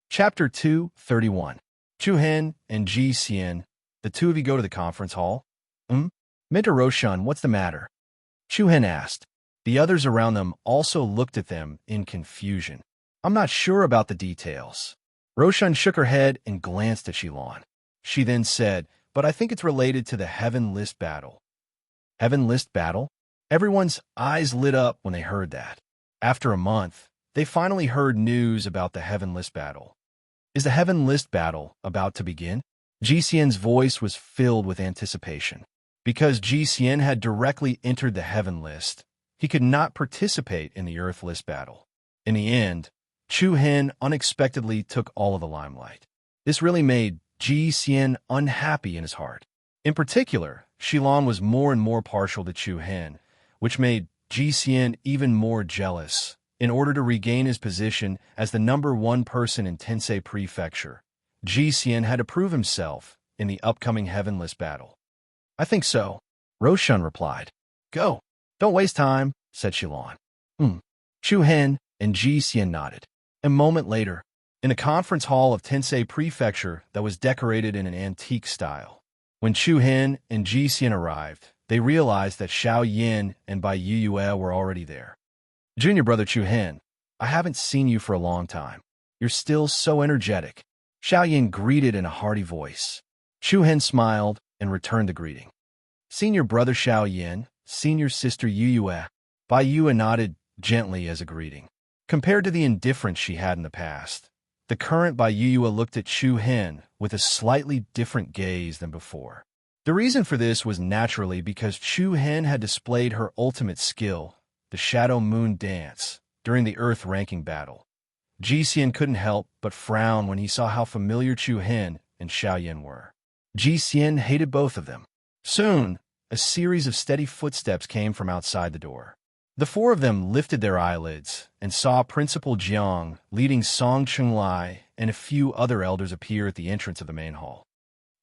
Chapter 231. Shuhen and Ji Xian, the two of you go to the conference hall. Mentor Roshan, what's the matter? Shuhen asked. The others around them also looked at them in confusion. I'm not sure about the details. Roshan shook her head and glanced at Shilan. She then said, but I think it's related to the Heaven List Battle. Heaven List Battle? Everyone's eyes lit up when they heard that. After a month, they finally heard news about the Heaven List Battle. Is the Heaven List Battle about to begin? Ji Xian's voice was filled with anticipation. Because Ji Xian had directly entered the Heaven List, he could not participate in the Earth List Battle. In the end, Shuhen unexpectedly took all of the limelight. This really made Ji Xian unhappy in his heart. In particular, Shilan was more and more partial to Shuhen, which made Ji Xian even more jealous. In order to regain his position as the #1 person in Tensei Prefecture, Ji Xian had to prove himself in the upcoming Heaven List Battle. I think so, Roshan replied. Go. Don't waste time, said Shilan. Shuhen and Ji Xian nodded. A moment later, in a conference hall of Tensei Prefecture that was decorated in an antique style. When Shuhen and Ji Xian arrived, they realized that Xiao Yin and Bai Yue were already there. Junior brother Shuhen, I haven't seen you for a long time. You're still so energetic. Xiao Yin greeted in a hearty voice. Shuhen smiled and returned the greeting. Senior brother Xiao Yin, senior sister Yue. Bai Yue nodded gently as a greeting. Compared to the indifference she had in the past, the current Bai Yue looked at Shuhen with a slightly different gaze than before. The reason for this was naturally because Shuhen had displayed her ultimate skill, the Shadow Moon Dance, during the Earth ranking battle. Ji Xian couldn't help but frown when he saw how familiar Shuhen and Xiao Yin were. Ji Xian hated both of them. Soon, a series of steady footsteps came from outside the door. The four of them lifted their eyelids and saw Principal Jiang leading Song Chunlai and a few other elders appear at the entrance of the main hall.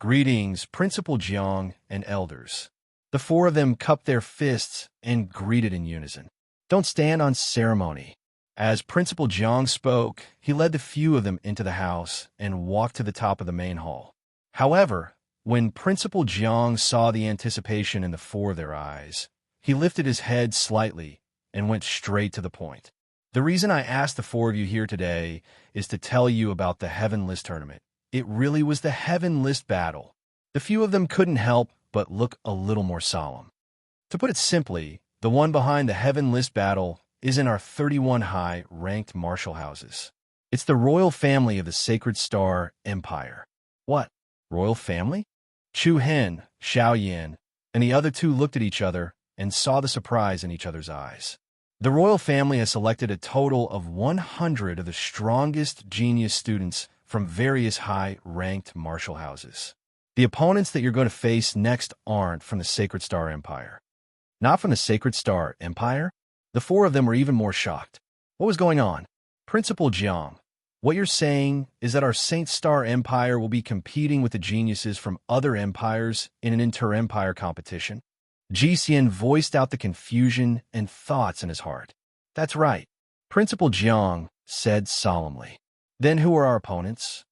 Greetings, Principal Jiang and elders. The four of them cupped their fists and greeted in unison. Don't stand on ceremony. As Principal Jiang spoke, he led the few of them into the house and walked to the top of the main hall. However, when Principal Jiang saw the anticipation in the four of their eyes, he lifted his head slightly and went straight to the point. The reason I asked the four of you here today is to tell you about the Heaven List Tournament. It really was the Heaven List Battle. The few of them couldn't help but look a little more solemn. To put it simply, the one behind the Heaven List Battle is in our 31 high ranked martial houses. It's the royal family of the Sacred Star Empire. What? Royal family? Shuhen, Xiao Yin, and the other two looked at each other and saw the surprise in each other's eyes. The royal family has selected a total of 100 of the strongest genius students from various high-ranked martial houses. The opponents that you're going to face next aren't from the Sacred Star Empire. Not from the Sacred Star Empire? The four of them were even more shocked. What was going on? Principal Jiang, what you're saying is that our Saint Star Empire will be competing with the geniuses from other empires in an inter-empire competition? Ji Xian voiced out the confusion and thoughts in his heart. That's right, Principal Jiang said solemnly. Then who are our opponents?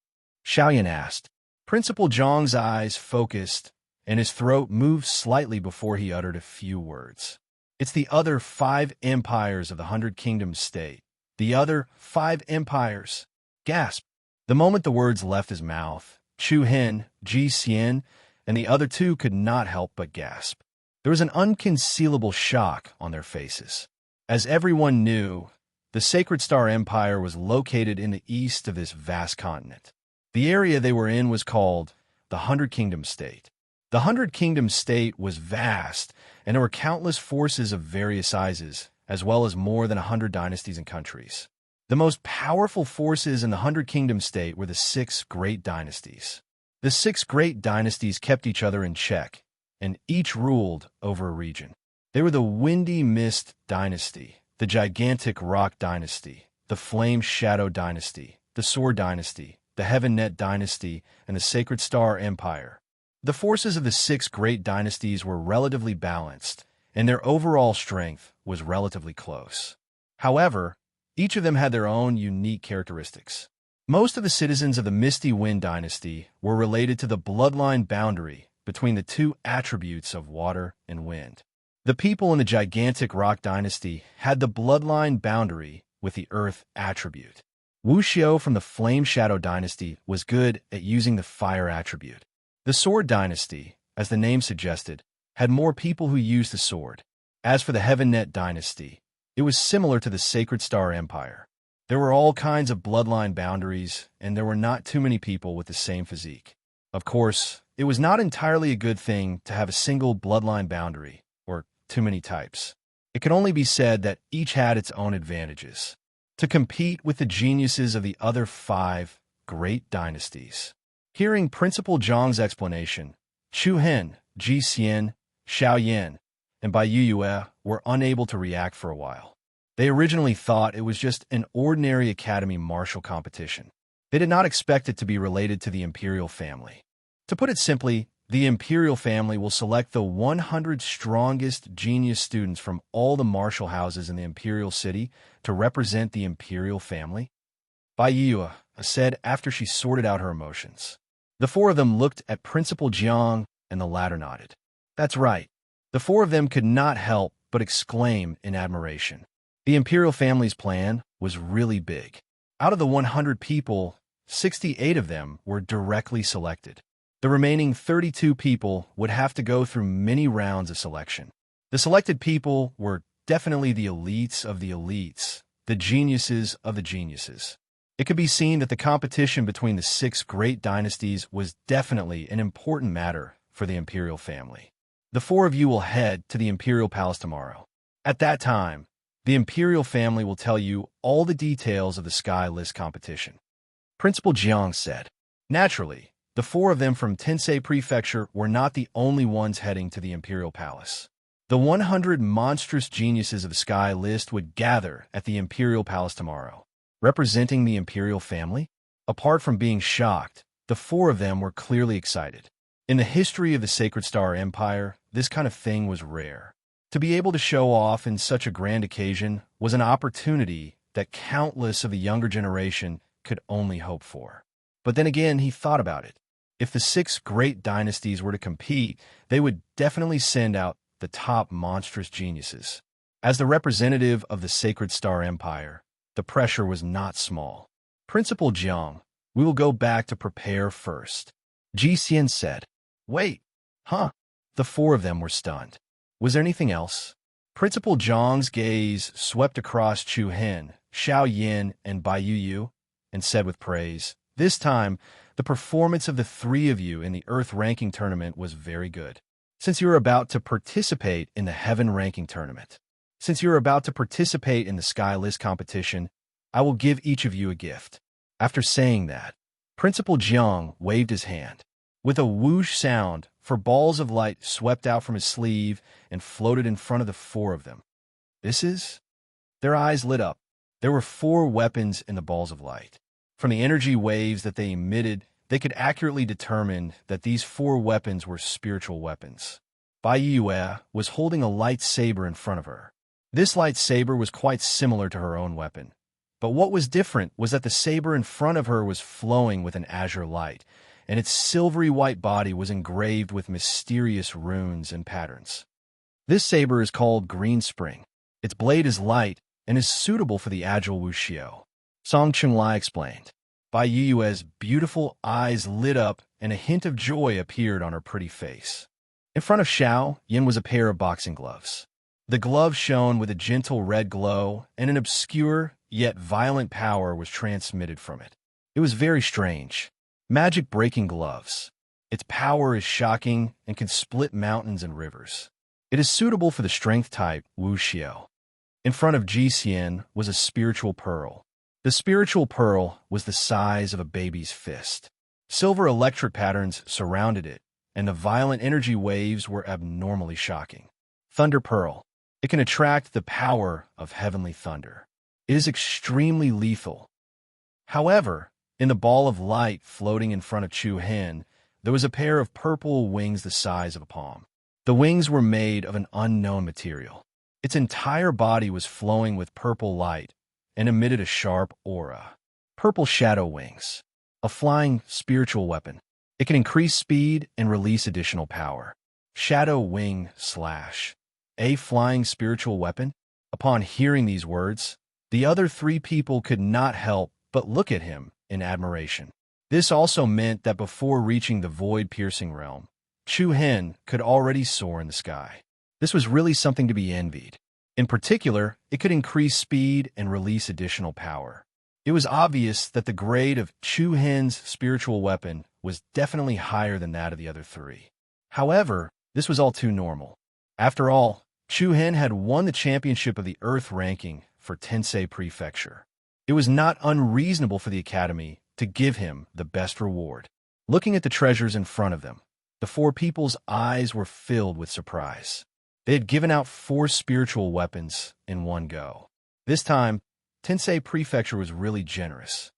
Xiaoyan asked. Principal Jiang's eyes focused, and his throat moved slightly before he uttered a few words. It's the other 5 empires of the 100 Kingdoms state. The other 5 empires. Gasp. The moment the words left his mouth, Chu Hen, Ji Xian, and the other 2 could not help but gasp. There was an unconcealable shock on their faces. As everyone knew, the Sacred Star Empire was located in the east of this vast continent. The area they were in was called the 100 Kingdoms State. The 100 Kingdoms State was vast, and there were countless forces of various sizes, as well as more than 100 dynasties and countries. The most powerful forces in the 100 Kingdoms State were the 6 great dynasties. The 6 great dynasties kept each other in check, and each ruled over a region. They were the Windy Mist Dynasty, the Gigantic Rock Dynasty, the Flame Shadow Dynasty, the Sword Dynasty, the Heaven Net Dynasty, and the Sacred Star Empire. The forces of the 6 great dynasties were relatively balanced, and their overall strength was relatively close. However, each of them had their own unique characteristics. Most of the citizens of the Misty Wind Dynasty were related to the bloodline boundary between the 2 attributes of water and wind. The people in the Gigantic Rock Dynasty had the bloodline boundary with the earth attribute. Wu Xiao from the Flame Shadow Dynasty was good at using the fire attribute. The Sword Dynasty, as the name suggested, had more people who used the sword. As for the Heaven Net Dynasty, it was similar to the Sacred Star Empire. There were all kinds of bloodline boundaries, and there were not too many people with the same physique. Of course, it was not entirely a good thing to have a single bloodline boundary, or too many types. It can only be said that each had its own advantages. To compete with the geniuses of the other 5 great dynasties. Hearing Principal Zhang's explanation, Chu Hen, Ji Xian, Xiao Yan, and Bai Yue were unable to react for a while. They originally thought it was just an ordinary academy martial competition. They did not expect it to be related to the imperial family. To put it simply, the imperial family will select the 100 strongest genius students from all the martial houses in the imperial city to represent the imperial family. Bai Yue said after she sorted out her emotions. The 4 of them looked at Principal Jiang, and the latter nodded. That's right. The 4 of them could not help but exclaim in admiration. The imperial family's plan was really big. Out of the 100 people, 68 of them were directly selected. The remaining 32 people would have to go through many rounds of selection. The selected people were definitely the elites of the elites, the geniuses of the geniuses. It could be seen that the competition between the 6 great dynasties was definitely an important matter for the imperial family. The 4 of you will head to the imperial palace tomorrow. At that time, the imperial family will tell you all the details of the Sky List competition. Principal Jiang said. Naturally, the 4 of them from Tensei Prefecture were not the only ones heading to the imperial palace. The 100 monstrous geniuses of the Sky List would gather at the imperial palace tomorrow. Representing the imperial family? Apart from being shocked, the 4 of them were clearly excited. In the history of the Sacred Star Empire, this kind of thing was rare. To be able to show off in such a grand occasion was an opportunity that countless of the younger generation could only hope for. But then again, he thought about it. If the 6 great dynasties were to compete, they would definitely send out the top monstrous geniuses. As the representative of the Sacred Star Empire, the pressure was not small. Principal Jiang, we will go back to prepare first. Ji Xian said. Wait, huh? The 4 of them were stunned. Was there anything else? Principal Zhang's gaze swept across Chu Hen, Xiao Yan, and Bai Yue, and said with praise, this time, the performance of the 3 of you in the Earth Ranking Tournament was very good. Since you are about to participate in the Heaven Ranking Tournament, Since you're about to participate in the Sky List competition, I will give each of you a gift." After saying that, Principal Jiang waved his hand. With a whoosh sound, 4 balls of light swept out from his sleeve and floated in front of the 4 of them. "This is?" Their eyes lit up. There were 4 weapons in the balls of light. From the energy waves that they emitted, they could accurately determine that these 4 weapons were spiritual weapons. Bai Yue was holding a lightsaber in front of her. This lightsaber was quite similar to her own weapon. But what was different was that the saber in front of her was flowing with an azure light, and its silvery white body was engraved with mysterious runes and patterns. This saber is called Green Spring. Its blade is light and is suitable for the agile wuxiu. Song Chunlai explained. Bai Yue's beautiful eyes lit up and a hint of joy appeared on her pretty face. In front of Xiao Yin was a pair of boxing gloves. The glove shone with a gentle red glow, and an obscure yet violent power was transmitted from it. It was very strange. Magic-breaking gloves. Its power is shocking and can split mountains and rivers. It is suitable for the strength type wuxiu. In front of Ji Xian was a spiritual pearl. The spiritual pearl was the size of a baby's fist. Silver electric patterns surrounded it, and the violent energy waves were abnormally shocking. Thunder pearl. It can attract the power of heavenly thunder. It is extremely lethal. However, in the ball of light floating in front of Chu Hen, there was a pair of purple wings the size of a palm. The wings were made of an unknown material. Its entire body was flowing with purple light and emitted a sharp aura. Purple shadow wings. A flying spiritual weapon. It can increase speed and release additional power. Shadow wing slash. A flying spiritual weapon? Upon hearing these words, the other 3 people could not help but look at him in admiration. This also meant that before reaching the void-piercing realm, Chu Hen could already soar in the sky. This was really something to be envied. In particular, it could increase speed and release additional power. It was obvious that the grade of Chu Hen's spiritual weapon was definitely higher than that of the other 3. However, this was all too normal. After all, Chu Hen had won the championship of the Earth ranking for Tensei Prefecture. It was not unreasonable for the Academy to give him the best reward. Looking at the treasures in front of them, the 4 people's eyes were filled with surprise. They had given out 4 spiritual weapons in one go. This time, Tensei Prefecture was really generous.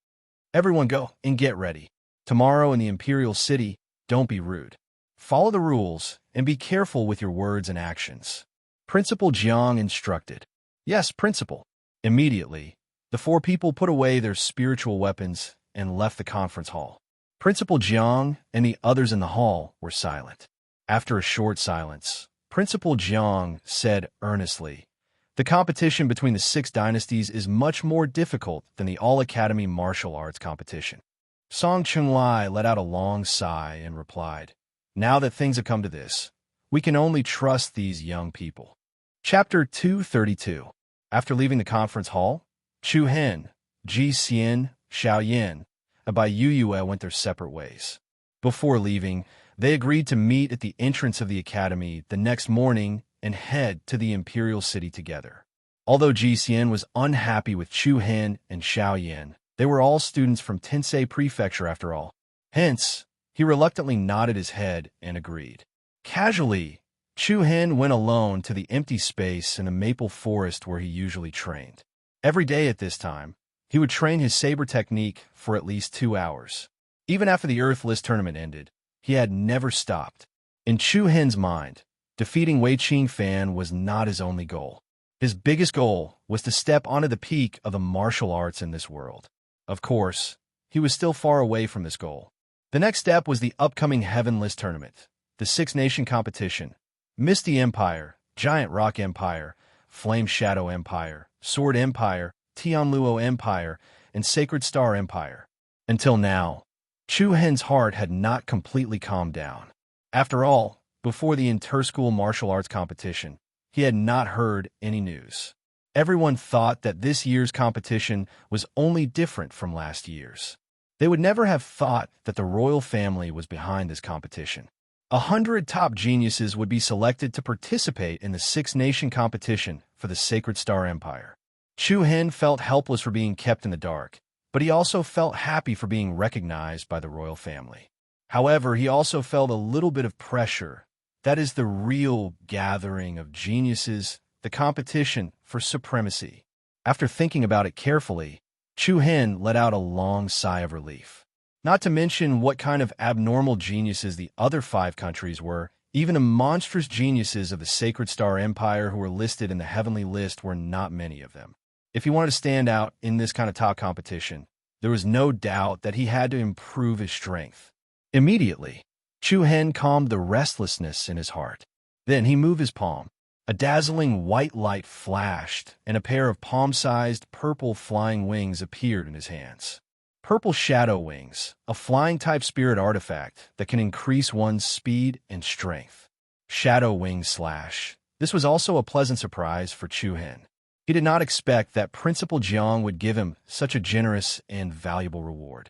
"Everyone go and get ready. Tomorrow in the Imperial City, don't be rude. Follow the rules and be careful with your words and actions." Principal Jiang instructed. "Yes, Principal." Immediately, the 4 people put away their spiritual weapons and left the conference hall. Principal Jiang and the others in the hall were silent. After a short silence, Principal Jiang said earnestly, "The competition between the 6 dynasties is much more difficult than the All-Academy martial arts competition." Song Chunlai let out a long sigh and replied, "Now that things have come to this, we can only trust these young people." Chapter 232. After leaving the conference hall, Chu Hen, Ji Xian, Xiao Yin, and Bai Yue went their separate ways. Before leaving, they agreed to meet at the entrance of the academy the next morning and head to the Imperial City together. Although Ji Xian was unhappy with Chu Hen and Xiao Yin, they were all students from Tensei Prefecture after all. Hence, he reluctantly nodded his head and agreed. Casually, Chu Hen went alone to the empty space in a maple forest where he usually trained. Every day at this time, he would train his saber technique for at least 2 hours. Even after the Earth List tournament ended, he had never stopped. In Chu Hen's mind, defeating Wei Qing Fan was not his only goal. His biggest goal was to step onto the peak of the martial arts in this world. Of course, he was still far away from this goal. The next step was the upcoming Heaven List tournament, the 6-nation competition. Misty Empire, Giant Rock Empire, Flame Shadow Empire, Sword Empire, Tianluo Empire, and Sacred Star Empire. Until now, Chu Hen's heart had not completely calmed down. After all, before the inter-school martial arts competition, he had not heard any news. Everyone thought that this year's competition was only different from last year's. They would never have thought that the royal family was behind this competition. 100 top geniuses would be selected to participate in the 6-nation competition for the Sacred Star Empire. Chu Hen felt helpless for being kept in the dark, but he also felt happy for being recognized by the royal family. However, he also felt a little bit of pressure. That is the real gathering of geniuses, the competition for supremacy. After thinking about it carefully, Chu Hen let out a long sigh of relief. Not to mention what kind of abnormal geniuses the other 5 countries were. Even the monstrous geniuses of the Sacred Star Empire who were listed in the heavenly list were not many of them. If he wanted to stand out in this kind of top competition, there was no doubt that he had to improve his strength. Immediately, Chu Hen calmed the restlessness in his heart. Then he moved his palm. A dazzling white light flashed, and a pair of palm-sized purple flying wings appeared in his hands. Purple Shadow Wings, a flying-type spirit artifact that can increase one's speed and strength. Shadow Wing Slash. This was also a pleasant surprise for Chu Hen. He did not expect that Principal Jiang would give him such a generous and valuable reward.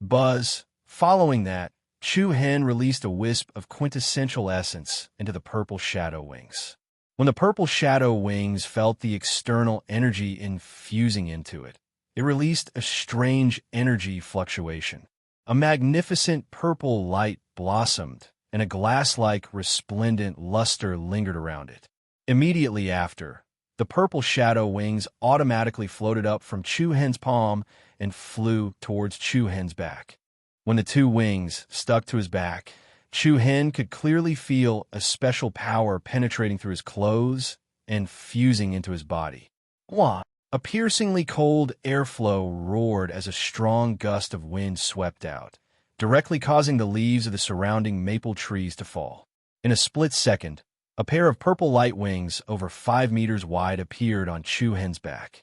Buzz. Following that, Chu Hen released a wisp of quintessential essence into the purple shadow wings. When the purple shadow wings felt the external energy infusing into it, it released a strange energy fluctuation. A magnificent purple light blossomed, and a glass-like resplendent luster lingered around it. Immediately after, the purple shadow wings automatically floated up from Chu Hen's palm and flew towards Chu Hen's back. When the 2 wings stuck to his back, Chu Hen could clearly feel a special power penetrating through his clothes and fusing into his body. Wah! A piercingly cold airflow roared as a strong gust of wind swept out, directly causing the leaves of the surrounding maple trees to fall. In a split second, a pair of purple light wings over 5 meters wide appeared on Chu Hen's back.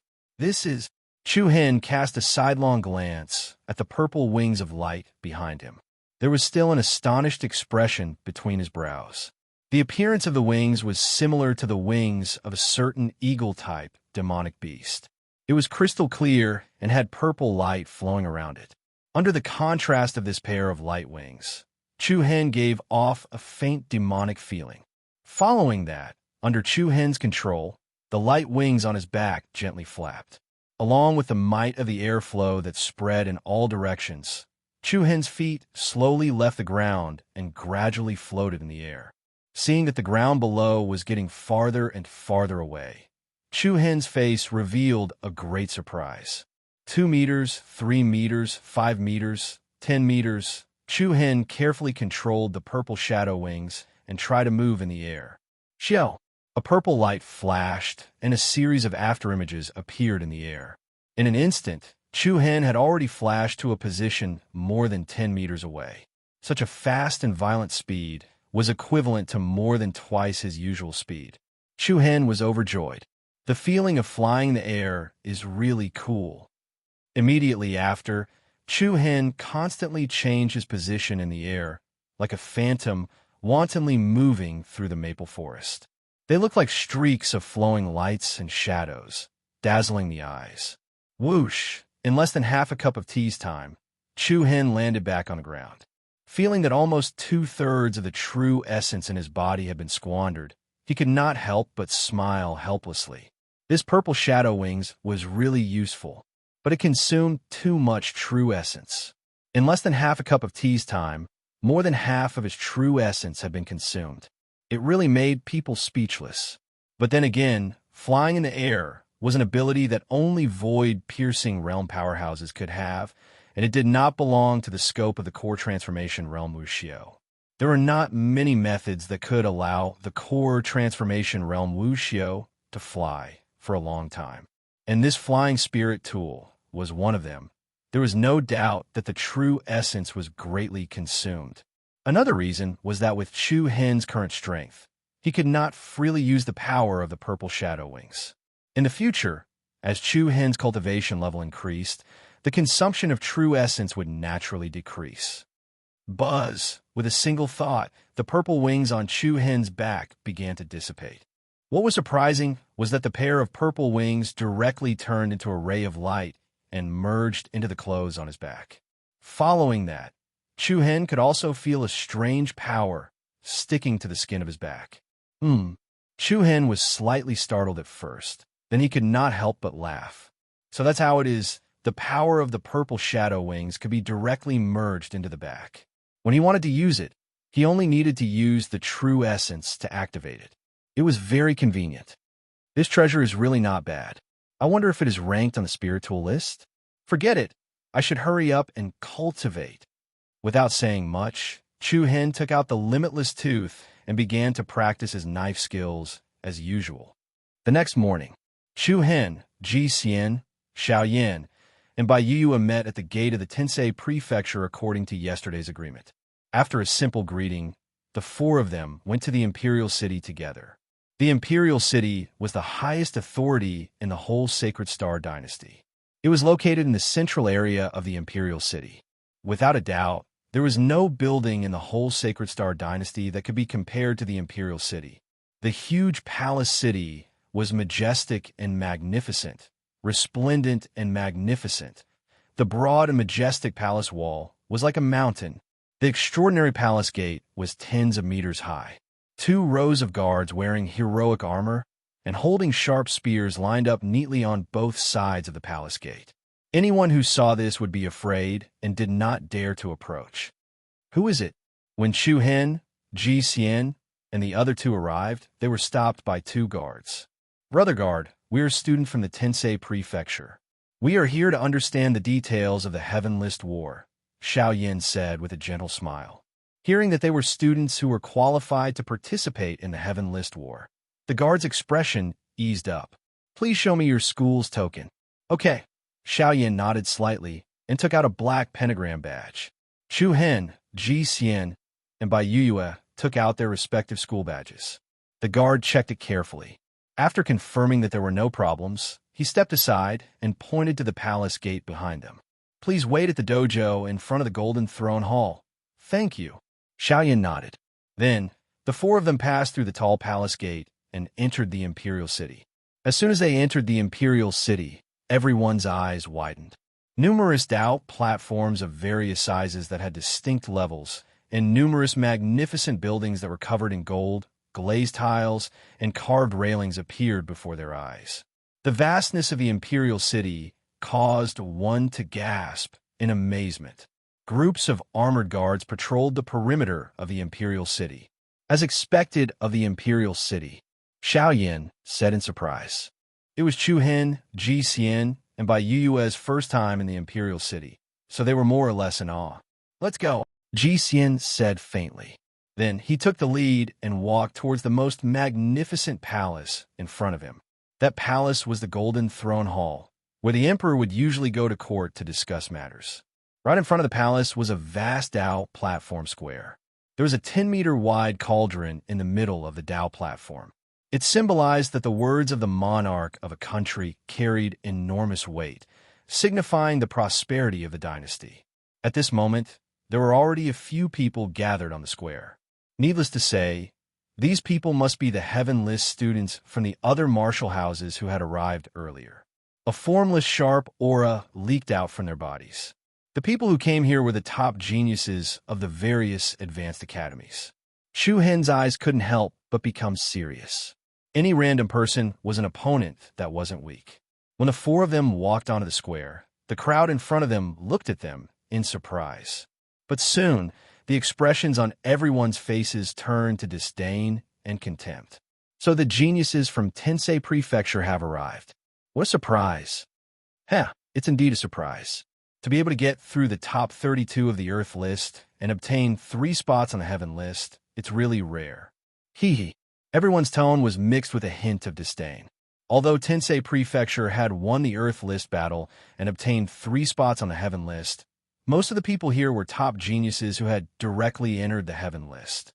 Chu Hen cast a sidelong glance at the purple wings of light behind him. There was still an astonished expression between his brows. The appearance of the wings was similar to the wings of a certain eagle-type demonic beast. It was crystal clear and had purple light flowing around it. Under the contrast of this pair of light wings, Chu Hen gave off a faint demonic feeling. Following that, under Chu Hen's control, the light wings on his back gently flapped. Along with the might of the airflow that spread in all directions, Chu Hen's feet slowly left the ground and gradually floated in the air. Seeing that the ground below was getting farther and farther away, Chu Hen's face revealed a great surprise. 2 meters, 3 meters, 5 meters, 10 meters. Chu Hen carefully controlled the purple shadow wings and tried to move in the air. Xiao! A purple light flashed, and a series of afterimages appeared in the air. In an instant, Chu Hen had already flashed to a position more than 10 meters away. Such a fast and violent speed was equivalent to more than twice his usual speed. Chu Hen was overjoyed. The feeling of flying in the air is really cool. Immediately after, Chu Hen constantly changed his position in the air, like a phantom wantonly moving through the maple forest. They looked like streaks of flowing lights and shadows, dazzling the eyes. Whoosh! In less than half a cup of tea's time, Chu Hen landed back on the ground. Feeling that almost 2/3 of the true essence in his body had been squandered, he could not help but smile helplessly. This purple shadow wings was really useful, but it consumed too much true essence. In less than half a cup of tea's time, more than half of his true essence had been consumed. It really made people speechless. But then again, flying in the air was an ability that only void-piercing realm powerhouses could have, and it did not belong to the scope of the core transformation realm Wuxiu. There are not many methods that could allow the core transformation realm Wuxiu to fly for a long time, and this flying spirit tool was one of them. There was no doubt that the true essence was greatly consumed. Another reason was that with Chu Hen's current strength, he could not freely use the power of the purple shadow wings. In the future, as Chu Hen's cultivation level increased, the consumption of true essence would naturally decrease. Buzz! With a single thought, the purple wings on Chu Hen's back began to dissipate. What was surprising was that the pair of purple wings directly turned into a ray of light and merged into the clothes on his back. Following that, Chu Hen could also feel a strange power sticking to the skin of his back. Chu Hen was slightly startled at first. Then he could not help but laugh. So that's how it is. The power of the purple shadow wings could be directly merged into the back. When he wanted to use it, he only needed to use the true essence to activate it. It was very convenient. This treasure is really not bad. I wonder if it is ranked on the spiritual list? Forget it. I should hurry up and cultivate. Without saying much, Chu Hen took out the limitless tooth and began to practice his knife skills as usual. The next morning, Chu Hen, Ji Xian, Xiao Yan, and Bai Yuyue met at the gate of the Tensei Prefecture according to yesterday's agreement. After a simple greeting, the four of them went to the Imperial City together. The Imperial City was the highest authority in the whole Sacred Star dynasty. It was located in the central area of the Imperial City. Without a doubt, there was no building in the whole Sacred Star dynasty that could be compared to the Imperial City. The huge palace city was majestic and magnificent, resplendent and magnificent. The broad and majestic palace wall was like a mountain. The extraordinary palace gate was tens of meters high. 2 rows of guards wearing heroic armor and holding sharp spears lined up neatly on both sides of the palace gate. Anyone who saw this would be afraid and did not dare to approach. Who is it? When Chu Hen, Ji Xian, and the other 2 arrived, they were stopped by 2 guards. Brother guard, we are a student from the Tensei Prefecture. We are here to understand the details of the Heaven List War, Xiao Yan said with a gentle smile. Hearing that they were students who were qualified to participate in the Heaven List War, the guard's expression eased up. Please show me your school's token. Okay. Xiao Yan nodded slightly and took out a black pentagram badge. Chu Hen, Ji Xian, and Bai Yuyue took out their respective school badges. The guard checked it carefully. After confirming that there were no problems, he stepped aside and pointed to the palace gate behind them. Please wait at the dojo in front of the Golden Throne Hall. Thank you. Xiao Yan nodded. Then, the 4 of them passed through the tall palace gate and entered the Imperial City. As soon as they entered the Imperial City, everyone's eyes widened. Numerous Dao platforms of various sizes that had distinct levels, and numerous magnificent buildings that were covered in gold, glazed tiles, and carved railings appeared before their eyes. The vastness of the Imperial City caused one to gasp in amazement. Groups of armored guards patrolled the perimeter of the Imperial City. As expected of the Imperial City, Xiao Yan said in surprise. It was Chu Hen, Ji Xian, and Bai Yuyue's first time in the Imperial City, so they were more or less in awe. Let's go, Ji Xian said faintly. Then he took the lead and walked towards the most magnificent palace in front of him. That palace was the Golden Throne Hall, where the emperor would usually go to court to discuss matters. Right in front of the palace was a vast Dao platform square. There was a 10-meter-wide cauldron in the middle of the Dao platform. It symbolized that the words of the monarch of a country carried enormous weight, signifying the prosperity of the dynasty. At this moment, there were already a few people gathered on the square. Needless to say, these people must be the Heaven List students from the other martial houses who had arrived earlier. A formless, sharp aura leaked out from their bodies. The people who came here were the top geniuses of the various advanced academies. Chu Hen's eyes couldn't help but become serious. Any random person was an opponent that wasn't weak. When the 4 of them walked onto the square, the crowd in front of them looked at them in surprise. But soon, the expressions on everyone's faces turned to disdain and contempt. So the geniuses from Tensei Prefecture have arrived. What a surprise. It's indeed a surprise. To be able to get through the top 32 of the Earth list and obtain 3 spots on the Heaven list, it's really rare. Hee. Everyone's tone was mixed with a hint of disdain. Although Tensei Prefecture had won the Earth list battle and obtained 3 spots on the Heaven list, most of the people here were top geniuses who had directly entered the Heaven list.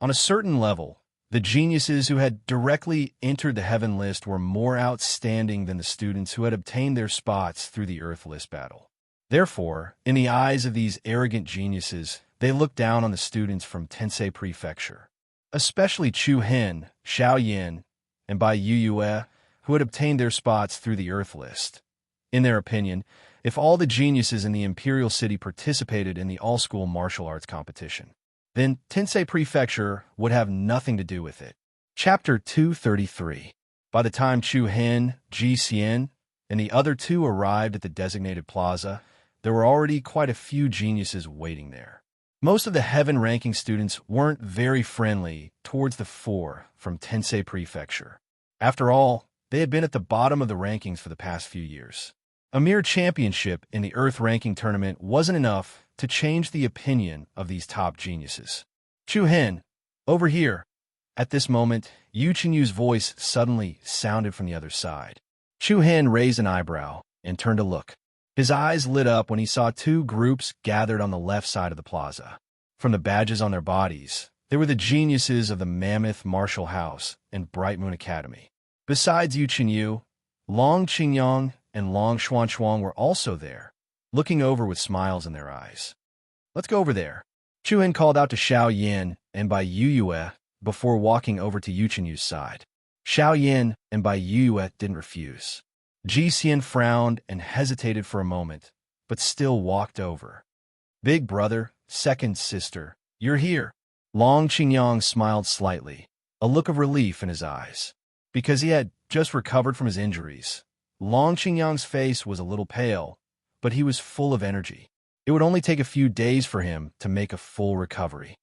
On a certain level, the geniuses who had directly entered the Heaven list were more outstanding than the students who had obtained their spots through the Earth list battle. Therefore, in the eyes of these arrogant geniuses, they looked down on the students from Tensei Prefecture, especially Chu Hen, Xiao Yan, and Bai Yuyue, who had obtained their spots through the Earth list. In their opinion, if all the geniuses in the Imperial City participated in the all-school martial arts competition, then Tensei Prefecture would have nothing to do with it. Chapter 233. By the time Chu Hen, Ji Xian, and the other two arrived at the designated plaza, there were already quite a few geniuses waiting there. Most of the heaven-ranking students weren't very friendly towards the four from Tensei Prefecture. After all, they had been at the bottom of the rankings for the past few years. A mere championship in the Earth ranking tournament wasn't enough to change the opinion of these top geniuses. Chu Hen, over here. At this moment, Yu Qinyu's voice suddenly sounded from the other side. Chu Hen raised an eyebrow and turned to look. His eyes lit up when he saw two groups gathered on the left side of the plaza. From the badges on their bodies, they were the geniuses of the Mammoth Martial House and Bright Moon Academy. Besides Yu Qinyu, Long Qingyang and Long Xuanchuang were also there, looking over with smiles in their eyes. Let's go over there. Chu Hen called out to Xiao Yin and Bai Yue before walking over to Yu Qinyu's side. Xiao Yin and Bai Yue didn't refuse. Ji Xian frowned and hesitated for a moment, but still walked over. Big brother, second sister, you're here. Long Qingyang smiled slightly, a look of relief in his eyes. Because he had just recovered from his injuries, Long Qingyang's face was a little pale, but he was full of energy. It would only take a few days for him to make a full recovery.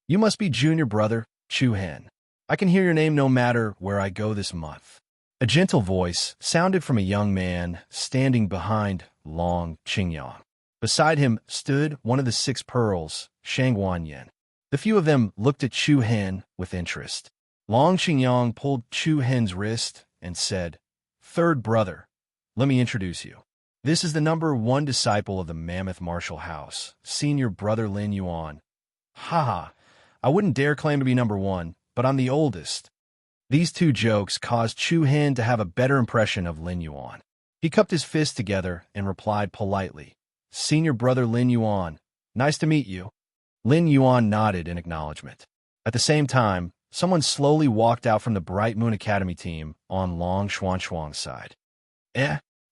You must be junior brother, Chu Hen. I can hear your name no matter where I go this month. A gentle voice sounded from a young man standing behind Long Qingyang. Beside him stood one of the 6 pearls, Shang Wanyan. The few of them looked at Chu Hen with interest. Long Qingyang pulled Chu Hen's wrist and said, "Third brother, let me introduce you. This is the #1 disciple of the Mammoth Martial House, senior brother Lin Yuan." Haha, I wouldn't dare claim to be #1, but I'm the oldest. These two jokes caused Chu Hen to have a better impression of Lin Yuan. He cupped his fists together and replied politely, "Senior brother Lin Yuan, nice to meet you." Lin Yuan nodded in acknowledgement. At the same time, someone slowly walked out from the Bright Moon Academy team on Long Xuanchuang's side.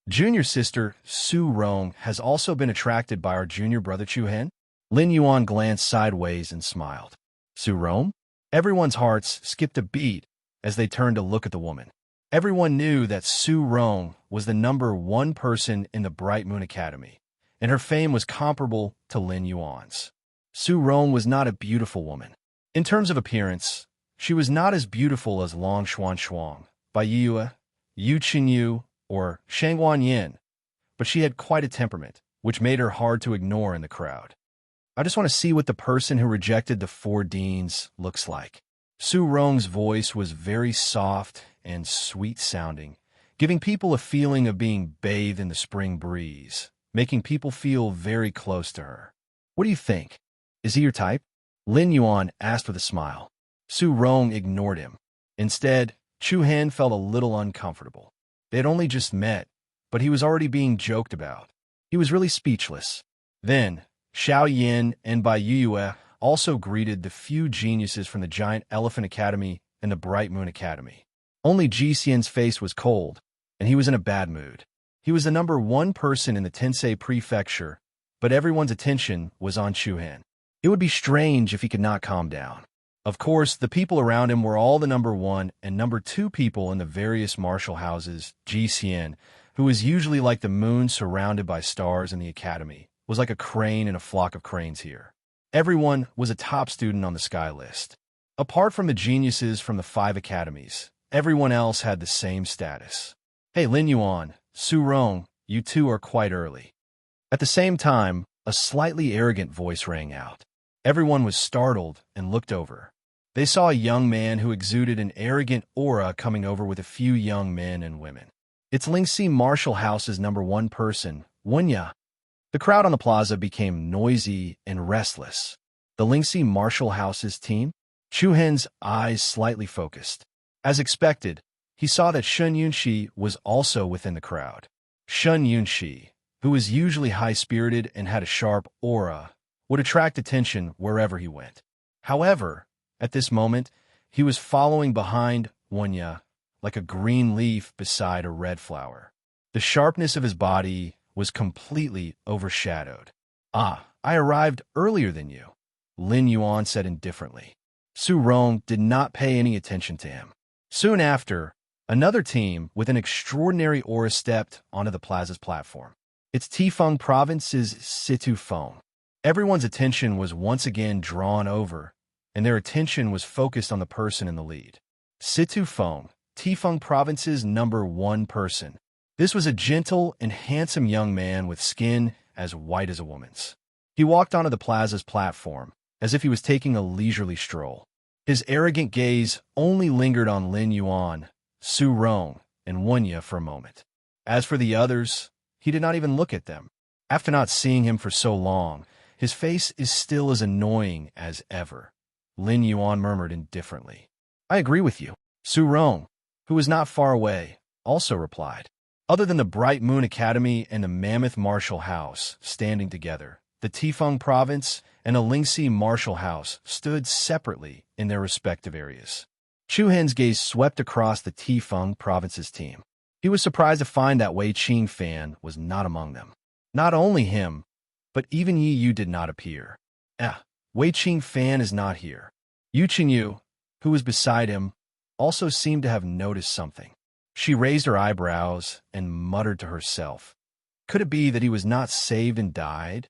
Junior sister Su Rong has also been attracted by our junior brother Chu Hen? Lin Yuan glanced sideways and smiled. Su Rong? Everyone's hearts skipped a beat as they turned to look at the woman. Everyone knew that Su Rong was the #1 person in the Bright Moon Academy, and her fame was comparable to Lin Yuan's. Su Rong was not a beautiful woman. In terms of appearance, she was not as beautiful as Long Xuanchuang, Bai Yue, Yu Qinyu, or Shang Wanyan, but she had quite a temperament, which made her hard to ignore in the crowd. I just want to see what the person who rejected the 4 deans looks like. Su Rong's voice was very soft and sweet-sounding, giving people a feeling of being bathed in the spring breeze, making people feel very close to her. What do you think? Is he your type? Lin Yuan asked with a smile. Su Rong ignored him. Instead, Chu Hen felt a little uncomfortable. They had only just met, but he was already being joked about. He was really speechless. Then, Xiao Yin and Bai Yue also greeted the few geniuses from the Giant Elephant Academy and the Bright Moon Academy. Only Ji Xian's face was cold, and he was in a bad mood. He was the #1 person in the Tensei Prefecture, but everyone's attention was on Chu Hen. It would be strange if he could not calm down. Of course, the people around him were all the #1 and #2 people in the various martial houses. Ji Xian, who was usually like the moon surrounded by stars in the academy, was like a crane in a flock of cranes here. Everyone was a top student on the sky list. Apart from the geniuses from the 5 academies, everyone else had the same status. Hey, Lin Yuan, Su Rong, you two are quite early. At the same time, a slightly arrogant voice rang out. Everyone was startled and looked over. They saw a young man who exuded an arrogant aura coming over with a few young men and women. It's Lingxi Martial House's #1 person, Wunya. The crowd on the plaza became noisy and restless. The Lingxi Martial House's team? Chu Hen's eyes slightly focused. As expected, he saw that Shun Yunxi was also within the crowd. Shun Yunxi, who was usually high-spirited and had a sharp aura, would attract attention wherever he went. However, at this moment, he was following behind Wunya like a green leaf beside a red flower. The sharpness of his body was completely overshadowed. "Ah, I arrived earlier than you," Lin Yuan said indifferently. Su Rong did not pay any attention to him. Soon after, another team with an extraordinary aura stepped onto the plaza's platform. It's Tifeng Province's Situ Feng. Everyone's attention was once again drawn over, and their attention was focused on the person in the lead. Situ Feng, Tifeng Province's #1 person. This was a gentle and handsome young man with skin as white as a woman's. He walked onto the plaza's platform as if he was taking a leisurely stroll. His arrogant gaze only lingered on Lin Yuan, Su Rong, and Wunya for a moment. As for the others, he did not even look at them. After not seeing him for so long, his face is still as annoying as ever. Lin Yuan murmured indifferently. "I agree with you." Su Rong, who was not far away, also replied. Other than the Bright Moon Academy and the Mammoth Martial House standing together, the Tifeng Province and the Lingxi Martial House stood separately in their respective areas. Chu Hen's gaze swept across the Tifeng Province's team. He was surprised to find that Wei Qing Fan was not among them. Not only him, but even Yi Yu did not appear. Wei Qing Fan is not here. Yu Qingyu, who was beside him, also seemed to have noticed something. She raised her eyebrows and muttered to herself. Could it be that he was not saved and died?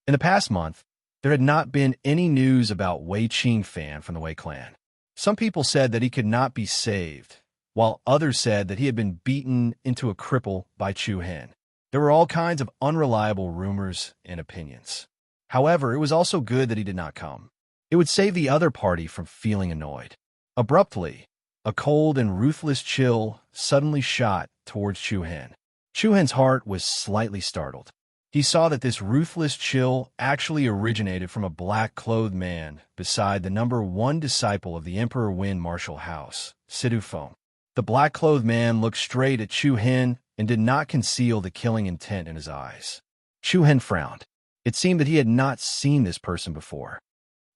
In the past month, there had not been any news about Wei Qing Fan from the Wei clan. Some people said that he could not be saved, while others said that he had been beaten into a cripple by Chu Hen. There were all kinds of unreliable rumors and opinions. However, it was also good that he did not come. It would save the other party from feeling annoyed. Abruptly, a cold and ruthless chill suddenly shot towards Chu Hen. Chu Hen's heart was slightly startled. He saw that this ruthless chill actually originated from a black-clothed man beside the #1 disciple of the Emperor Wen martial house, Situ Feng. The black-clothed man looked straight at Chu Hen and did not conceal the killing intent in his eyes. Chu Hen frowned. It seemed that he had not seen this person before.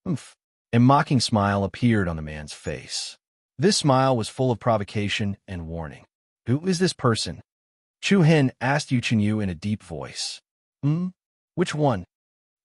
"Humph." A mocking smile appeared on the man's face. This smile was full of provocation and warning. "Who is this person?" Chu Hen asked Yu Qingyu in a deep voice. Which one?"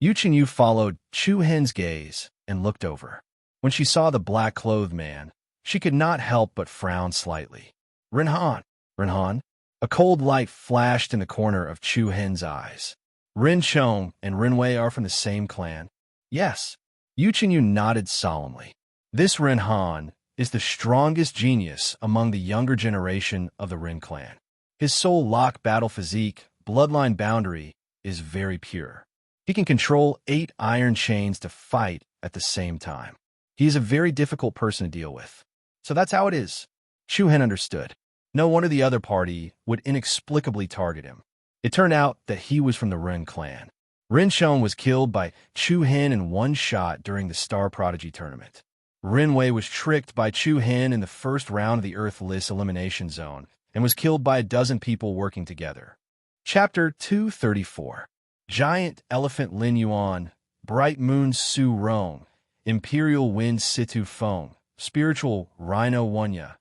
Yu Qingyu followed Chu Hen's gaze and looked over. When she saw the black-clothed man, she could not help but frown slightly. "Ren Han." A cold light flashed in the corner of Chu Hen's eyes. "Ren Chong and Ren Wei are from the same clan?" "Yes." Yu Qingyu nodded solemnly. "This Ren Han is the strongest genius among the younger generation of the Ren clan. His soul lock battle physique, bloodline boundary, is very pure. He can control 8 iron chains to fight at the same time. He is a very difficult person to deal with." So that's how it is. Chu Hen understood. No wonder the other party would inexplicably target him. It turned out that he was from the Ren clan. Ren Shon was killed by Chu Hen in one shot during the Star Prodigy tournament. Ren Wei was tricked by Chu Hen in the first round of the Earthless Elimination Zone and was killed by a dozen people working together. Chapter 234. Giant Elephant Lin Yuan, Bright Moon Su Rong, Imperial Wind Situ Feng, Spiritual Rhino Wunya.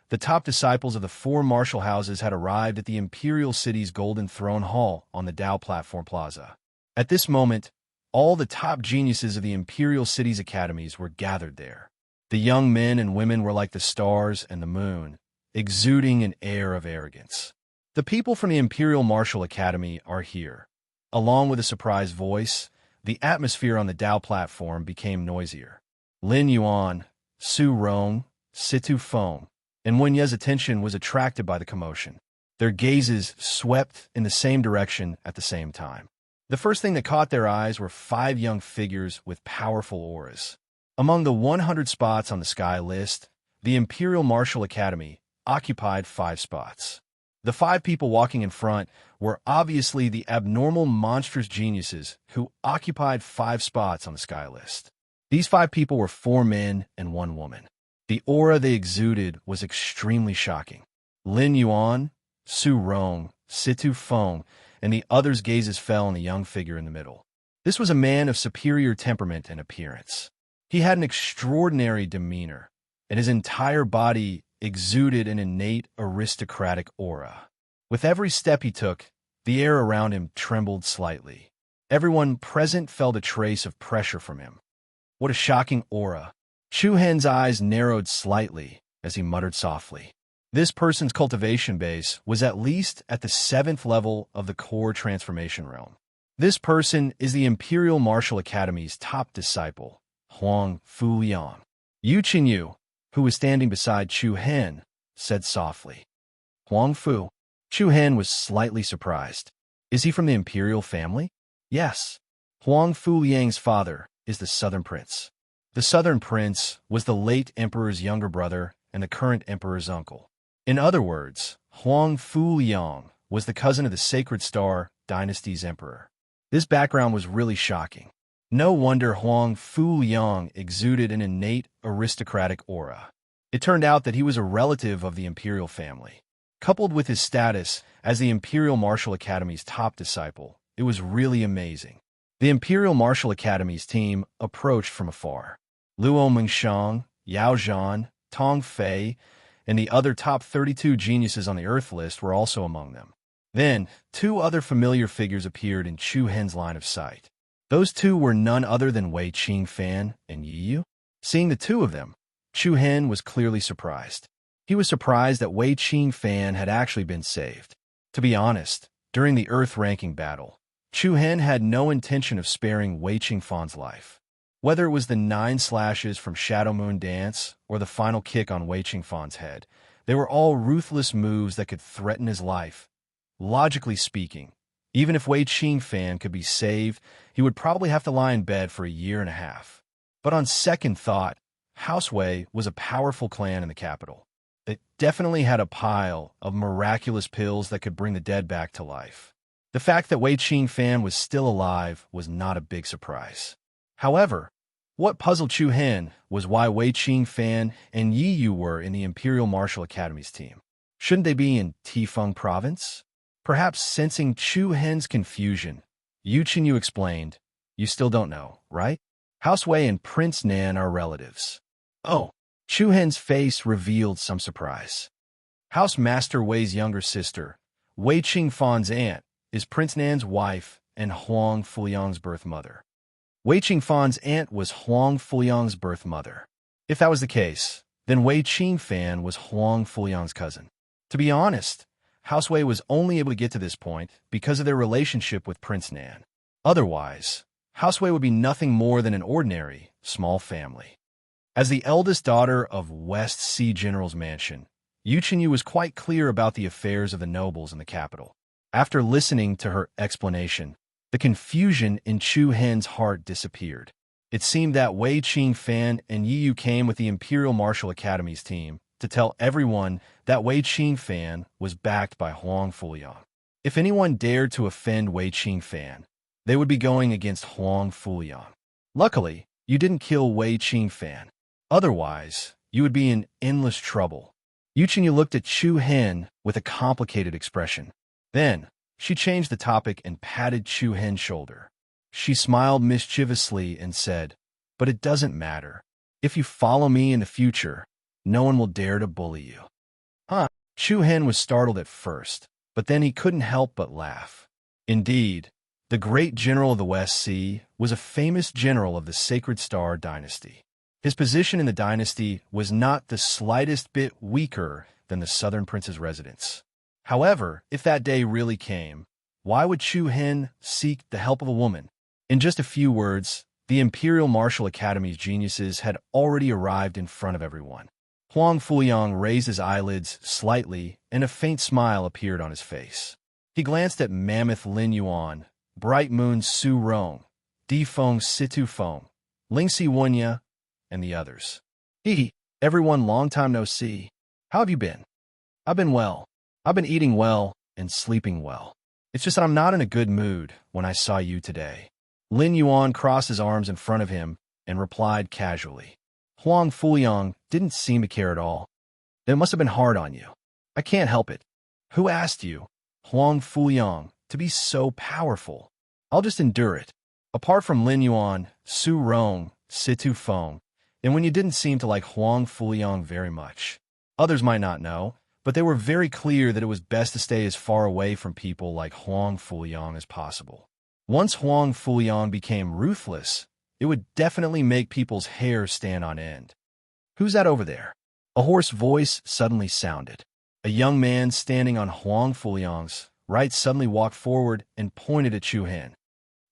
The top disciples of the 4 martial houses had arrived at the Imperial City's Golden Throne Hall on the Dao Platform Plaza. At this moment, all the top geniuses of the Imperial City's academies were gathered there. The young men and women were like the stars and the moon, exuding an air of arrogance. "The people from the Imperial Martial Academy are here." Along with a surprised voice, the atmosphere on the Dao platform became noisier. Lin Yuan, Su Rong, Situ Feng, and Wenye's attention was attracted by the commotion. Their gazes swept in the same direction at the same time. The first thing that caught their eyes were 5 young figures with powerful auras. Among the 100 spots on the sky list, the Imperial Martial Academy occupied 5 spots. The 5 people walking in front were obviously the abnormal monstrous geniuses who occupied 5 spots on the sky list. These 5 people were 4 men and 1 woman. The aura they exuded was extremely shocking. Lin Yuan, Su Rong, Situ Feng, and the others' gazes fell on the young figure in the middle. This was a man of superior temperament and appearance. He had an extraordinary demeanor, and his entire body exuded an innate aristocratic aura. With every step he took, The air around him trembled slightly. Everyone present felt a trace of pressure from him. What a shocking aura. Chu Hen's eyes narrowed slightly as he muttered softly. This person's cultivation base was at least at the 7th level of the core transformation realm. This person is the Imperial Martial Academy's top disciple, Huang Fuliang. Yu Qinyu, who was standing beside Chu Hen, said softly. Huang Fu. Chu Hen was slightly surprised. Is he from the Imperial family? Yes. Huang Fuliang's father is the Southern Prince. The Southern Prince was the late Emperor's younger brother and the current Emperor's uncle. In other words, Huang Fuliang was the cousin of the Sacred Star Dynasty's emperor. This background was really shocking. No wonder Huang Fuliang exuded an innate aristocratic aura. It turned out that he was a relative of the Imperial family. Coupled with his status as the Imperial Martial Academy's top disciple, it was really amazing. The Imperial Martial Academy's team approached from afar. Luo Mengshang, Yao Zhan, Tong Fei, and the other top 32 geniuses on the Earth list were also among them. Then, 2 other familiar figures appeared in Chu Hen's line of sight. Those 2 were none other than Wei Qingfan and Yi Yu. Seeing the 2 of them, Chu Hen was clearly surprised. He was surprised that Wei Qingfan had actually been saved. To be honest, during the Earth-ranking battle, Chu Hen had no intention of sparing Wei Qingfan's life. Whether it was the 9 slashes from Shadow Moon Dance or the final kick on Wei Qingfan's head, they were all ruthless moves that could threaten his life. Logically speaking, even if Wei Qingfan could be saved, he would probably have to lie in bed for a year and a half. But on second thought, House Wei was a powerful clan in the capital. It definitely had a pile of miraculous pills that could bring the dead back to life. The fact that Wei Qingfan was still alive was not a big surprise. However, what puzzled Chu Hen was why Wei Qingfan and Yi Yu were in the Imperial Martial Academy's team. Shouldn't they be in Tifeng Province? Perhaps sensing Chu Hen's confusion, Yu Qinyu explained, "You still don't know, right? House Wei and Prince Nan are relatives." Oh, Chu Hen's face revealed some surprise. House Master Wei's younger sister, Wei Qingfan's aunt, is Prince Nan's wife and Huang Fuliang's birth mother. Wei Qingfan's aunt was Huang Fuliang's birth mother. If that was the case, then Wei Qingfan was Huang Fuliang's cousin. To be honest, House Wei was only able to get to this point because of their relationship with Prince Nan. Otherwise, House Wei would be nothing more than an ordinary, small family. As the eldest daughter of West Sea General's mansion, Yu Qinyu was quite clear about the affairs of the nobles in the capital. After listening to her explanation, the confusion in Chu Hen's heart disappeared. It seemed that Wei Qingfan and Yi Yu came with the Imperial Martial Academy's team to tell everyone that Wei Qingfan was backed by Huang Fuliang. If anyone dared to offend Wei Qingfan, they would be going against Huang Fuliang. Luckily, you didn't kill Wei Qingfan. Otherwise, you would be in endless trouble. Yu Qinyu looked at Chu Hen with a complicated expression. Then, she changed the topic and patted Chu Hen's shoulder. She smiled mischievously and said, "But it doesn't matter. If you follow me in the future, no one will dare to bully you." Huh? Chu Hen was startled at first, but then he couldn't help but laugh. Indeed, the great general of the West Sea was a famous general of the Sacred Star Dynasty. His position in the dynasty was not the slightest bit weaker than the Southern Prince's residence. However, if that day really came, why would Chu Hen seek the help of a woman? In just a few words, the Imperial Martial Academy's geniuses had already arrived in front of everyone. Huang Fuliang raised his eyelids slightly, and a faint smile appeared on his face. He glanced at Mammoth Lin Yuan, Bright Moon Su Rong, Difeng Situ Feng, Lingxi Wunya, and the others. "Hee, everyone, long time no see. How have you been?" "I've been well. I've been eating well and sleeping well. It's just that I'm not in a good mood when I saw you today." Lin Yuan crossed his arms in front of him and replied casually. Huang Fuliang didn't seem to care at all. "It must have been hard on you." "I can't help it." "Who asked you, Huang Fuliang, to be so powerful?" "I'll just endure it." Apart from Lin Yuan, Su Rong, Situ Feng, and when you didn't seem to like Huang Fuliang very much. Others might not know, but they were very clear that it was best to stay as far away from people like Huang Fuyang as possible. Once Huang Fuyang became ruthless, it would definitely make people's hair stand on end. "Who's that over there?" A hoarse voice suddenly sounded. A young man standing on Huang Fuyang's right suddenly walked forward and pointed at Chu Hen.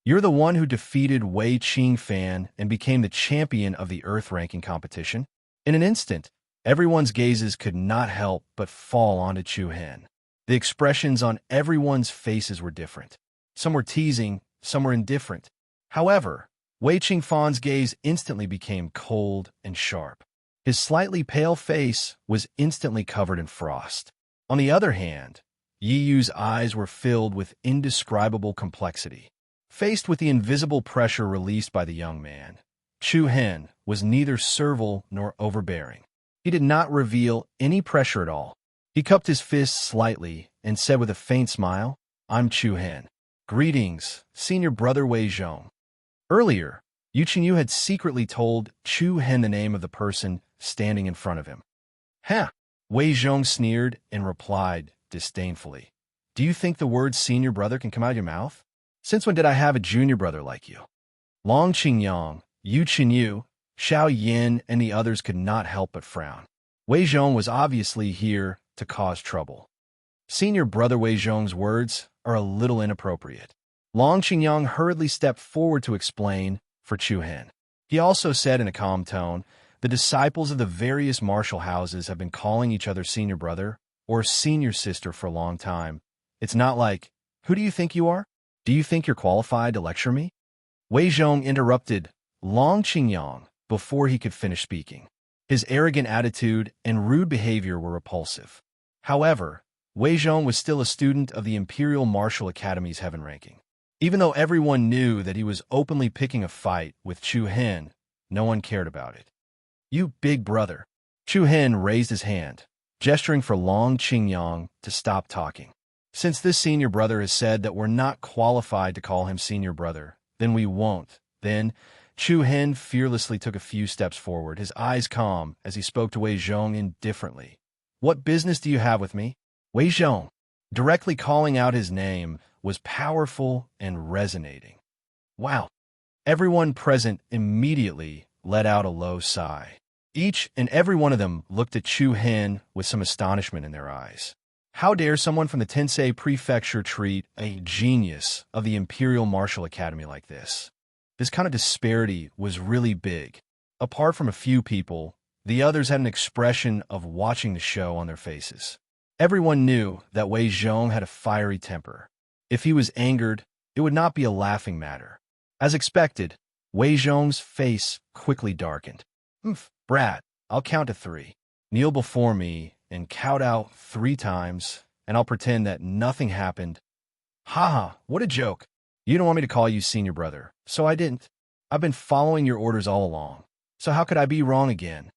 "You're the one who defeated Wei Qingfan and became the champion of the Earth ranking competition?" In an instant, everyone's gazes could not help but fall onto Chu Hen. The expressions on everyone's faces were different. Some were teasing, some were indifferent. However, Wei Qingfan's gaze instantly became cold and sharp. His slightly pale face was instantly covered in frost. On the other hand, Yi Yu's eyes were filled with indescribable complexity. Faced with the invisible pressure released by the young man, Chu Hen was neither servile nor overbearing. He did not reveal any pressure at all. He cupped his fists slightly and said with a faint smile, "I'm Chu Hen. Greetings, senior brother Wei Zhong." Earlier, Yu Qinyu had secretly told Chu Hen the name of the person standing in front of him. "Huh," Wei Zhong sneered and replied disdainfully. "Do you think the word senior brother can come out of your mouth? Since when did I have a junior brother like you?" Long Qingyang, Yu Qinyu, Xiao Yin, and the others could not help but frown. Wei Zhong was obviously here to cause trouble. Senior brother Wei Zhong's words are a little inappropriate. Long Qingyang hurriedly stepped forward to explain for Chu Hen. He also said in a calm tone, "The disciples of the various martial houses have been calling each other senior brother or senior sister for a long time. It's not like, 'Who do you think you are? Do you think you're qualified to lecture me?'" Wei Zhong interrupted Long Qingyang before he could finish speaking. His arrogant attitude and rude behavior were repulsive. However, Wei Zhong was still a student of the Imperial Martial Academy's heaven ranking. Even though everyone knew that he was openly picking a fight with Chu Hen, no one cared about it. "You big brother." Chu Hen raised his hand, gesturing for Long Qingyang to stop talking. "Since this senior brother has said that we're not qualified to call him senior brother, then we won't." Then, Chu Hen fearlessly took a few steps forward, his eyes calm as he spoke to Wei Zhong indifferently. "What business do you have with me?" Wei Zhong, directly calling out his name, was powerful and resonating. Wow! Everyone present immediately let out a low sigh. Each and every one of them looked at Chu Hen with some astonishment in their eyes. How dare someone from the Tensei Prefecture treat a genius of the Imperial Martial Academy like this? This kind of disparity was really big. Apart from a few people, the others had an expression of watching the show on their faces. Everyone knew that Wei Zhong had a fiery temper. If he was angered, it would not be a laughing matter. As expected, Wei Zhong's face quickly darkened. "Brat, I'll count to 3. Kneel before me and count out 3 times, and I'll pretend that nothing happened." "Haha, what a joke. You don't want me to call you senior brother, so I didn't. I've been following your orders all along, so how could I be wrong again?"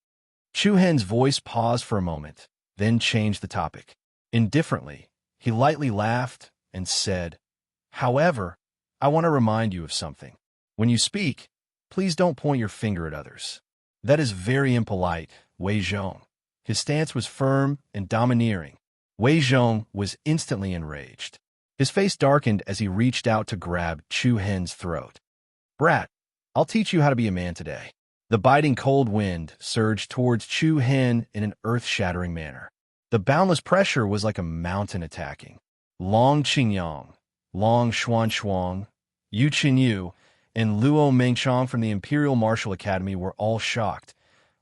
Chu Hen's voice paused for a moment, then changed the topic. Indifferently, he lightly laughed and said, "However, I want to remind you of something. When you speak, please don't point your finger at others. That is very impolite, Wei Zhong." His stance was firm and domineering. Wei Zhong was instantly enraged. His face darkened as he reached out to grab Chu Hen's throat. "Brat, I'll teach you how to be a man today." The biting cold wind surged towards Chu Hen in an earth-shattering manner. The boundless pressure was like a mountain attacking. Long Qingyang, Long Xuan, Yu Qinyu, and Luo Mengchang from the Imperial Martial Academy were all shocked.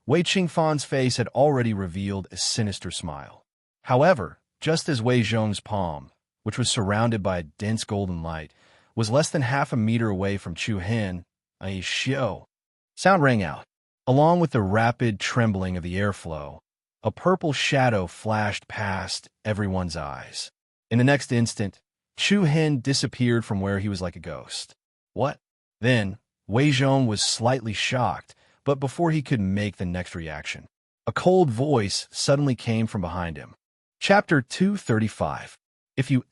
Wei Qingfan's face had already revealed a sinister smile. However, just as Wei Zhong's palm, which was surrounded by a dense golden light, was less than half a meter away from Chu Hen, a xiao sound rang out. Along with the rapid trembling of the airflow, a purple shadow flashed past everyone's eyes. In the next instant, Chu Hen disappeared from where he was like a ghost. "What?" Then, Wei Zhong was slightly shocked, but before he could make the next reaction, a cold voice suddenly came from behind him. Chapter 235. "If you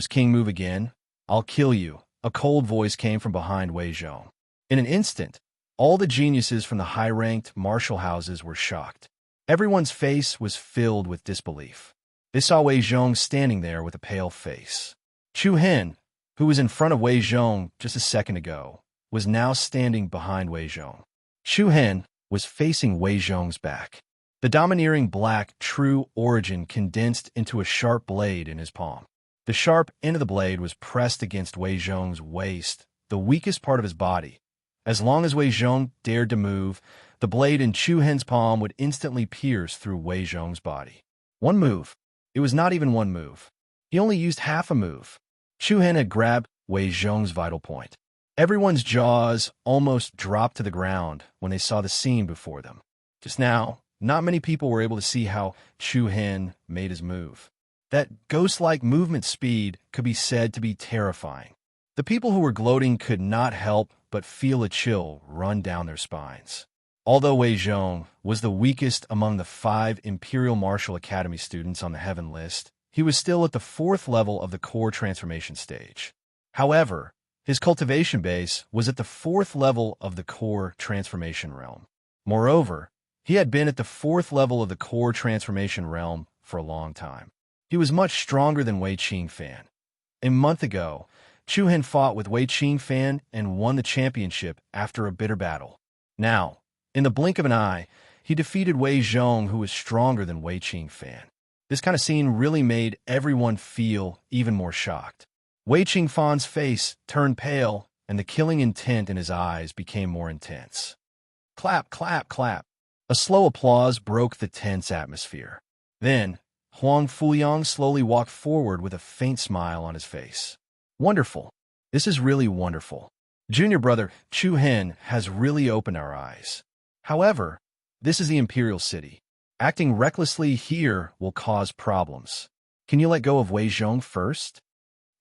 King move again, I'll kill you," a cold voice came from behind Wei Zhong. In an instant, all the geniuses from the high-ranked martial houses were shocked. Everyone's face was filled with disbelief. They saw Wei Zhong standing there with a pale face. Chu Hen, who was in front of Wei Zhong just a second ago, was now standing behind Wei Zhong. Chu Hen was facing Wei Zhong's back. The domineering black true origin condensed into a sharp blade in his palm. The sharp end of the blade was pressed against Wei Zhong's waist, the weakest part of his body. As long as Wei Zhong dared to move, the blade in Chu Hen's palm would instantly pierce through Wei Zhong's body. One move. It was not even one move. He only used half a move. Chu Hen had grabbed Wei Zhong's vital point. Everyone's jaws almost dropped to the ground when they saw the scene before them. Just now, not many people were able to see how Chu Hen made his move. That ghost-like movement speed could be said to be terrifying. The people who were gloating could not help but feel a chill run down their spines. Although Wei Zhong was the weakest among the 5 Imperial Martial Academy students on the Heaven list, he was still at the 4th level of the core transformation stage. However, his cultivation base was at the 4th level of the core transformation realm. Moreover, he had been at the 4th level of the core transformation realm for a long time. He was much stronger than Wei Qingfan. A month ago, Chu Hen fought with Wei Qingfan and won the championship after a bitter battle. Now, in the blink of an eye, he defeated Wei Zhong, who was stronger than Wei Qingfan. This kind of scene really made everyone feel even more shocked. Wei Qingfan's face turned pale, and the killing intent in his eyes became more intense. Clap, clap, clap. A slow applause broke the tense atmosphere. Then, Huang Fuyang slowly walked forward with a faint smile on his face. Wonderful. This is really wonderful. Junior brother Chu Hen has really opened our eyes. However, this is the Imperial City. Acting recklessly here will cause problems. Can you let go of Wei Zhong first?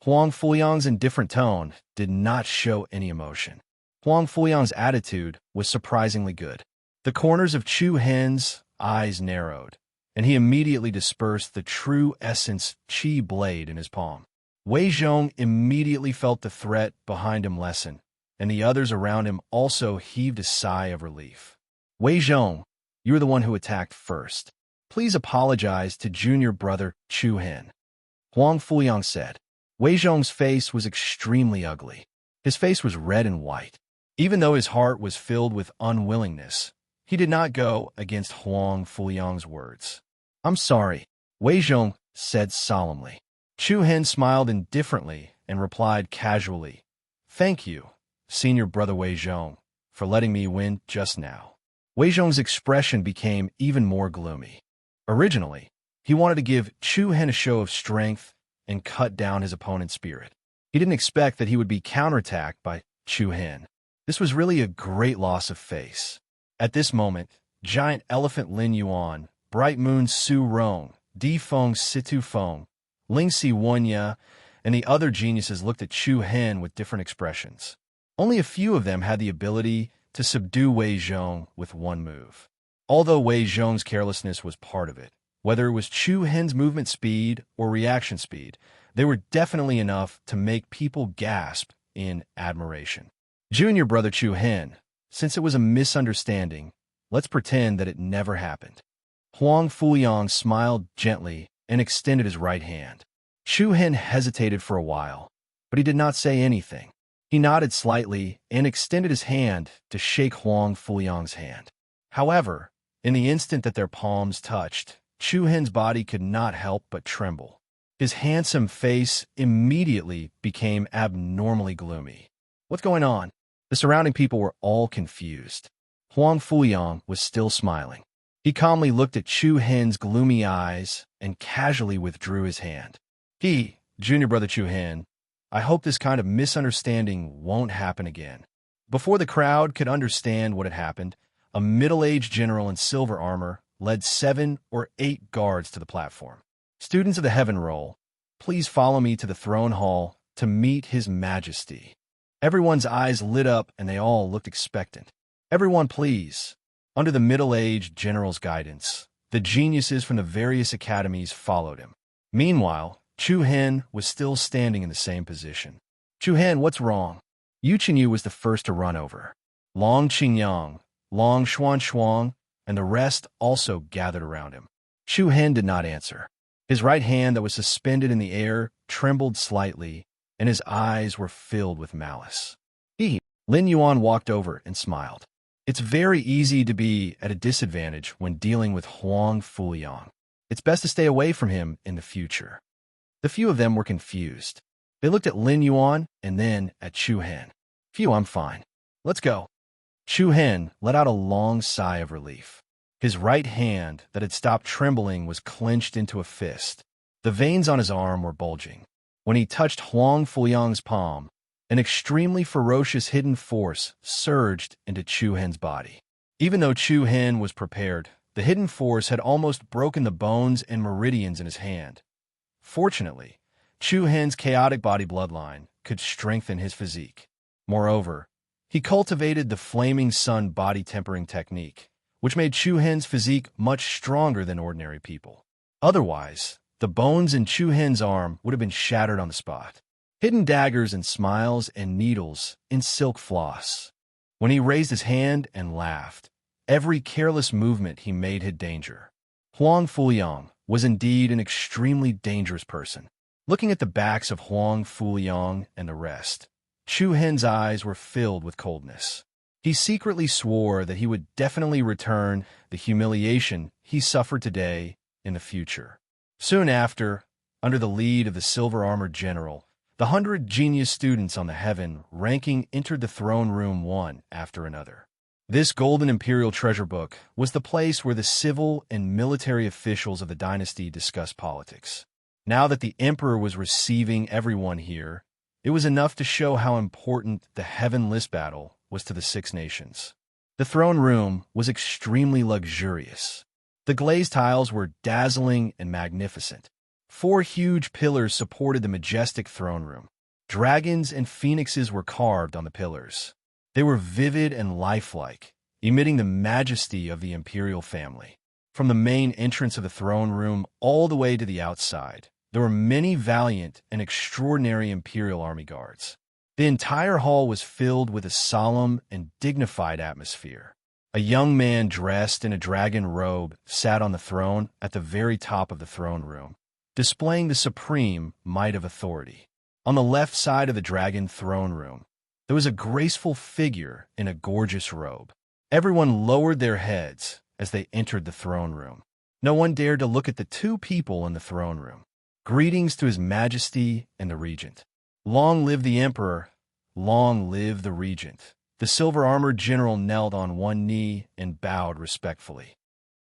Huang Fuyang's indifferent tone did not show any emotion. Huang Fuyang's attitude was surprisingly good. The corners of Chu Hen's eyes narrowed, and he immediately dispersed the true essence Qi blade in his palm. Wei Zhong immediately felt the threat behind him lessen, and the others around him also heaved a sigh of relief. Wei Zhong, you were the one who attacked first. Please apologize to junior brother Chu Hen. Huang Fuyang said. Wei Zhong's face was extremely ugly. His face was red and white. Even though his heart was filled with unwillingness, he did not go against Huang Fuyang's words. I'm sorry, Wei Zhong said solemnly. Chu Hen smiled indifferently and replied casually, Thank you, senior brother Wei Zhong, for letting me win just now. Wei Zhong's expression became even more gloomy. Originally, he wanted to give Chu Hen a show of strength and cut down his opponent's spirit. He didn't expect that he would be counterattacked by Chu Hen. This was really a great loss of face. At this moment, Giant Elephant Lin Yuan, Bright Moon Su Rong, Di Feng Situ Feng, Ling Si Wanya, and the other geniuses looked at Chu Hen with different expressions. Only a few of them had the ability to subdue Wei Zhong with one move. Although Wei Zhong's carelessness was part of it, whether it was Chu Hen's movement speed or reaction speed, they were definitely enough to make people gasp in admiration. Junior brother Chu Hen, since it was a misunderstanding, let's pretend that it never happened. Huang Fuyang smiled gently and extended his right hand. Chu Hen hesitated for a while, but he did not say anything. He nodded slightly and extended his hand to shake Huang Fuyang's hand. However, in the instant that their palms touched, Chu Hen's body could not help but tremble. His handsome face immediately became abnormally gloomy. What's going on? The surrounding people were all confused. Huang Fuyang was still smiling. He calmly looked at Chu Hen's gloomy eyes and casually withdrew his hand. Junior brother Chu Hen, I hope this kind of misunderstanding won't happen again. Before the crowd could understand what had happened, a middle-aged general in silver armor led 7 or 8 guards to the platform. Students of the Heaven Roll, please follow me to the throne hall to meet His Majesty. Everyone's eyes lit up and they all looked expectant. Everyone, please. Under the middle-aged general's guidance, the geniuses from the various academies followed him. Meanwhile, Chu Hen was still standing in the same position. Chu Hen, what's wrong? Yu Qingyu was the first to run over. Long Qingyang, Long Xuan Xuang, and the rest also gathered around him. Chu Hen did not answer. His right hand that was suspended in the air trembled slightly, and his eyes were filled with malice. Lin Yuan walked over and smiled. It's very easy to be at a disadvantage when dealing with Huang Fuliang. It's best to stay away from him in the future. The few of them were confused. They looked at Lin Yuan and then at Chu Hen. Phew, I'm fine. Let's go. Chu Hen let out a long sigh of relief. His right hand that had stopped trembling was clenched into a fist. The veins on his arm were bulging. When he touched Huang Fuliang's palm, an extremely ferocious hidden force surged into Chu Hen's body. Even though Chu Hen was prepared, the hidden force had almost broken the bones and meridians in his hand. Fortunately, Chu Hen's chaotic body bloodline could strengthen his physique. Moreover, he cultivated the Flaming Sun body tempering technique, which made Chu Hen's physique much stronger than ordinary people. Otherwise, the bones in Chu Hen's arm would have been shattered on the spot. Hidden daggers and smiles and needles in silk floss. When he raised his hand and laughed, every careless movement he made hid danger. Huang Fuliang was indeed an extremely dangerous person. Looking at the backs of Huang Fuliang and the rest, Chu Hen's eyes were filled with coldness. He secretly swore that he would definitely return the humiliation he suffered today in the future. Soon after, under the lead of the silver-armored general, the 100 genius students on the heaven ranking entered the throne room one after another. This golden imperial treasure book was the place where the civil and military officials of the dynasty discussed politics. Now that the emperor was receiving everyone here, it was enough to show how important the heavenless battle was to the 6 nations. The throne room was extremely luxurious. The glazed tiles were dazzling and magnificent. 4 huge pillars supported the majestic throne room. Dragons and phoenixes were carved on the pillars. They were vivid and lifelike, emitting the majesty of the imperial family. From the main entrance of the throne room all the way to the outside, there were many valiant and extraordinary imperial army guards. The entire hall was filled with a solemn and dignified atmosphere. A young man dressed in a dragon robe sat on the throne at the very top of the throne room, displaying the supreme might of authority. On the left side of the dragon throne room, there was a graceful figure in a gorgeous robe. Everyone lowered their heads as they entered the throne room. No one dared to look at the 2 people in the throne room. Greetings to His Majesty and the Regent. Long live the Emperor, long live the Regent. The silver-armored general knelt on one knee and bowed respectfully.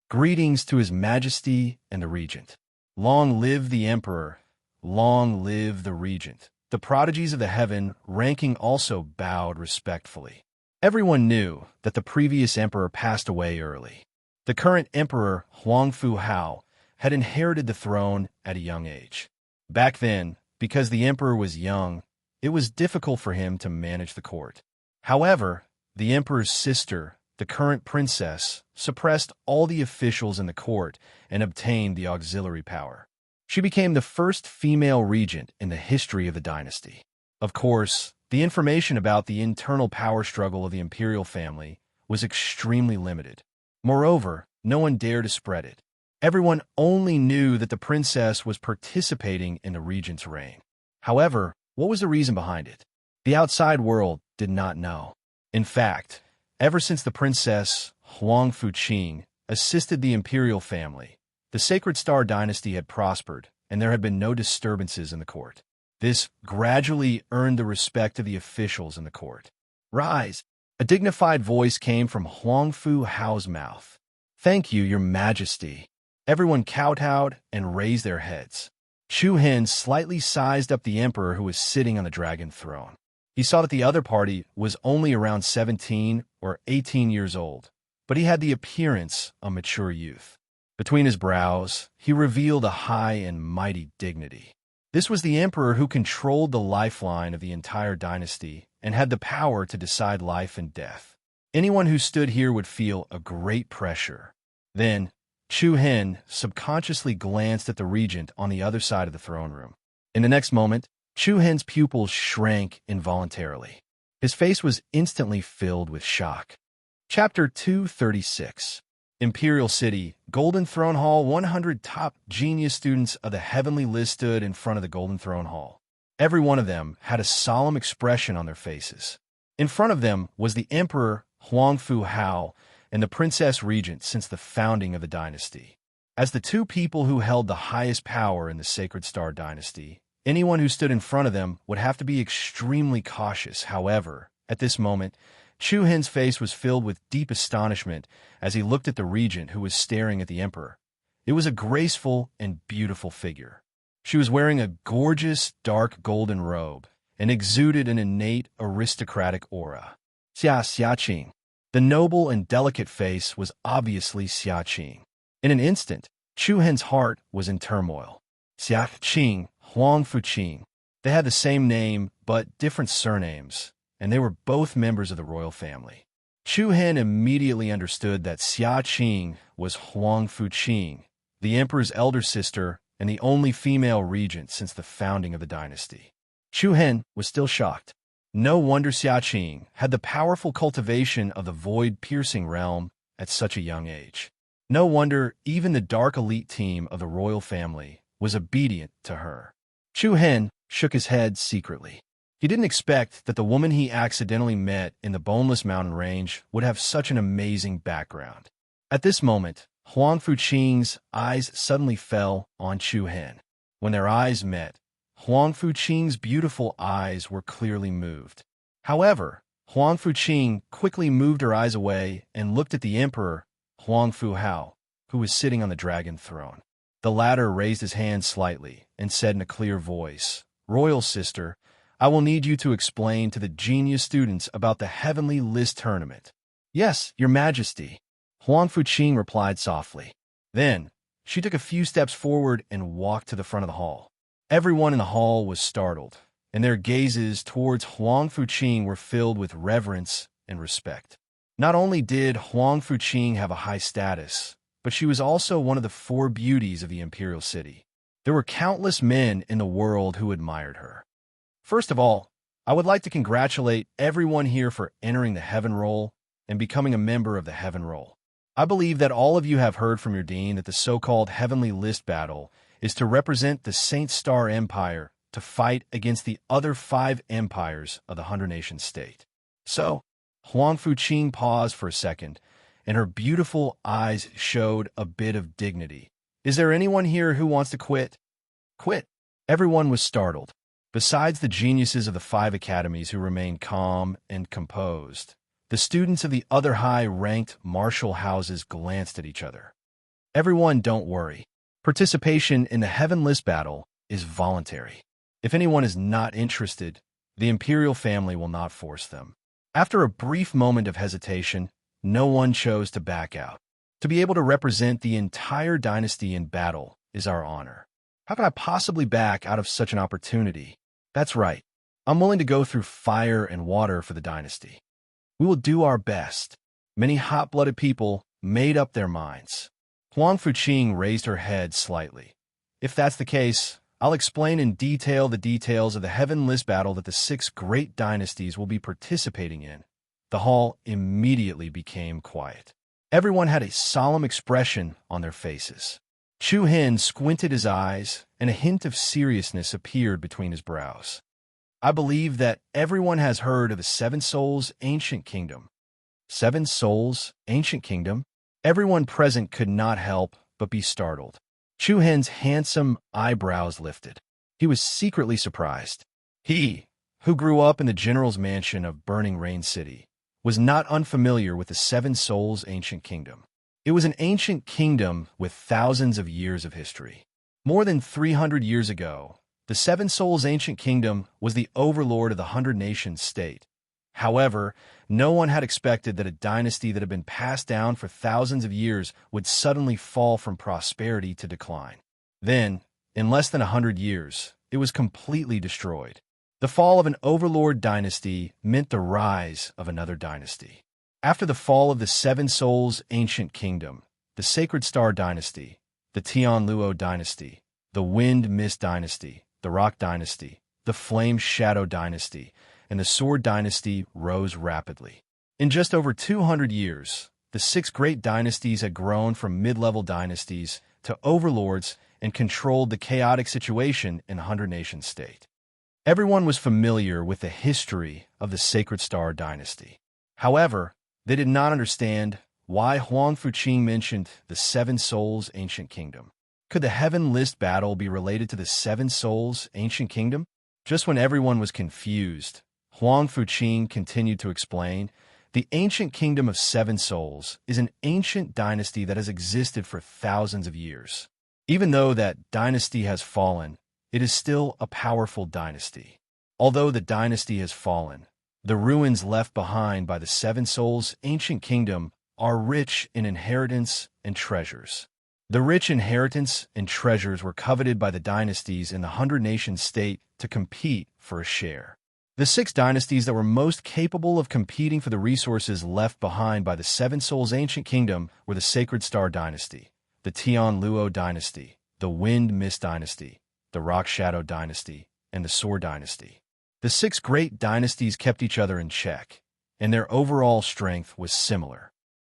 Greetings to His Majesty and the Regent. Long live the Emperor, long live the Regent. The prodigies of the heaven ranking also bowed respectfully. Everyone knew that the previous emperor passed away early. The current emperor, Huang Fu Hao, had inherited the throne at a young age. Back then, because the emperor was young, it was difficult for him to manage the court. However, the emperor's sister, the current princess, suppressed all the officials in the court and obtained the auxiliary power. She became the first female regent in the history of the dynasty. Of course, the information about the internal power struggle of the imperial family was extremely limited. Moreover, no one dared to spread it. Everyone only knew that the princess was participating in the regent's reign. However, what was the reason behind it? The outside world did not know. In fact, ever since the princess, Huang Fuqing, assisted the imperial family, the Sacred Star dynasty had prospered, and there had been no disturbances in the court. This gradually earned the respect of the officials in the court. Rise! A dignified voice came from Huang Fu Hao's mouth. Thank you, Your Majesty. Everyone kowtowed and raised their heads. Chu Hen slightly sized up the emperor who was sitting on the dragon throne. He saw that the other party was only around 17 or 18 years old, but he had the appearance of mature youth. Between his brows, he revealed a high and mighty dignity. This was the emperor who controlled the lifeline of the entire dynasty and had the power to decide life and death. Anyone who stood here would feel a great pressure. Then, Chu Hen subconsciously glanced at the regent on the other side of the throne room. In the next moment, Chu Hen's pupils shrank involuntarily. His face was instantly filled with shock. Chapter 236. Imperial City, Golden Throne Hall. 100 top genius students of the Heavenly List stood in front of the Golden Throne Hall. Every one of them had a solemn expression on their faces. In front of them was the Emperor Huangfu Hao and the Princess Regent since the founding of the dynasty. As the two people who held the highest power in the Sacred Star dynasty, anyone who stood in front of them would have to be extremely cautious. However, at this moment, Chu Hen's face was filled with deep astonishment as he looked at the regent who was staring at the emperor. It was a graceful and beautiful figure. She was wearing a gorgeous, dark golden robe and exuded an innate aristocratic aura. Xia Xiaqing. The noble and delicate face was obviously Xiaqing. In an instant, Chu Hen's heart was in turmoil. Xiaqing, Huang Fuqing. They had the same name, but different surnames, and they were both members of the royal family. Chu Hen immediately understood that Xiaqing was Huang Fuqing, the emperor's elder sister and the only female regent since the founding of the dynasty. Chu Hen was still shocked. No wonder Xiaqing had the powerful cultivation of the void-piercing realm at such a young age. No wonder even the dark elite team of the royal family was obedient to her. Chu Hen shook his head secretly. He didn't expect that the woman he accidentally met in the Boneless Mountain Range would have such an amazing background. At this moment, Huang Fuqing's eyes suddenly fell on Chu Hen. When their eyes met, Huang Fuqing's beautiful eyes were clearly moved. However, Huang Fuqing quickly moved her eyes away and looked at the emperor, Huang Fuhao, who was sitting on the dragon throne. The latter raised his hand slightly and said in a clear voice, "Royal sister, I will need you to explain to the genius students about the Heavenly List tournament." "Yes, your majesty," Huang Fuqing replied softly. Then, she took a few steps forward and walked to the front of the hall. Everyone in the hall was startled, and their gazes towards Huang Fuqing were filled with reverence and respect. Not only did Huang Fuqing have a high status, but she was also one of the four beauties of the Imperial City. There were countless men in the world who admired her. First of all, I would like to congratulate everyone here for entering the Heaven Roll and becoming a member of the Heaven Roll. I believe that all of you have heard from your dean that the so-called Heavenly List battle is to represent the Saint Star Empire to fight against the other 5 empires of the 100-nation state. So, Huang Fuqing paused for a second, and her beautiful eyes showed a bit of dignity. "Is there anyone here who wants to quit?" "Quit?" Everyone was startled. Besides the geniuses of the 5 academies who remained calm and composed, the students of the other high-ranked martial houses glanced at each other. "Everyone, don't worry. Participation in the Heaven List battle is voluntary. If anyone is not interested, the imperial family will not force them." After a brief moment of hesitation, no one chose to back out. To be able to represent the entire dynasty in battle is our honor. How could I possibly back out of such an opportunity? That's right. I'm willing to go through fire and water for the dynasty. We will do our best. Many hot-blooded people made up their minds. Huang Fuqing raised her head slightly. "If that's the case, I'll explain in detail the details of the Heaven List battle that the 6 great dynasties will be participating in." The hall immediately became quiet. Everyone had a solemn expression on their faces. Chu Hen squinted his eyes, and a hint of seriousness appeared between his brows. "I believe that everyone has heard of the 7 Souls Ancient Kingdom." 7 Souls Ancient Kingdom? Everyone present could not help but be startled. Chu Hen's handsome eyebrows lifted. He was secretly surprised. He, who grew up in the general's mansion of Burning Rain City, was not unfamiliar with the 7 Souls Ancient Kingdom. It was an ancient kingdom with thousands of years of history. More than 300 years ago, the 7 Souls Ancient Kingdom was the overlord of the 100-nation state. However, no one had expected that a dynasty that had been passed down for thousands of years would suddenly fall from prosperity to decline. Then, in less than 100 years, it was completely destroyed. The fall of an overlord dynasty meant the rise of another dynasty. After the fall of the 7 Souls Ancient Kingdom, the Sacred Star Dynasty, the Tianluo Dynasty, the Wind Mist Dynasty, the Rock Dynasty, the Flame Shadow Dynasty, and the Sword Dynasty rose rapidly. In just over 200 years, the six great dynasties had grown from mid-level dynasties to overlords and controlled the chaotic situation in the 100-nation state. Everyone was familiar with the history of the Sacred Star dynasty. However, they did not understand why Huang Fuqing mentioned the Seven Souls Ancient Kingdom. Could the Heaven List battle be related to the Seven Souls Ancient Kingdom? Just when everyone was confused, Huang Fuqing continued to explain, the Ancient Kingdom of Seven Souls is an ancient dynasty that has existed for thousands of years. Even though that dynasty has fallen, it is still a powerful dynasty. Although the dynasty has fallen, the ruins left behind by the Seven Souls Ancient Kingdom are rich in inheritance and treasures. The rich inheritance and treasures were coveted by the dynasties in the 100-nation state to compete for a share. The six dynasties that were most capable of competing for the resources left behind by the Seven Souls Ancient Kingdom were the Sacred Star Dynasty, the Tian Luo Dynasty, the Wind Mist Dynasty, the Rock Shadow Dynasty, and the Sword Dynasty. The six great dynasties kept each other in check, and their overall strength was similar.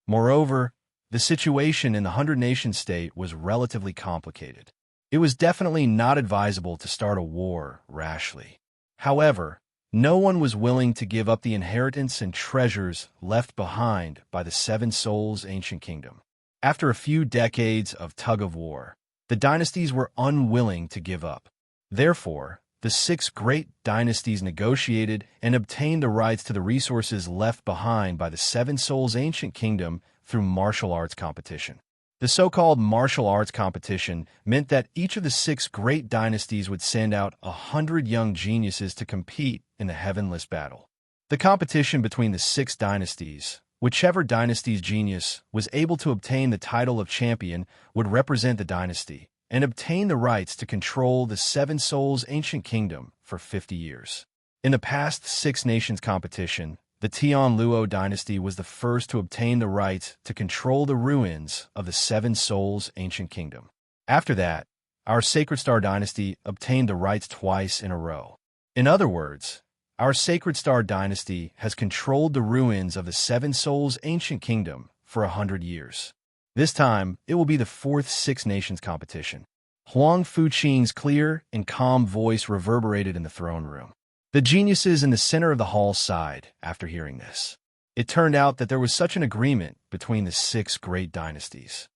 Moreover, the situation in the 100-nation state was relatively complicated. It was definitely not advisable to start a war rashly. However, no one was willing to give up the inheritance and treasures left behind by the Seven Souls Ancient Kingdom. After a few decades of tug-of-war, the dynasties were unwilling to give up. Therefore, the six great dynasties negotiated and obtained the rights to the resources left behind by the Seven Souls Ancient Kingdom through martial arts competition. The so-called martial arts competition meant that each of the six great dynasties would send out 100 young geniuses to compete in the Heaven List battle. The competition between the six dynasties, whichever dynasty's genius was able to obtain the title of champion, would represent the dynasty and obtain the rights to control the Seven Souls Ancient Kingdom for 50 years. In the past Six Nations competition, the Tian Luo dynasty was the first to obtain the right to control the ruins of the Seven Souls Ancient Kingdom. After that, our Sacred Star dynasty obtained the rights twice in a row. In other words, our Sacred Star dynasty has controlled the ruins of the Seven Souls Ancient Kingdom for 100 years. This time, it will be the fourth Six Nations competition. Huang Fuqing's clear and calm voice reverberated in the throne room. The geniuses in the center of the hall sighed after hearing this. It turned out that there was such an agreement between the six great dynasties.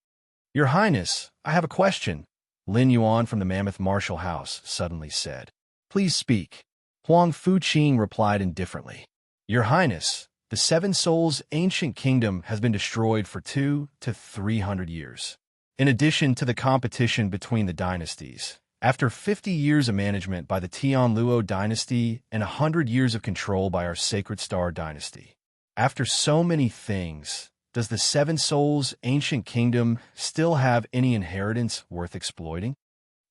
"Your Highness, I have a question," Lin Yuan from the Mammoth Martial House suddenly said. "Please speak." Huang Fuqing replied indifferently. "Your Highness, the Seven Souls Ancient Kingdom has been destroyed for 200 to 300 years. In addition to the competition between the dynasties, after 50 years of management by the Tian Luo dynasty and 100 years of control by our Sacred Star dynasty, after so many things, does the Seven Souls Ancient Kingdom still have any inheritance worth exploiting?"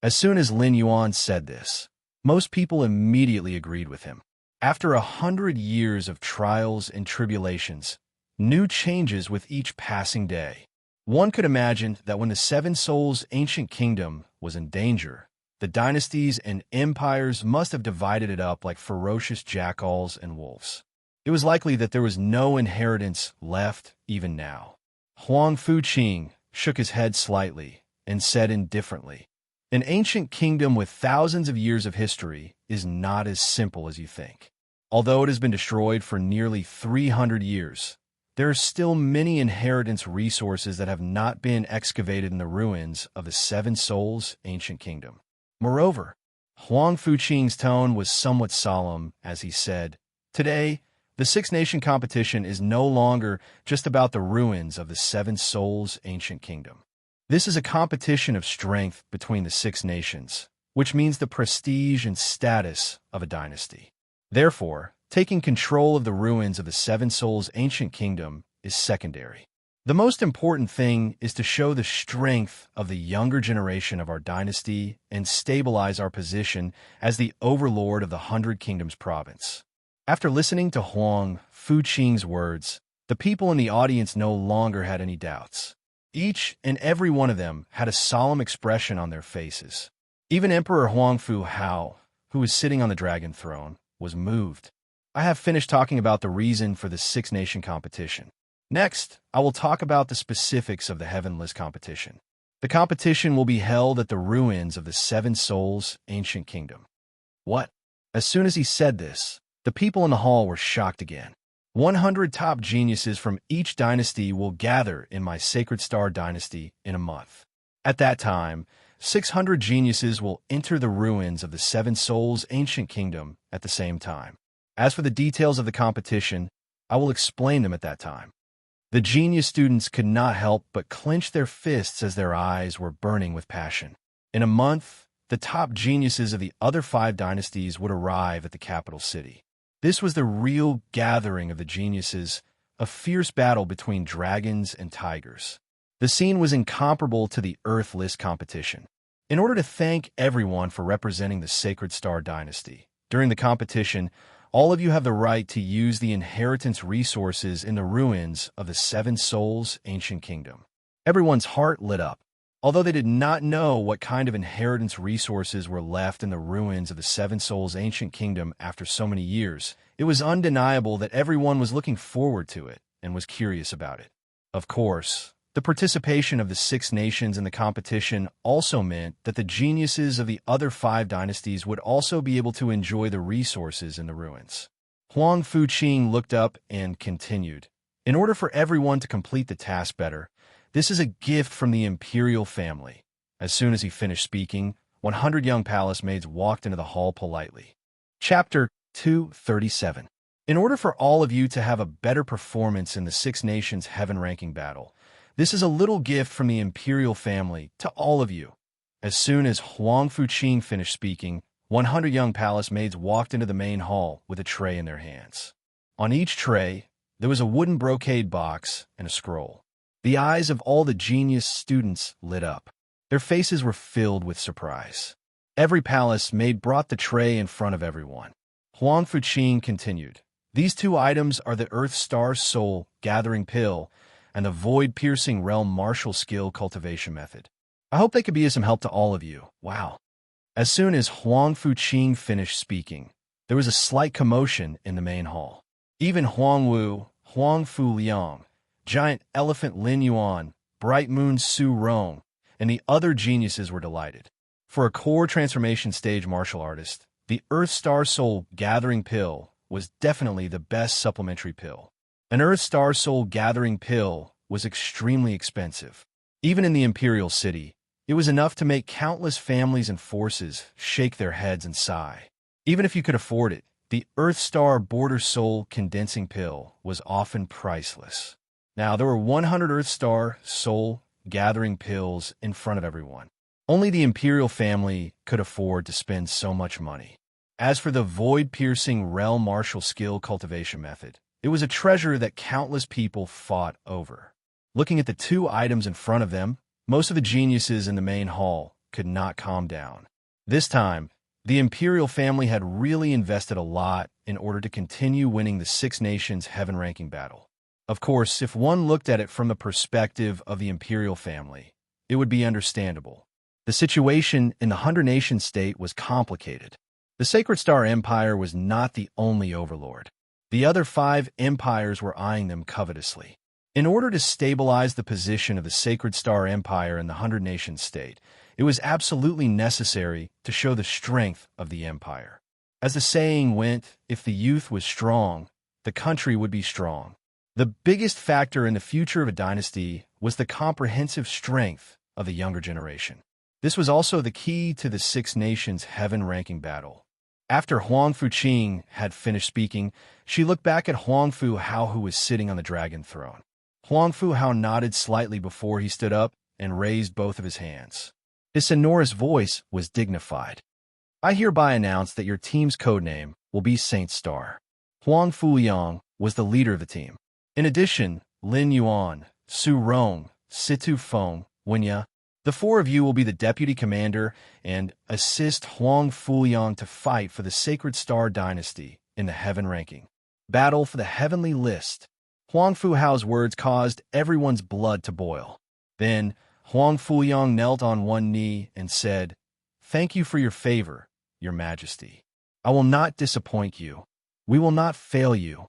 As soon as Lin Yuan said this, most people immediately agreed with him. After 100 years of trials and tribulations, new changes with each passing day, one could imagine that when the Seven Souls Ancient Kingdom was in danger, the dynasties and empires must have divided it up like ferocious jackals and wolves. It was likely that there was no inheritance left even now. Huang Fuqing shook his head slightly and said indifferently, "An ancient kingdom with thousands of years of history is not as simple as you think. Although it has been destroyed for nearly 300 years, there are still many inheritance resources that have not been excavated in the ruins of the Seven Souls Ancient Kingdom." Moreover, Huang Fuqing's tone was somewhat solemn as he said, "Today, the Six Nation competition is no longer just about the ruins of the Seven Souls Ancient Kingdom. This is a competition of strength between the Six Nations, which means the prestige and status of a dynasty. Therefore, taking control of the ruins of the Seven Souls Ancient Kingdom is secondary. The most important thing is to show the strength of the younger generation of our dynasty and stabilize our position as the overlord of the 100 Kingdoms province." After listening to Huang Fuqing's words, the people in the audience no longer had any doubts. Each and every one of them had a solemn expression on their faces. Even Emperor Huang Fu Hao, who was sitting on the dragon throne, was moved. "I have finished talking about the reason for the Six Nation competition. Next, I will talk about the specifics of the Heaven List competition. The competition will be held at the ruins of the Seven Souls ancient kingdom. What? As soon as he said this, the people in the hall were shocked again. 100 top geniuses from each dynasty will gather in my Sacred Star dynasty in a month. At that time, 600 geniuses will enter the ruins of the Seven Souls ancient kingdom at the same time. As for the details of the competition, I will explain them at that time. The genius students could not help but clench their fists as their eyes were burning with passion. In a month, the top geniuses of the other 5 dynasties would arrive at the capital city. This was the real gathering of the geniuses, a fierce battle between dragons and tigers. The scene was incomparable to the Earth List competition. In order to thank everyone for representing the Sacred Star dynasty, during the competition, all of you have the right to use the inheritance resources in the ruins of the Seven Souls ancient kingdom. Everyone's heart lit up. Although they did not know what kind of inheritance resources were left in the ruins of the Seven Souls ancient kingdom after so many years, it was undeniable that everyone was looking forward to it and was curious about it. Of course, the participation of the 6 nations in the competition also meant that the geniuses of the other 5 dynasties would also be able to enjoy the resources in the ruins. Huang Fuqing looked up and continued. In order for everyone to complete the task better, this is a gift from the imperial family. As soon as he finished speaking, 100 young palace maids walked into the hall politely. Chapter 237. In order for all of you to have a better performance in the 6 nations heaven ranking battle, this is a little gift from the imperial family to all of you. As soon as Huang Fuqing finished speaking, 100 young palace maids walked into the main hall with a tray in their hands. On each tray, there was a wooden brocade box and a scroll. The eyes of all the genius students lit up. Their faces were filled with surprise. Every palace maid brought the tray in front of everyone. Huang Fuqing continued, "These 2 items are the Earth Star Soul Gathering Pill and the Void-Piercing Realm Martial Skill Cultivation Method. I hope they could be of some help to all of you." Wow. As soon as Huang Fuqing finished speaking, there was a slight commotion in the main hall. Even Huang Wu, Huang Fu Liang, Giant Elephant Lin Yuan, Bright Moon Su Rong, and the other geniuses were delighted. For a core transformation stage martial artist, the Earth Star Soul Gathering Pill was definitely the best supplementary pill. An Earth Star Soul Gathering Pill was extremely expensive. Even in the Imperial City, it was enough to make countless families and forces shake their heads and sigh. Even if you could afford it, the Earth Star Border Soul Condensing Pill was often priceless. Now, there were 100 Earth Star Soul Gathering Pills in front of everyone. Only the Imperial family could afford to spend so much money. As for the Void-Piercing Realm Martial Skill Cultivation Method, it was a treasure that countless people fought over. Looking at the 2 items in front of them, most of the geniuses in the main hall could not calm down. This time, the Imperial family had really invested a lot in order to continue winning the 6 nations heaven ranking battle. Of course, if one looked at it from the perspective of the Imperial family, it would be understandable. The situation in the 100-nation state was complicated. The Sacred Star Empire was not the only overlord. The other 5 empires were eyeing them covetously. In order to stabilize the position of the Sacred Star Empire in the 100-nation state, it was absolutely necessary to show the strength of the empire. As the saying went, if the youth was strong, the country would be strong. The biggest factor in the future of a dynasty was the comprehensive strength of the younger generation. This was also the key to the 6 nations heaven ranking battle. After Huang Fuqing had finished speaking, she looked back at Huang Fu Hao, who was sitting on the dragon throne. Huang Fu Hao nodded slightly before he stood up and raised both of his hands. His sonorous voice was dignified. "I hereby announce that your team's codename will be Saint Star." Huang Fu Yang was the leader of the team. In addition, Lin Yuan, Su Rong, Situ Feng, Wenya, the 4 of you will be the deputy commander and assist Huang Fuyang to fight for the Sacred Star Dynasty in the heaven ranking. Battle for the heavenly list. Huang Fu Hao's words caused everyone's blood to boil. Then Huang Fuyang knelt on one knee and said, "Thank you for your favor, Your Majesty. I will not disappoint you. We will not fail you."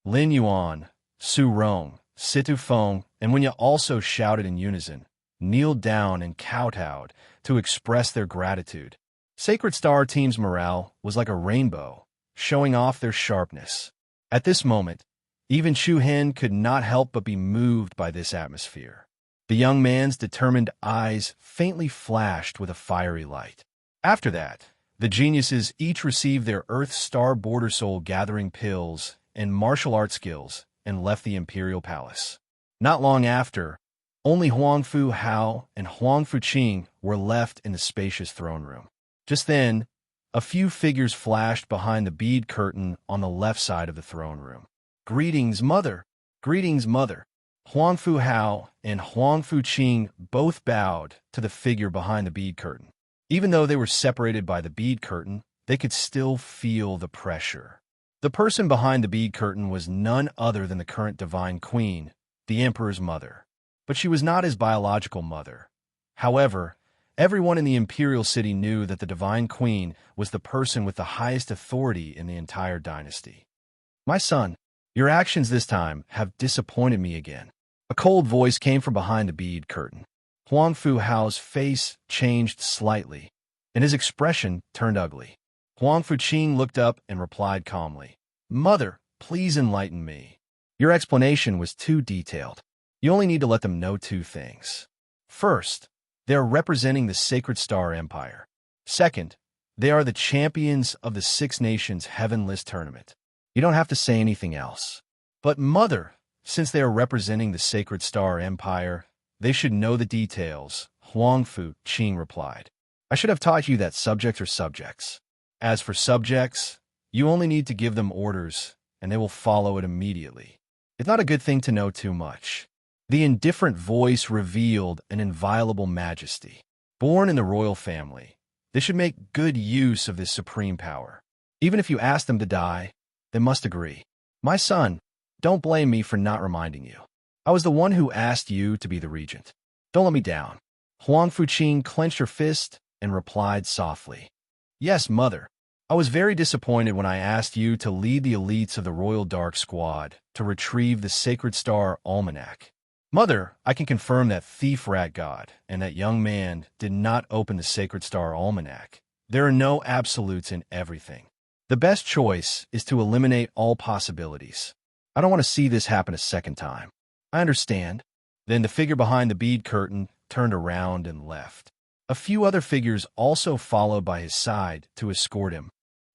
Lin Yuan, Su Rong, Situ Feng, and Winya also shouted in unison, kneeled down and kowtowed to express their gratitude. Sacred Star Team's morale was like a rainbow, showing off their sharpness. At this moment, even Chu Hen could not help but be moved by this atmosphere. The young man's determined eyes faintly flashed with a fiery light. After that, the geniuses each received their Earth Star Border Soul Gathering pills and martial art skills and left the Imperial Palace. Not long after, only Huang Fu Hao and Huang Fu Qing were left in the spacious throne room. Just then, a few figures flashed behind the bead curtain on the left side of the throne room. "Greetings, Mother! Greetings, Mother!" Huang Fu Hao and Huang Fu Qing both bowed to the figure behind the bead curtain. Even though they were separated by the bead curtain, they could still feel the pressure. The person behind the bead curtain was none other than the current Divine Queen, the Emperor's mother. But she was not his biological mother. However, everyone in the Imperial City knew that the Divine Queen was the person with the highest authority in the entire dynasty. "My son, your actions this time have disappointed me again." A cold voice came from behind the bead curtain. Huang Fu Hao's face changed slightly, and his expression turned ugly. Huang Fu Qing looked up and replied calmly, "Mother, please enlighten me. Your explanation was too detailed. You only need to let them know two things. First, they are representing the Sacred Star Empire. Second, they are the champions of the Six Nations Heaven List Tournament. You don't have to say anything else." "But Mother, since they are representing the Sacred Star Empire, they should know the details," Huang Fu Qing replied. "I should have taught you that subjects are subjects. As for subjects, you only need to give them orders, and they will follow it immediately. It's not a good thing to know too much." The indifferent voice revealed an inviolable majesty. Born in the royal family, they should make good use of this supreme power. Even if you ask them to die, they must agree. "My son, don't blame me for not reminding you. I was the one who asked you to be the regent. Don't let me down." Huang Fu Qing clenched her fist and replied softly, "Yes, Mother. I was very disappointed when I asked you to lead the elites of the Royal Dark Squad to retrieve the Sacred Star Almanac. Mother, I can confirm that Thief Rat God and that young man did not open the Sacred Star Almanac. There are no absolutes in everything. The best choice is to eliminate all possibilities. I don't want to see this happen a second time." "I understand." Then the figure behind the bead curtain turned around and left. A few other figures also followed by his side to escort him.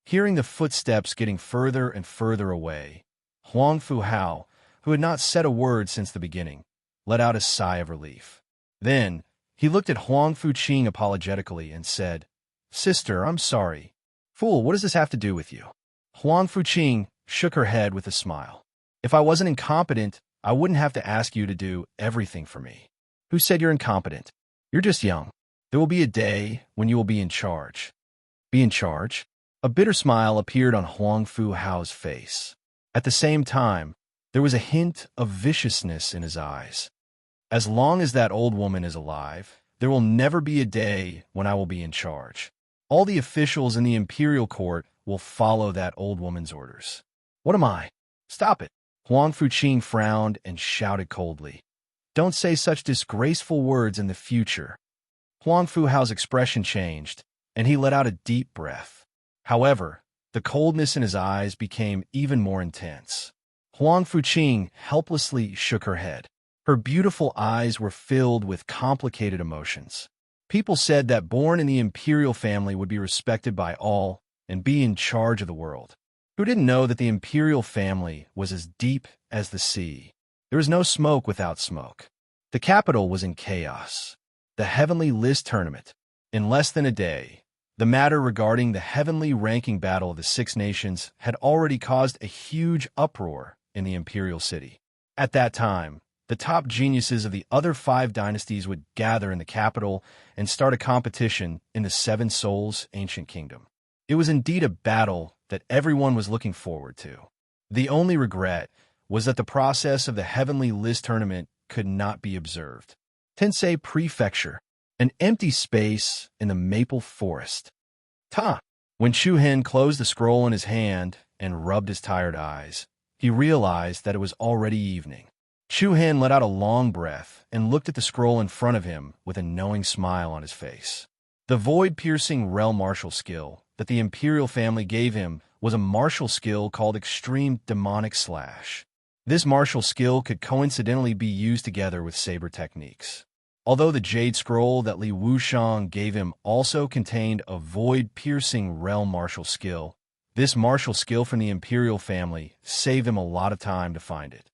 Hearing the footsteps getting further and further away, Huang Fu Hao, who had not said a word since the beginning, let out a sigh of relief. Then he looked at Huang Fu Qing apologetically and said, "Sister, I'm sorry. Fool, what does this have to do with you?" Huang Fu Qing shook her head with a smile. "If I wasn't incompetent, I wouldn't have to ask you to do everything for me." "Who said you're incompetent? You're just young. There will be a day when you will be in charge." "Be in charge?" A bitter smile appeared on Huang Fu Hao's face. At the same time, there was a hint of viciousness in his eyes. "As long as that old woman is alive, there will never be a day when I will be in charge. All the officials in the imperial court will follow that old woman's orders." "What am I?" "Stop it." Huang Fu Qing frowned and shouted coldly, "Don't say such disgraceful words in the future." Huang Fu Hao's expression changed, and he let out a deep breath. However, the coldness in his eyes became even more intense. Huang Fu Qing helplessly shook her head. Her beautiful eyes were filled with complicated emotions. People said that born in the imperial family would be respected by all and be in charge of the world. Who didn't know that the imperial family was as deep as the sea? There was no smoke without smoke. The capital was in chaos. The Heavenly List Tournament. In less than a day, the matter regarding the heavenly ranking battle of the Six Nations had already caused a huge uproar in the imperial city. At that time, the top geniuses of the other 5 dynasties would gather in the capital and start a competition in the Seven Souls ancient kingdom. It was indeed a battle that everyone was looking forward to. The only regret was that the process of the Heavenly List Tournament could not be observed. Tensei Prefecture, an empty space in the maple forest. When Chu Hen closed the scroll in his hand and rubbed his tired eyes, he realized that it was already evening. Chu Hen let out a long breath and looked at the scroll in front of him with a knowing smile on his face. The void-piercing realm martial skill that the Imperial family gave him was a martial skill called Extreme Demonic Slash. This martial skill could coincidentally be used together with saber techniques. Although the Jade Scroll that Li Wushang gave him also contained a void-piercing realm martial skill, this martial skill from the Imperial family saved him a lot of time to find it.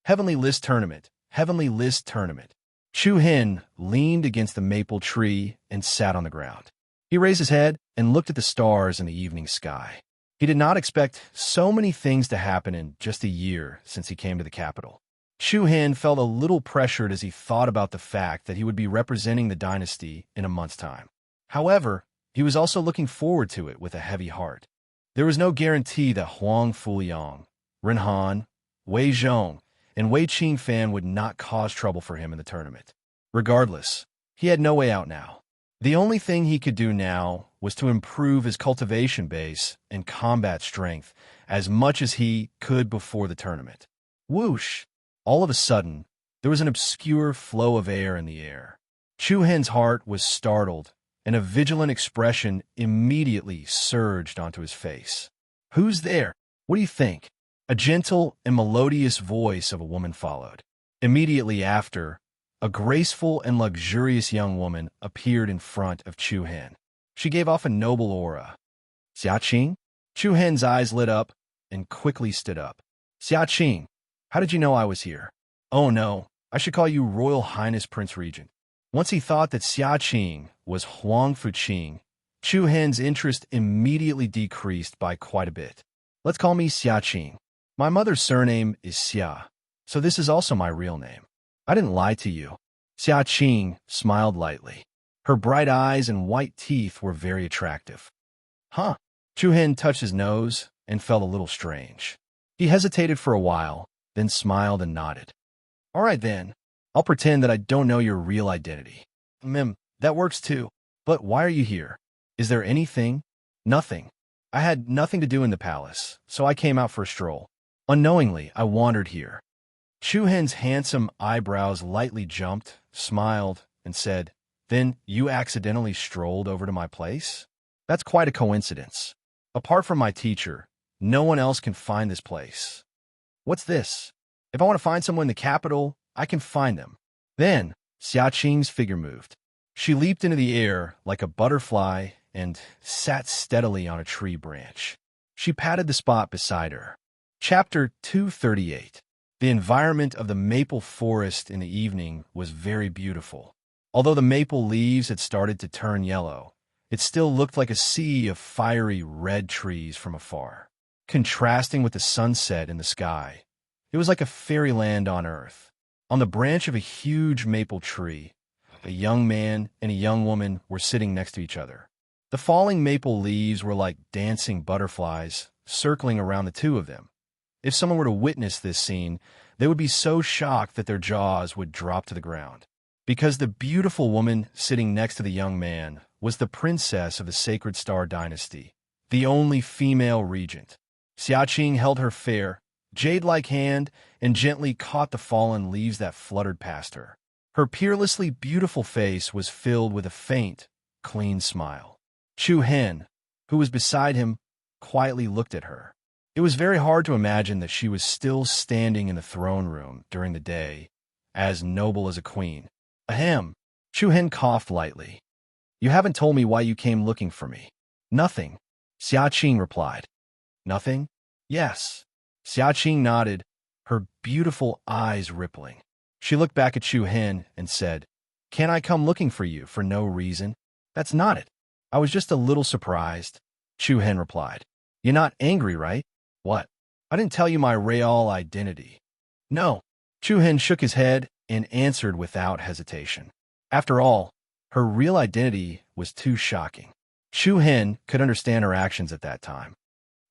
Heavenly List Tournament. Heavenly List Tournament. Chu Hen leaned against the maple tree and sat on the ground. He raised his head and looked at the stars in the evening sky. He did not expect so many things to happen in just a year since he came to the capital. Chu Hen felt a little pressured as he thought about the fact that he would be representing the dynasty in a month's time. However, he was also looking forward to it with a heavy heart. There was no guarantee that Huang Fuyang, Ren Han, Wei Zhong, and Wei Qingfan would not cause trouble for him in the tournament. Regardless, he had no way out now. The only thing he could do now was to improve his cultivation base and combat strength as much as he could before the tournament. Whoosh! All of a sudden, there was an obscure flow of air in the air. Chu Hen's heart was startled, and a vigilant expression immediately surged onto his face. "Who's there? What do you think?" A gentle and melodious voice of a woman followed. Immediately after, a graceful and luxurious young woman appeared in front of Chu Hen. She gave off a noble aura. "Xia Qing?" Chu Hen's eyes lit up and quickly stood up. "Xia Qing, how did you know I was here?" "Oh no, I should call you Royal Highness Prince Regent." Once he thought that Xia Qing was Huang Fuqing, Chu Hen's interest immediately decreased by quite a bit. "Let's call me Xia Qing. My mother's surname is Xia, so this is also my real name. I didn't lie to you." Xia Qing smiled lightly. Her bright eyes and white teeth were very attractive. "Huh?" Chu Hen touched his nose and felt a little strange. He hesitated for a while, then smiled and nodded. "All right then, I'll pretend that I don't know your real identity." That works too. But why are you here? Is there anything?" "Nothing. I had nothing to do in the palace, so I came out for a stroll. Unknowingly, I wandered here." Chu Hen's handsome eyebrows lightly jumped, smiled, and said, "Then you accidentally strolled over to my place? That's quite a coincidence. Apart from my teacher, no one else can find this place. What's this? If I want to find someone in the capital, I can find them." Then, Xia Qing's figure moved. She leaped into the air like a butterfly and sat steadily on a tree branch. She patted the spot beside her. Chapter 238. The environment of the maple forest in the evening was very beautiful. Although the maple leaves had started to turn yellow, it still looked like a sea of fiery red trees from afar. Contrasting with the sunset in the sky, it was like a fairyland on earth. On the branch of a huge maple tree, a young man and a young woman were sitting next to each other. The falling maple leaves were like dancing butterflies circling around the two of them. If someone were to witness this scene, they would be so shocked that their jaws would drop to the ground. Because the beautiful woman sitting next to the young man was the princess of the Sacred Star Dynasty, the only female regent. Xia Qing held her fair, jade-like hand and gently caught the fallen leaves that fluttered past her. Her peerlessly beautiful face was filled with a faint, clean smile. Chu Hen, who was beside him, quietly looked at her. It was very hard to imagine that she was still standing in the throne room during the day, as noble as a queen. "Ahem." Chu Hen coughed lightly. "You haven't told me why you came looking for me." "Nothing," Xia Qing replied. "Nothing?" "Yes." Xia Qing nodded, her beautiful eyes rippling. She looked back at Chu Hen and said, "Can I come looking for you for no reason?" "That's not it. I was just a little surprised," Chu Hen replied. "You're not angry, right?" "What?" "I didn't tell you my real identity." "No." Chu Hen shook his head and answered without hesitation. After all, her real identity was too shocking. Chu Hen could understand her actions at that time.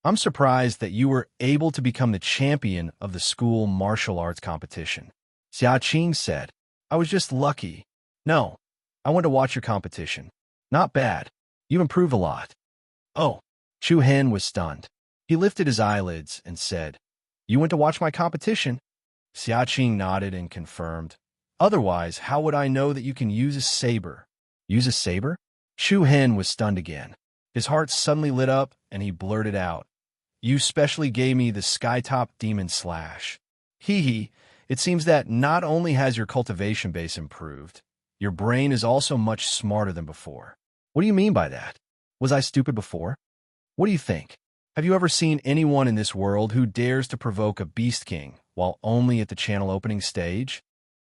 "I'm surprised that you were able to become the champion of the school martial arts competition," Xia Qing said. "I was just lucky." "No, I went to watch your competition." "Not bad. You've improved a lot." "Oh." Chu Hen was stunned. He lifted his eyelids and said, "You went to watch my competition?" Xiaqing nodded and confirmed. Otherwise, how would I know that you can use a saber? Use a saber? Chu Hen was stunned again. His heart suddenly lit up, and he blurted out, You specially gave me the Skytop Demon Slash. Hee hee, it seems that not only has your cultivation base improved, your brain is also much smarter than before. What do you mean by that? Was I stupid before? What do you think? Have you ever seen anyone in this world who dares to provoke a Beast King while only at the channel opening stage?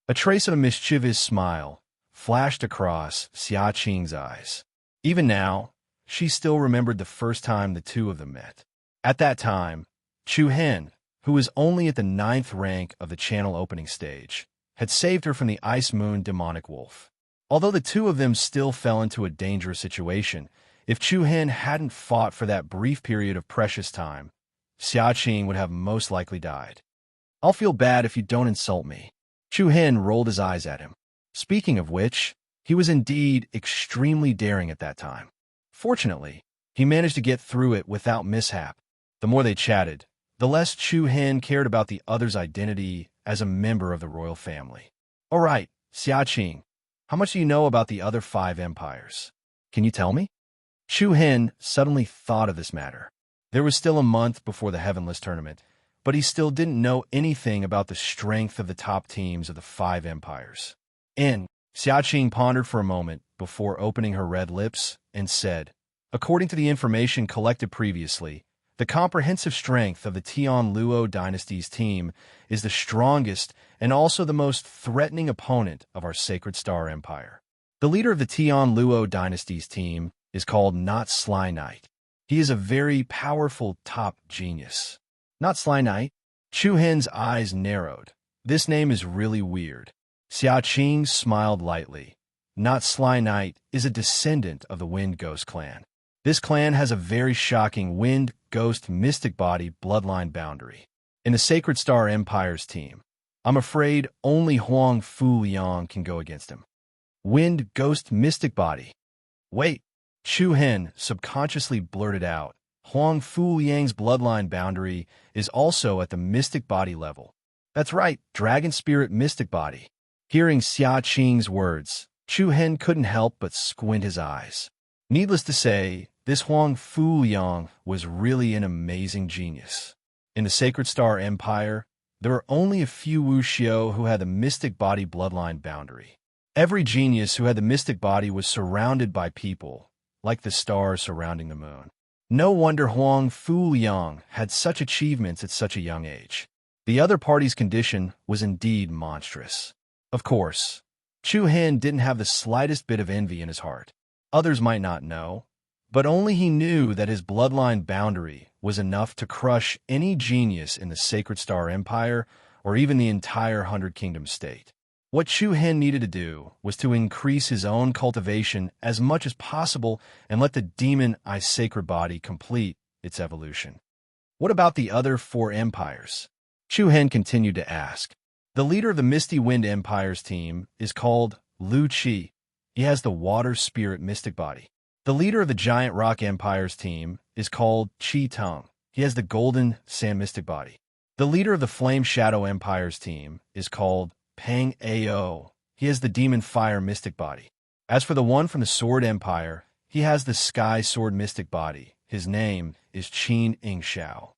A trace of a mischievous smile flashed across Xiaqing's eyes. Even now, she still remembered the first time the two of them met. At that time, Chu Hen, who was only at the 9th rank of the channel opening stage, had saved her from the Ice Moon demonic wolf. Although the two of them still fell into a dangerous situation, if Chu Hen hadn't fought for that brief period of precious time, Xiaqing would have most likely died. I'll feel bad if you don't insult me. Chu Hen rolled his eyes at him. Speaking of which, he was indeed extremely daring at that time. Fortunately, he managed to get through it without mishap. The more they chatted, the less Chu Hen cared about the other's identity as a member of the royal family. All right, Xiaqing, how much do you know about the other 5 empires? Can you tell me? Chu Hen suddenly thought of this matter. There was still a month before the Heavenless tournament, but he still didn't know anything about the strength of the top teams of the 5 empires. Xiaqing pondered for a moment before opening her red lips and said, According to the information collected previously, the comprehensive strength of the Tian Luo dynasty's team is the strongest and also the most threatening opponent of our Sacred Star Empire. The leader of the Tian Luo dynasty's team is called Not Sly Knight. He is a very powerful top genius. Not Sly Knight? Chu Hen's eyes narrowed. This name is really weird. Xiaqing smiled lightly. Not Sly Knight is a descendant of the Wind Ghost clan. This clan has a very shocking Wind Ghost Mystic Body bloodline boundary. In the Sacred Star Empire's team, I'm afraid only Huang Fu Liang can go against him. Wind Ghost Mystic Body. Wait, Chu Hen subconsciously blurted out. Huang Fu Liang's bloodline boundary is also at the Mystic Body level. That's right, Dragon Spirit Mystic Body. Hearing Xiaqing's words, Chu Hen couldn't help but squint his eyes. Needless to say, this Huang Fu Liang was really an amazing genius. In the Sacred Star Empire, there were only a few Wuxiu who had the Mystic Body bloodline boundary. Every genius who had the Mystic Body was surrounded by people, like the stars surrounding the moon. No wonder Huang Fu Liang had such achievements at such a young age. The other party's condition was indeed monstrous. Of course, Chu Hen didn't have the slightest bit of envy in his heart. Others might not know, but only he knew that his bloodline boundary was enough to crush any genius in the Sacred Star Empire or even the entire 100 Kingdom state. What Chu Hen needed to do was to increase his own cultivation as much as possible and let the Demon Eye Sacred Body complete its evolution. What about the other 4 empires? Chu Hen continued to ask. The leader of the Misty Wind Empire's team is called Lu Qi. He has the Water Spirit Mystic Body. The leader of the Giant Rock Empire's team is called Qi Tong. He has the Golden Sand Mystic Body. The leader of the Flame Shadow Empire's team is called Pang Ao. He has the Demon Fire Mystic Body. As for the one from the Sword Empire, he has the Sky Sword Mystic Body. His name is Qin Ingshao.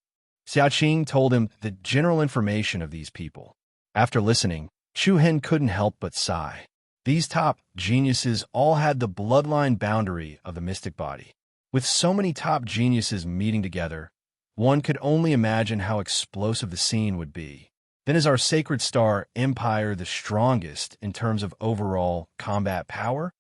Xiaqing told him the general information of these people. After listening, Chu Hen couldn't help but sigh. These top geniuses all had the bloodline boundary of the Mystic Body. With so many top geniuses meeting together, one could only imagine how explosive the scene would be. Then is our Sacred Star Empire the strongest in terms of overall combat power?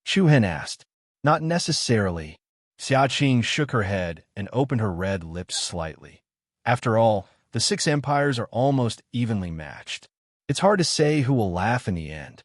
Chu Hen asked. Not necessarily. Xiaqing shook her head and opened her red lips slightly. After all, the 6 empires are almost evenly matched. It's hard to say who will laugh in the end.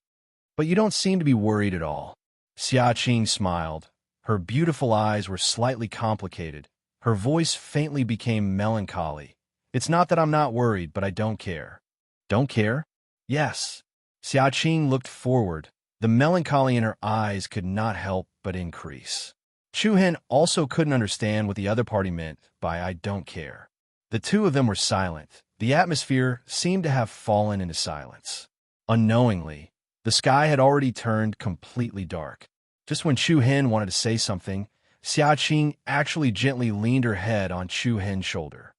But you don't seem to be worried at all. Xiaqing smiled. Her beautiful eyes were slightly complicated. Her voice faintly became melancholy. It's not that I'm not worried, but I don't care. Don't care? Yes. Xiaqing looked forward. The melancholy in her eyes could not help but increase. Chu Hen also couldn't understand what the other party meant by I don't care. The two of them were silent, The atmosphere seemed to have fallen into silence. Unknowingly, the sky had already turned completely dark. Just when Chu Hen wanted to say something, Xia Qing actually gently leaned her head on Chu Hen's shoulder.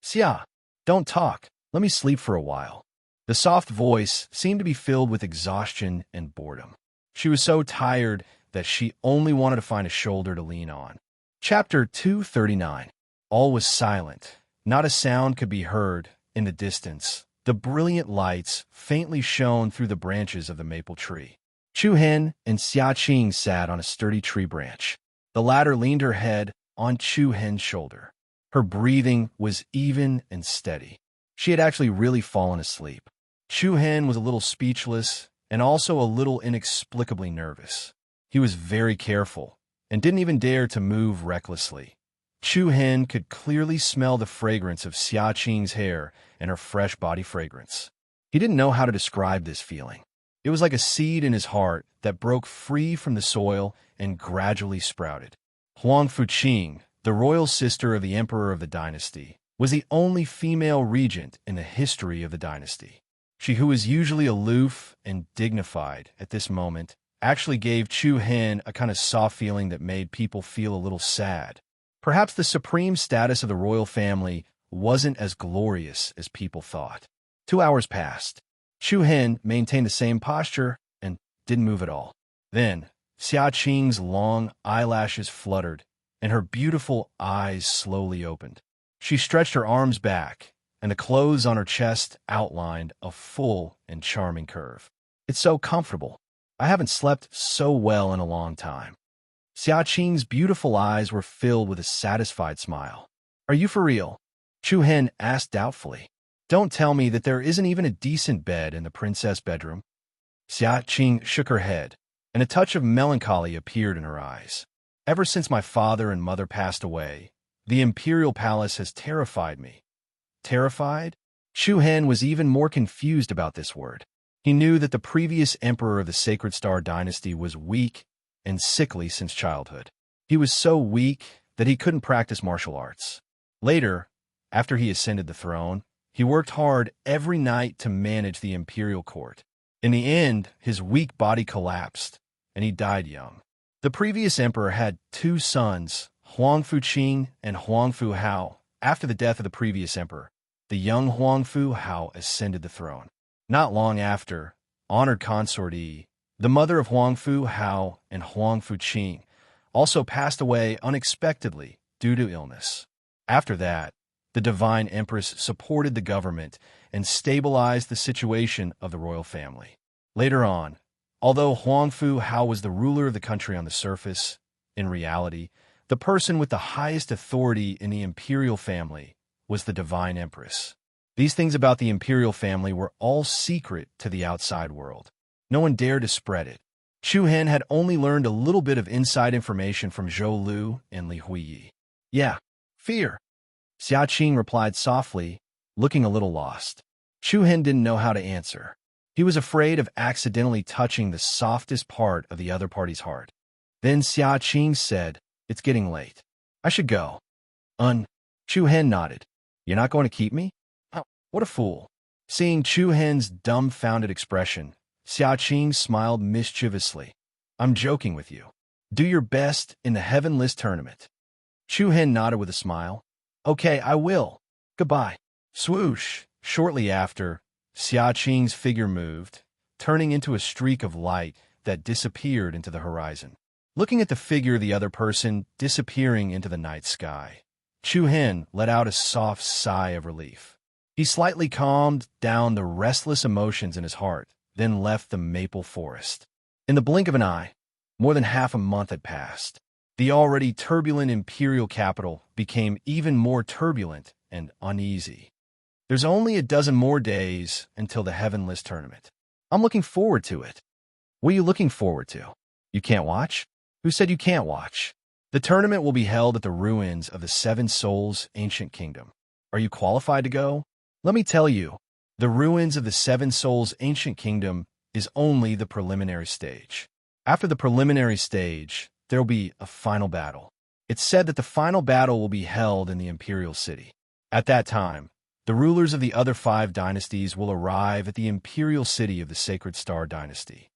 Xia, don't talk. Let me sleep for a while. The soft voice seemed to be filled with exhaustion and boredom. She was so tired that she only wanted to find a shoulder to lean on. Chapter 239. All was silent. Not a sound could be heard. In the distance, the brilliant lights faintly shone through the branches of the maple tree. Chu Hen and Xia Qing sat on a sturdy tree branch. The latter leaned her head on Chu Hen's shoulder. Her breathing was even and steady. She had actually really fallen asleep. Chu Hen was a little speechless and also a little inexplicably nervous. He was very careful and didn't even dare to move recklessly. Chu Hen could clearly smell the fragrance of Xia Qing's hair and her fresh body fragrance. He didn't know how to describe this feeling. It was like a seed in his heart that broke free from the soil and gradually sprouted. Huang Fuqing, the royal sister of the emperor of the dynasty, was the only female regent in the history of the dynasty. She, who was usually aloof and dignified at this moment, actually gave Chu Hen a kind of soft feeling that made people feel a little sad. Perhaps the supreme status of the royal family wasn't as glorious as people thought. 2 hours passed. Chu Hen maintained the same posture and didn't move at all. Then, Xia Qing's long eyelashes fluttered, and her beautiful eyes slowly opened. She stretched her arms back, and the clothes on her chest outlined a full and charming curve. It's so comfortable. I haven't slept so well in a long time. Xia Qing's beautiful eyes were filled with a satisfied smile. Are you for real? Chu Hen asked doubtfully. Don't tell me that there isn't even a decent bed in the princess bedroom. Xia Qing shook her head, and a touch of melancholy appeared in her eyes. Ever since my father and mother passed away, the imperial palace has terrified me. Terrified? Chu Hen was even more confused about this word. He knew that the previous emperor of the Sacred Star dynasty was weak and sickly since childhood. He was so weak that he couldn't practice martial arts. Later, after he ascended the throne, he worked hard every night to manage the imperial court. In the end, his weak body collapsed, and he died young. The previous emperor had 2 sons, Huang Fuqing and Huang Fu Hao. After the death of the previous emperor, the young Huang Fu Hao ascended the throne. Not long after, honored consort Yi, the mother of Huang Fu Hao and Huang Fuqing, also passed away unexpectedly due to illness. After that, the divine empress supported the government and stabilized the situation of the royal family. Later on, although Huang Fu Hao was the ruler of the country on the surface, in reality, the person with the highest authority in the imperial family was the divine empress. These things about the imperial family were all secret to the outside world. No one dared to spread it. Chu Hen had only learned a little bit of inside information from Zhou Lu and Li Huiyi. Yeah, fear. Xia Qing replied softly, looking a little lost. Chu Hen didn't know how to answer. He was afraid of accidentally touching the softest part of the other party's heart. Then Xia Qing said, "It's getting late. I should go." Chu Hen nodded. "You're not going to keep me?" Oh, what a fool. Seeing Chu Hen's dumbfounded expression, Xia Qing smiled mischievously. "I'm joking with you. Do your best in the Heaven List tournament." Chu Hen nodded with a smile. "Okay, I will. Goodbye." Swoosh. Shortly after, Xia Qing's figure moved, turning into a streak of light that disappeared into the horizon. Looking at the figure of the other person disappearing into the night sky, Chu Hen let out a soft sigh of relief. He slightly calmed down the restless emotions in his heart, then left the maple forest. In the blink of an eye, more than half a month had passed. The already turbulent imperial capital became even more turbulent and uneasy. There's only a dozen more days until the Heaven List tournament. I'm looking forward to it. What are you looking forward to? You can't watch? Who said you can't watch? The tournament will be held at the ruins of the Seven Souls Ancient Kingdom. Are you qualified to go? Let me tell you, the ruins of the Seven Souls Ancient Kingdom is only the preliminary stage. After the preliminary stage, there will be a final battle. It's said that the final battle will be held in the Imperial City. At that time, The rulers of the other 5 dynasties will arrive at the imperial city of the Sacred Star Dynasty.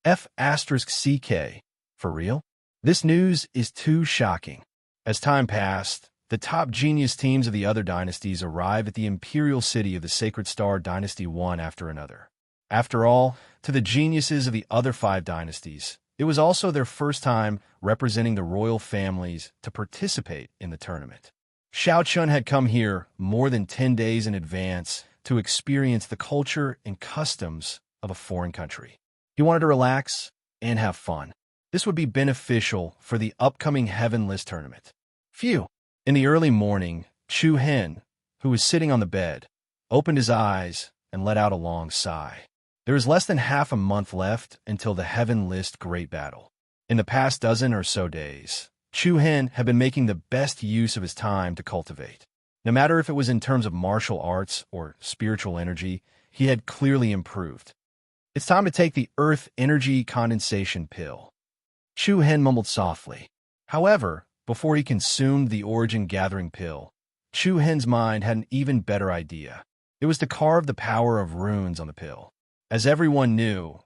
F***CK. For real? This news is too shocking. As time passed, the top genius teams of the other dynasties arrive at the imperial city of the Sacred Star Dynasty one after another. After all, to the geniuses of the other 5 dynasties, it was also their first time representing the royal families to participate in the tournament. Xiao Chun had come here more than 10 days in advance to experience the culture and customs of a foreign country. He wanted to relax and have fun. This would be beneficial for the upcoming Heavenless tournament. Phew! In the early morning, Chu Hen, who was sitting on the bed, opened his eyes and let out a long sigh. There is less than half a month left until the Heavenless Great Battle. In the past dozen or so days, Chu Hen had been making the best use of his time to cultivate. No matter if it was in terms of martial arts or spiritual energy, he had clearly improved. It's time to take the Earth Energy Condensation Pill. Chu Hen mumbled softly. However, before he consumed the Origin Gathering Pill, Chu Hen's mind had an even better idea. It was to carve the power of runes on the pill. As everyone knew,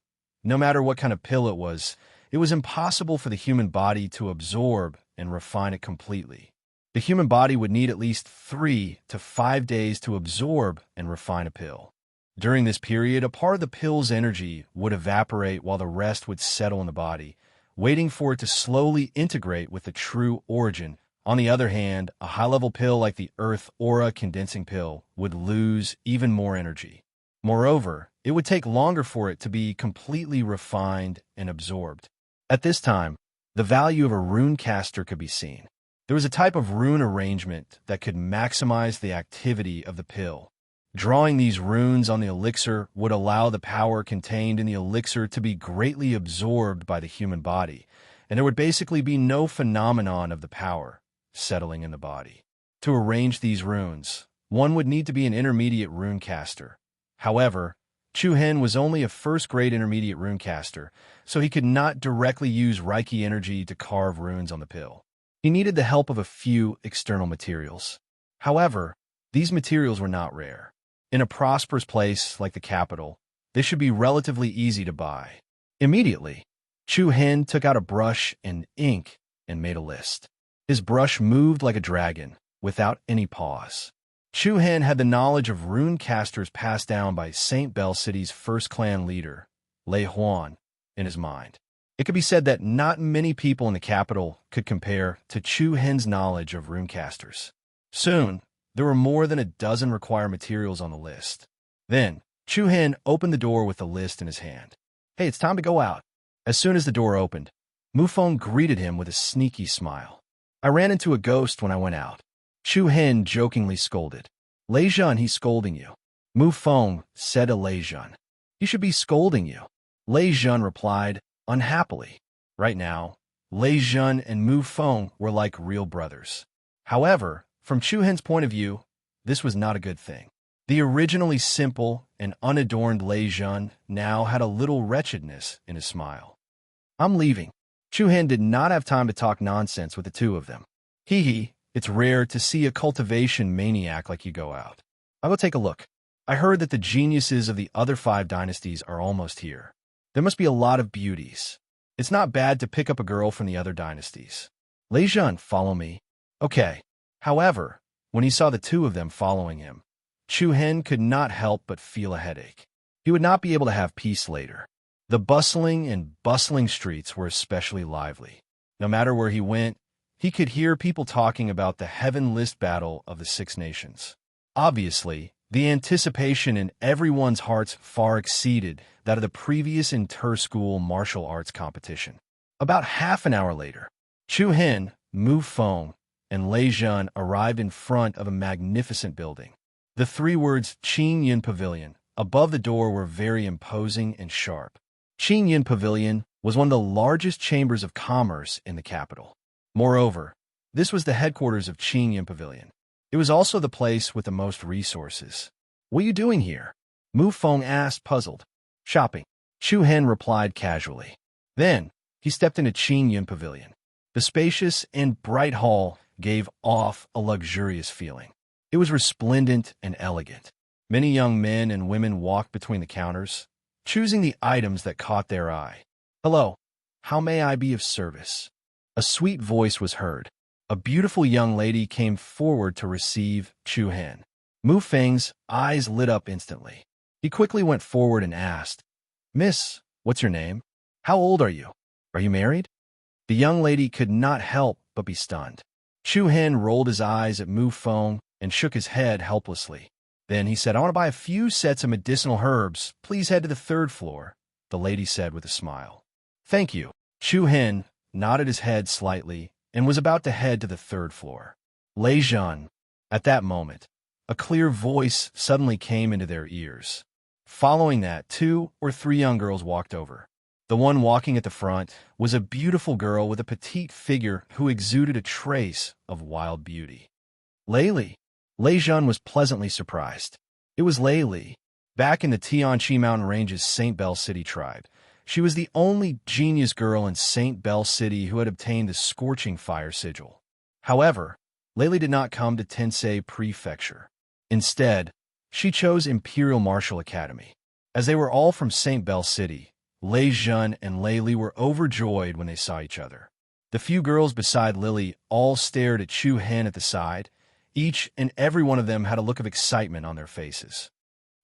no matter what kind of pill it was impossible for the human body to absorb and refine it completely. The human body would need at least 3 to 5 days to absorb and refine a pill. During this period, a part of the pill's energy would evaporate while the rest would settle in the body, waiting for it to slowly integrate with the true origin. On the other hand, a high-level pill like the Earth Aura Condensing Pill would lose even more energy. Moreover, it would take longer for it to be completely refined and absorbed. At this time, the value of a rune caster could be seen. There was a type of rune arrangement that could maximize the activity of the pill. Drawing these runes on the elixir would allow the power contained in the elixir to be greatly absorbed by the human body, and there would basically be no phenomenon of the power settling in the body. To arrange these runes, one would need to be an intermediate rune caster. However, Chu Hen was only a first-grade intermediate runecaster, so he could not directly use Reiki energy to carve runes on the pill. He needed the help of a few external materials. However, these materials were not rare. In a prosperous place like the capital, they should be relatively easy to buy. Immediately, Chu Hen took out a brush and ink and made a list. His brush moved like a dragon, without any pause. Chu Hen had the knowledge of rune casters passed down by St. Bell City's first clan leader, Lei Huan, in his mind. It could be said that not many people in the capital could compare to Chu Hen's knowledge of rune casters. Soon, there were more than a dozen required materials on the list. Then, Chu Hen opened the door with the list in his hand. Hey, it's time to go out. As soon as the door opened, Mu Feng greeted him with a sneaky smile. I ran into a ghost when I went out. Chu Hen jokingly scolded. Lei Jun, he's scolding you. Mu Feng said to Lei Jun. He should be scolding you. Lei Jun replied, unhappily. Right now, Lei Jun and Mu Feng were like real brothers. However, from Chu Hen's point of view, this was not a good thing. The originally simple and unadorned Lei Jun now had a little wretchedness in his smile. I'm leaving. Chu Hen did not have time to talk nonsense with the two of them. Hee hee. It's rare to see a cultivation maniac like you go out. I'll go take a look. I heard that the geniuses of the other 5 dynasties are almost here. There must be a lot of beauties. It's not bad to pick up a girl from the other dynasties. Lei Jun, follow me. Okay. However, when he saw the two of them following him, Chu Hen could not help but feel a headache. He would not be able to have peace later. The bustling streets were especially lively. No matter where he went, he could hear people talking about the Heavenless Battle of the 6 Nations. Obviously, the anticipation in everyone's hearts far exceeded that of the previous inter-school martial arts competition. About half an hour later, Chu Hen, Mu Feng, and Lei Jun arrived in front of a magnificent building. The 3 words Qin Yin Pavilion above the door were very imposing and sharp. Qin Yin Pavilion was one of the largest chambers of commerce in the capital. Moreover, this was the headquarters of Qin Yin Pavilion. It was also the place with the most resources. What are you doing here? Mu Feng asked, puzzled. Shopping. Chu Hen replied casually. Then, he stepped into Qin Yin Pavilion. The spacious and bright hall gave off a luxurious feeling. It was resplendent and elegant. Many young men and women walked between the counters, choosing the items that caught their eye. "Hello, how may I be of service?" A sweet voice was heard. A beautiful young lady came forward to receive Chu Hen. Mu Feng's eyes lit up instantly. He quickly went forward and asked, "Miss, what's your name? How old are you? Are you married?" The young lady could not help but be stunned. Chu Hen rolled his eyes at Mu Feng and shook his head helplessly. Then he said, "I want to buy a few sets of medicinal herbs. Please head to the third floor," the lady said with a smile. "Thank you." Chu Hen nodded his head slightly and was about to head to the third floor. Lei Zhan. At that moment, a clear voice suddenly came into their ears. Following that, 2 or 3 young girls walked over. The one walking at the front was a beautiful girl with a petite figure who exuded a trace of wild beauty. Lei Zhan was pleasantly surprised. It was Lei. Back in the Tianqi Mountain Range's St. Bell City tribe, she was the only genius girl in St. Bell City who had obtained the Scorching Fire sigil. However, Lei did not come to Tensei Prefecture. Instead, she chose Imperial Martial Academy. As they were all from St. Bell City, Lei Zhan and Lei were overjoyed when they saw each other. The few girls beside Lily all stared at Chu Hen at the side. Each and every one of them had a look of excitement on their faces.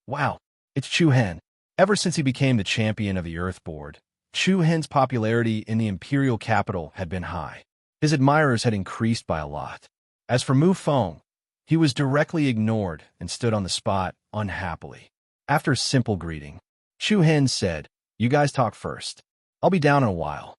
"Wow, it's Chu Hen." Ever since he became the champion of the Earth Board, Chu Hen's popularity in the imperial capital had been high. His admirers had increased by a lot. As for Mu Feng, he was directly ignored and stood on the spot unhappily. After a simple greeting, Chu Hen said, "You guys talk first. I'll be down in a while."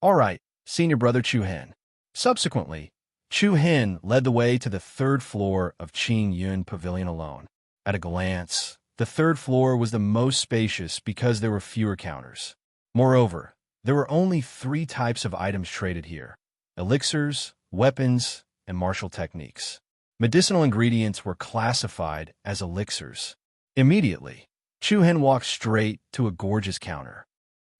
"All right, senior brother Chu Hen." Subsequently, Chu Hen led the way to the third floor of Qing Yun Pavilion alone. At a glance, the third floor was the most spacious because there were fewer counters. Moreover, there were only 3 types of items traded here: elixirs, weapons, and martial techniques. Medicinal ingredients were classified as elixirs. Immediately, Chu Hen walked straight to a gorgeous counter.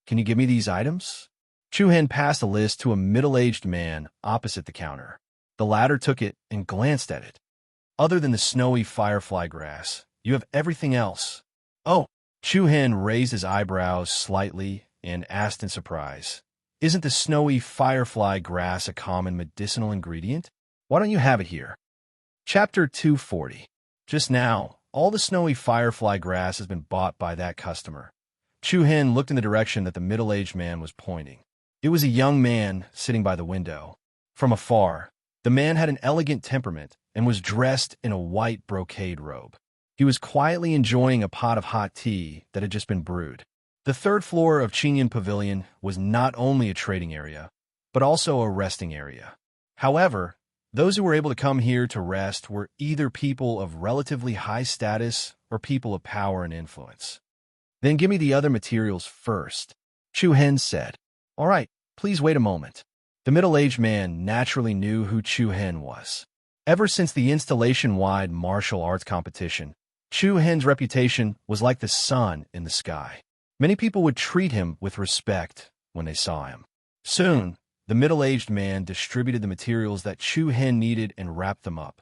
"Can you give me these items?" Chu Hen passed a list to a middle-aged man opposite the counter. The latter took it and glanced at it. "Other than the snowy firefly grass, you have everything else." "Oh!" Chu Hen raised his eyebrows slightly and asked in surprise, "Isn't the snowy firefly grass a common medicinal ingredient? Why don't you have it here?" Chapter 240. Just now, all the snowy firefly grass has been bought by that customer. Chu Hen looked in the direction that the middle-aged man was pointing. It was a young man sitting by the window. From afar, the man had an elegant temperament and was dressed in a white brocade robe. He was quietly enjoying a pot of hot tea that had just been brewed. The third floor of Qingyun Pavilion was not only a trading area, but also a resting area. However, those who were able to come here to rest were either people of relatively high status or people of power and influence. "Then give me the other materials first," Chu Hen said. "All right, please wait a moment." The middle-aged man naturally knew who Chu Hen was. Ever since the installation-wide martial arts competition, Chu Hen's reputation was like the sun in the sky. Many people would treat him with respect when they saw him. Soon, the middle-aged man distributed the materials that Chu Hen needed and wrapped them up.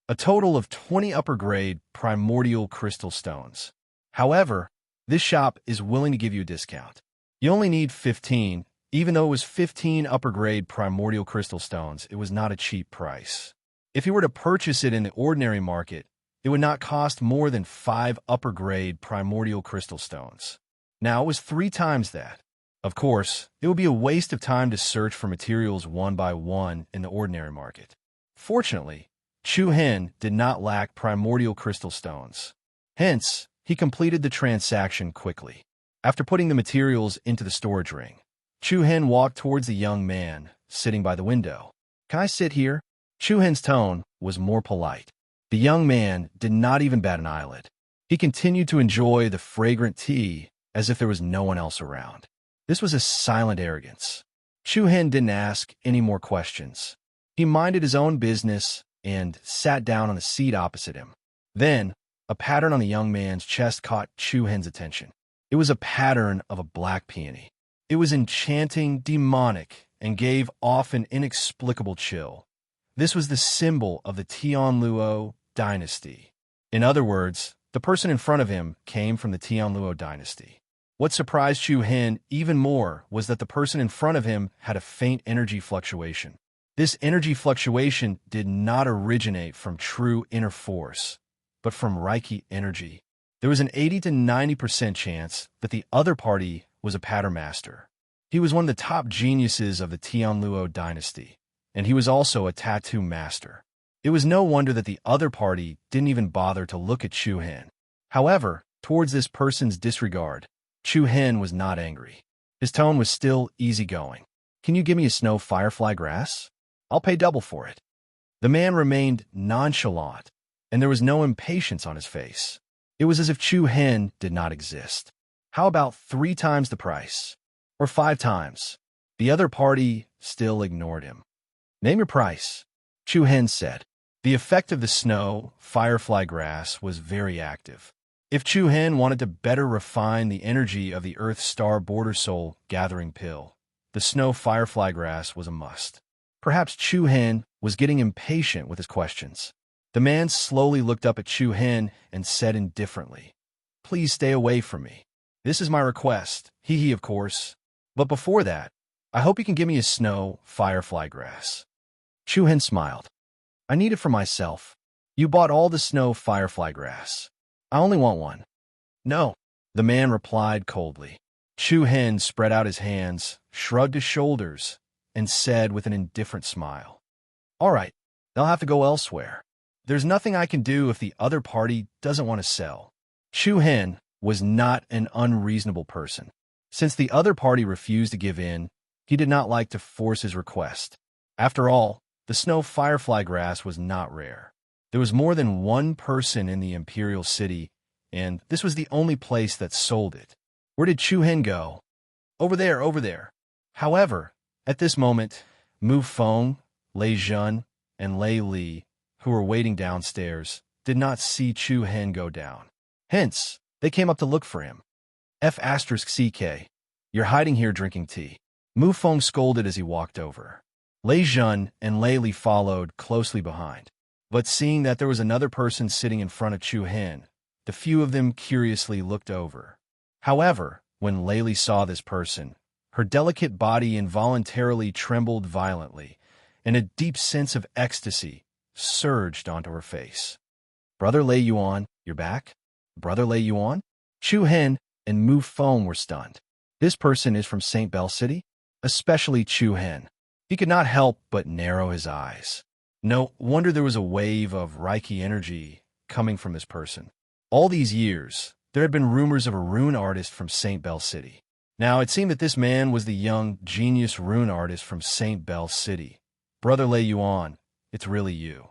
A total of 20 upper-grade primordial crystal stones. However, this shop is willing to give you a discount. You only need 15. Even though it was 15 upper-grade primordial crystal stones, it was not a cheap price. If you were to purchase it in the ordinary market, it would not cost more than 5 upper-grade primordial crystal stones. Now it was 3 times that. Of course, it would be a waste of time to search for materials one by one in the ordinary market. Fortunately, Chu Hen did not lack primordial crystal stones. Hence, he completed the transaction quickly. After putting the materials into the storage ring, Chu Hen walked towards the young man sitting by the window. "Can I sit here?" Chu Hen's tone was more polite. The young man did not even bat an eyelid. He continued to enjoy the fragrant tea as if there was no one else around. This was a silent arrogance. Chu Hen didn't ask any more questions. He minded his own business and sat down on the seat opposite him. Then, a pattern on the young man's chest caught Chu Hen's attention. It was a pattern of a black peony. It was enchanting, demonic, and gave off an inexplicable chill. This was the symbol of the Tianluo dynasty. In other words, the person in front of him came from the Tianluo dynasty. What surprised Chu Hen even more was that the person in front of him had a faint energy fluctuation. This energy fluctuation did not originate from true inner force, but from Reiki energy. There was an 80 to 90% chance that the other party was a pattern master. He was one of the top geniuses of the Tianluo dynasty, and he was also a tattoo master. It was no wonder that the other party didn't even bother to look at Chu Hen. However, towards this person's disregard, Chu Hen was not angry. His tone was still easygoing. "Can you give me a snow firefly grass? I'll pay double for it." The man remained nonchalant, and there was no impatience on his face. It was as if Chu Hen did not exist. "How about 3 times the price? Or 5 times? The other party still ignored him. "Name your price," Chu Hen said. The effect of the snow firefly grass was very active. If Chu Hen wanted to better refine the energy of the Earth Star Border Soul Gathering Pill, the snow firefly grass was a must. Perhaps Chu Hen was getting impatient with his questions. The man slowly looked up at Chu Hen and said indifferently, "Please stay away from me. This is my request, he of course. But before that, I hope you can give me a snow firefly grass." Chu Hen smiled. "I need it for myself. You bought all the snow firefly grass. I only want one." "No," the man replied coldly. Chu Hen spread out his hands, shrugged his shoulders, and said with an indifferent smile, "All right, they'll have to go elsewhere. There's nothing I can do if the other party doesn't want to sell." Chu Hen was not an unreasonable person. Since the other party refused to give in, he did not like to force his request. After all, the snow firefly grass was not rare. There was more than one person in the imperial city, and this was the only place that sold it. Where did Chu Hen go? Over there, over there." However, at this moment, Mu Feng, Lei Jun, and Lei Li, who were waiting downstairs, did not see Chu Hen go down. Hence, they came up to look for him. "F*CK, you're hiding here drinking tea." Mu Feng scolded as he walked over. Lei Jun and Lei Li followed closely behind. But seeing that there was another person sitting in front of Chu Hen, the few of them curiously looked over. However, when Lei Li saw this person, her delicate body involuntarily trembled violently, and a deep sense of ecstasy surged onto her face. "Brother Lei Yuan, you're back? Brother Lei Yuan?" Chu Hen and Mu Feng were stunned. This person is from St. Bell City? Especially Chu Hen. He could not help but narrow his eyes. No wonder there was a wave of Reiki energy coming from this person. All these years, there had been rumors of a rune artist from St. Bell City. Now, it seemed that this man was the young, genius rune artist from St. Bell City. "Brother Lei Yuan, it's really you."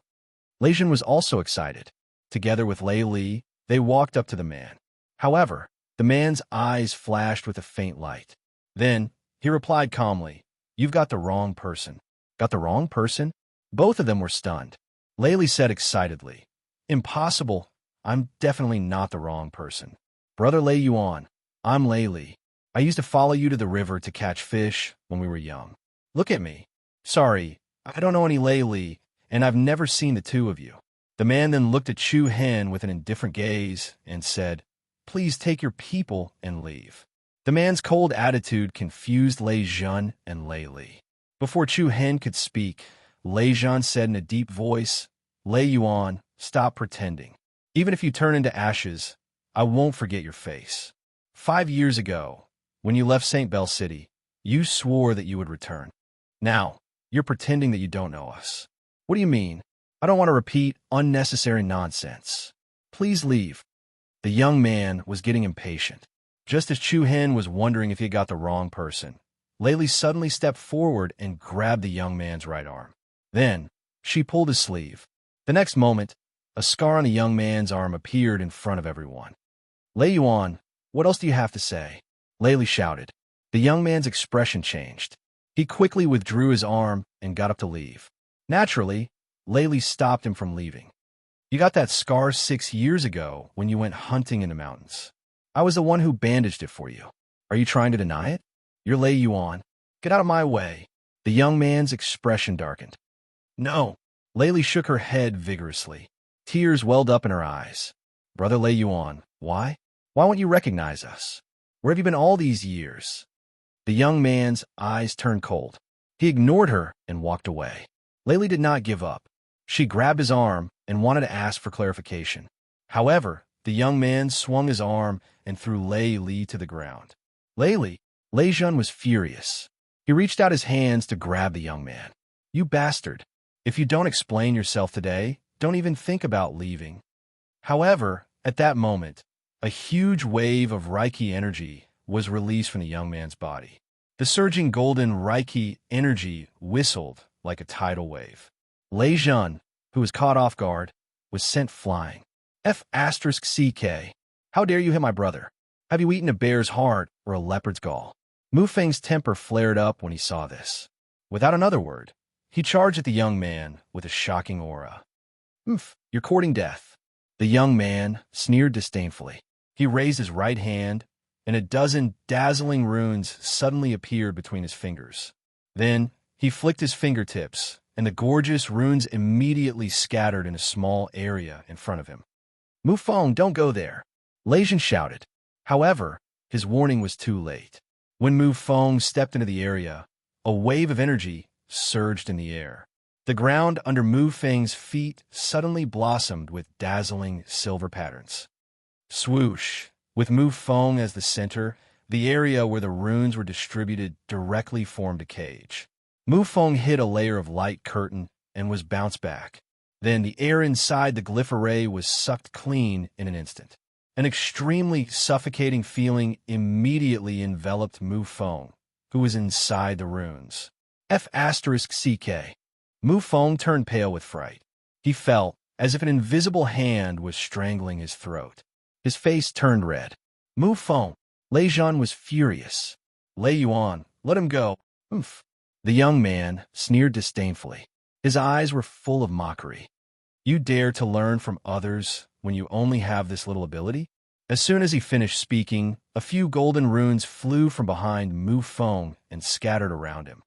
Lei Jun was also excited. Together with Lei Li, they walked up to the man. However, the man's eyes flashed with a faint light. Then, he replied calmly, "You've got the wrong person." "Got the wrong person?" Both of them were stunned. Lei Li said excitedly, "Impossible. I'm definitely not the wrong person. Brother Lei Yuan, I'm Lei Li. I used to follow you to the river to catch fish when we were young. Look at me. Sorry, I don't know any Lei Li, and I've never seen the two of you." The man then looked at Chu Hen with an indifferent gaze and said, "Please take your people and leave." The man's cold attitude confused Lei Jun and Lei Li. Before Chu Hen could speak, Lei Jun said in a deep voice, "Lei Yuan, stop pretending. Even if you turn into ashes, I won't forget your face. 5 years ago, when you left St. Bell City, you swore that you would return. Now, you're pretending that you don't know us. What do you mean? I don't want to repeat unnecessary nonsense. Please leave." The young man was getting impatient. Just as Chu Hen was wondering if he got the wrong person, Lei Li suddenly stepped forward and grabbed the young man's right arm. Then, she pulled his sleeve. The next moment, a scar on the young man's arm appeared in front of everyone. "Lei Yuan, what else do you have to say?" Lei Li shouted. The young man's expression changed. He quickly withdrew his arm and got up to leave. Naturally, Lei Li stopped him from leaving. "You got that scar 6 years ago when you went hunting in the mountains. I was the one who bandaged it for you. Are you trying to deny it? You're Lei Yuan. Get out of my way." The young man's expression darkened. "No." Lei Li shook her head vigorously. Tears welled up in her eyes. Brother Lei Yuan, why? Why won't you recognize us? Where have you been all these years? The young man's eyes turned cold. He ignored her and walked away. Layli did not give up. She grabbed his arm and wanted to ask for clarification. However, the young man swung his arm and threw Lei Li to the ground. Lei Jun was furious. He reached out his hands to grab the young man. You bastard. If you don't explain yourself today, don't even think about leaving. However, at that moment, a huge wave of Reiki energy was released from the young man's body. The surging golden Reiki energy whistled like a tidal wave. Lei Jun, who was caught off guard, was sent flying. F***CK. How dare you hit my brother? Have you eaten a bear's heart or a leopard's gall? Mu Feng's temper flared up when he saw this. Without another word, he charged at the young man with a shocking aura. You're courting death. The young man sneered disdainfully. He raised his right hand, and a dozen dazzling runes suddenly appeared between his fingers. Then, he flicked his fingertips, and the gorgeous runes immediately scattered in a small area in front of him. Mu Feng, don't go there, Lei Jun shouted. However, his warning was too late. When Mu Feng stepped into the area, a wave of energy surged in the air. The ground under Mu Feng's feet suddenly blossomed with dazzling silver patterns. Swoosh! With Mu Feng as the center, the area where the runes were distributed directly formed a cage. Mu Feng hit a layer of light curtain and was bounced back. Then the air inside the glyph array was sucked clean in an instant. An extremely suffocating feeling immediately enveloped Mu Feng, who was inside the runes. F***CK. Mu Feng turned pale with fright. He felt as if an invisible hand was strangling his throat. His face turned red. Mu Feng. Lei Jun was furious. Lei Yuan, let him go. The young man sneered disdainfully. His eyes were full of mockery. You dare to learn from others when you only have this little ability? As soon as he finished speaking, a few golden runes flew from behind Mu Feng and scattered around him.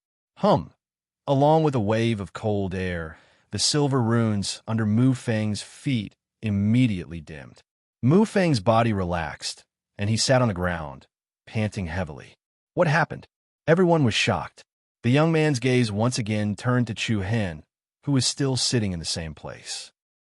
Along with a wave of cold air, the silver runes under Mu Feng's feet immediately dimmed. Mu Feng's body relaxed, and he sat on the ground, panting heavily. What happened? Everyone was shocked. The young man's gaze once again turned to Chu Hen, who was still sitting in the same place.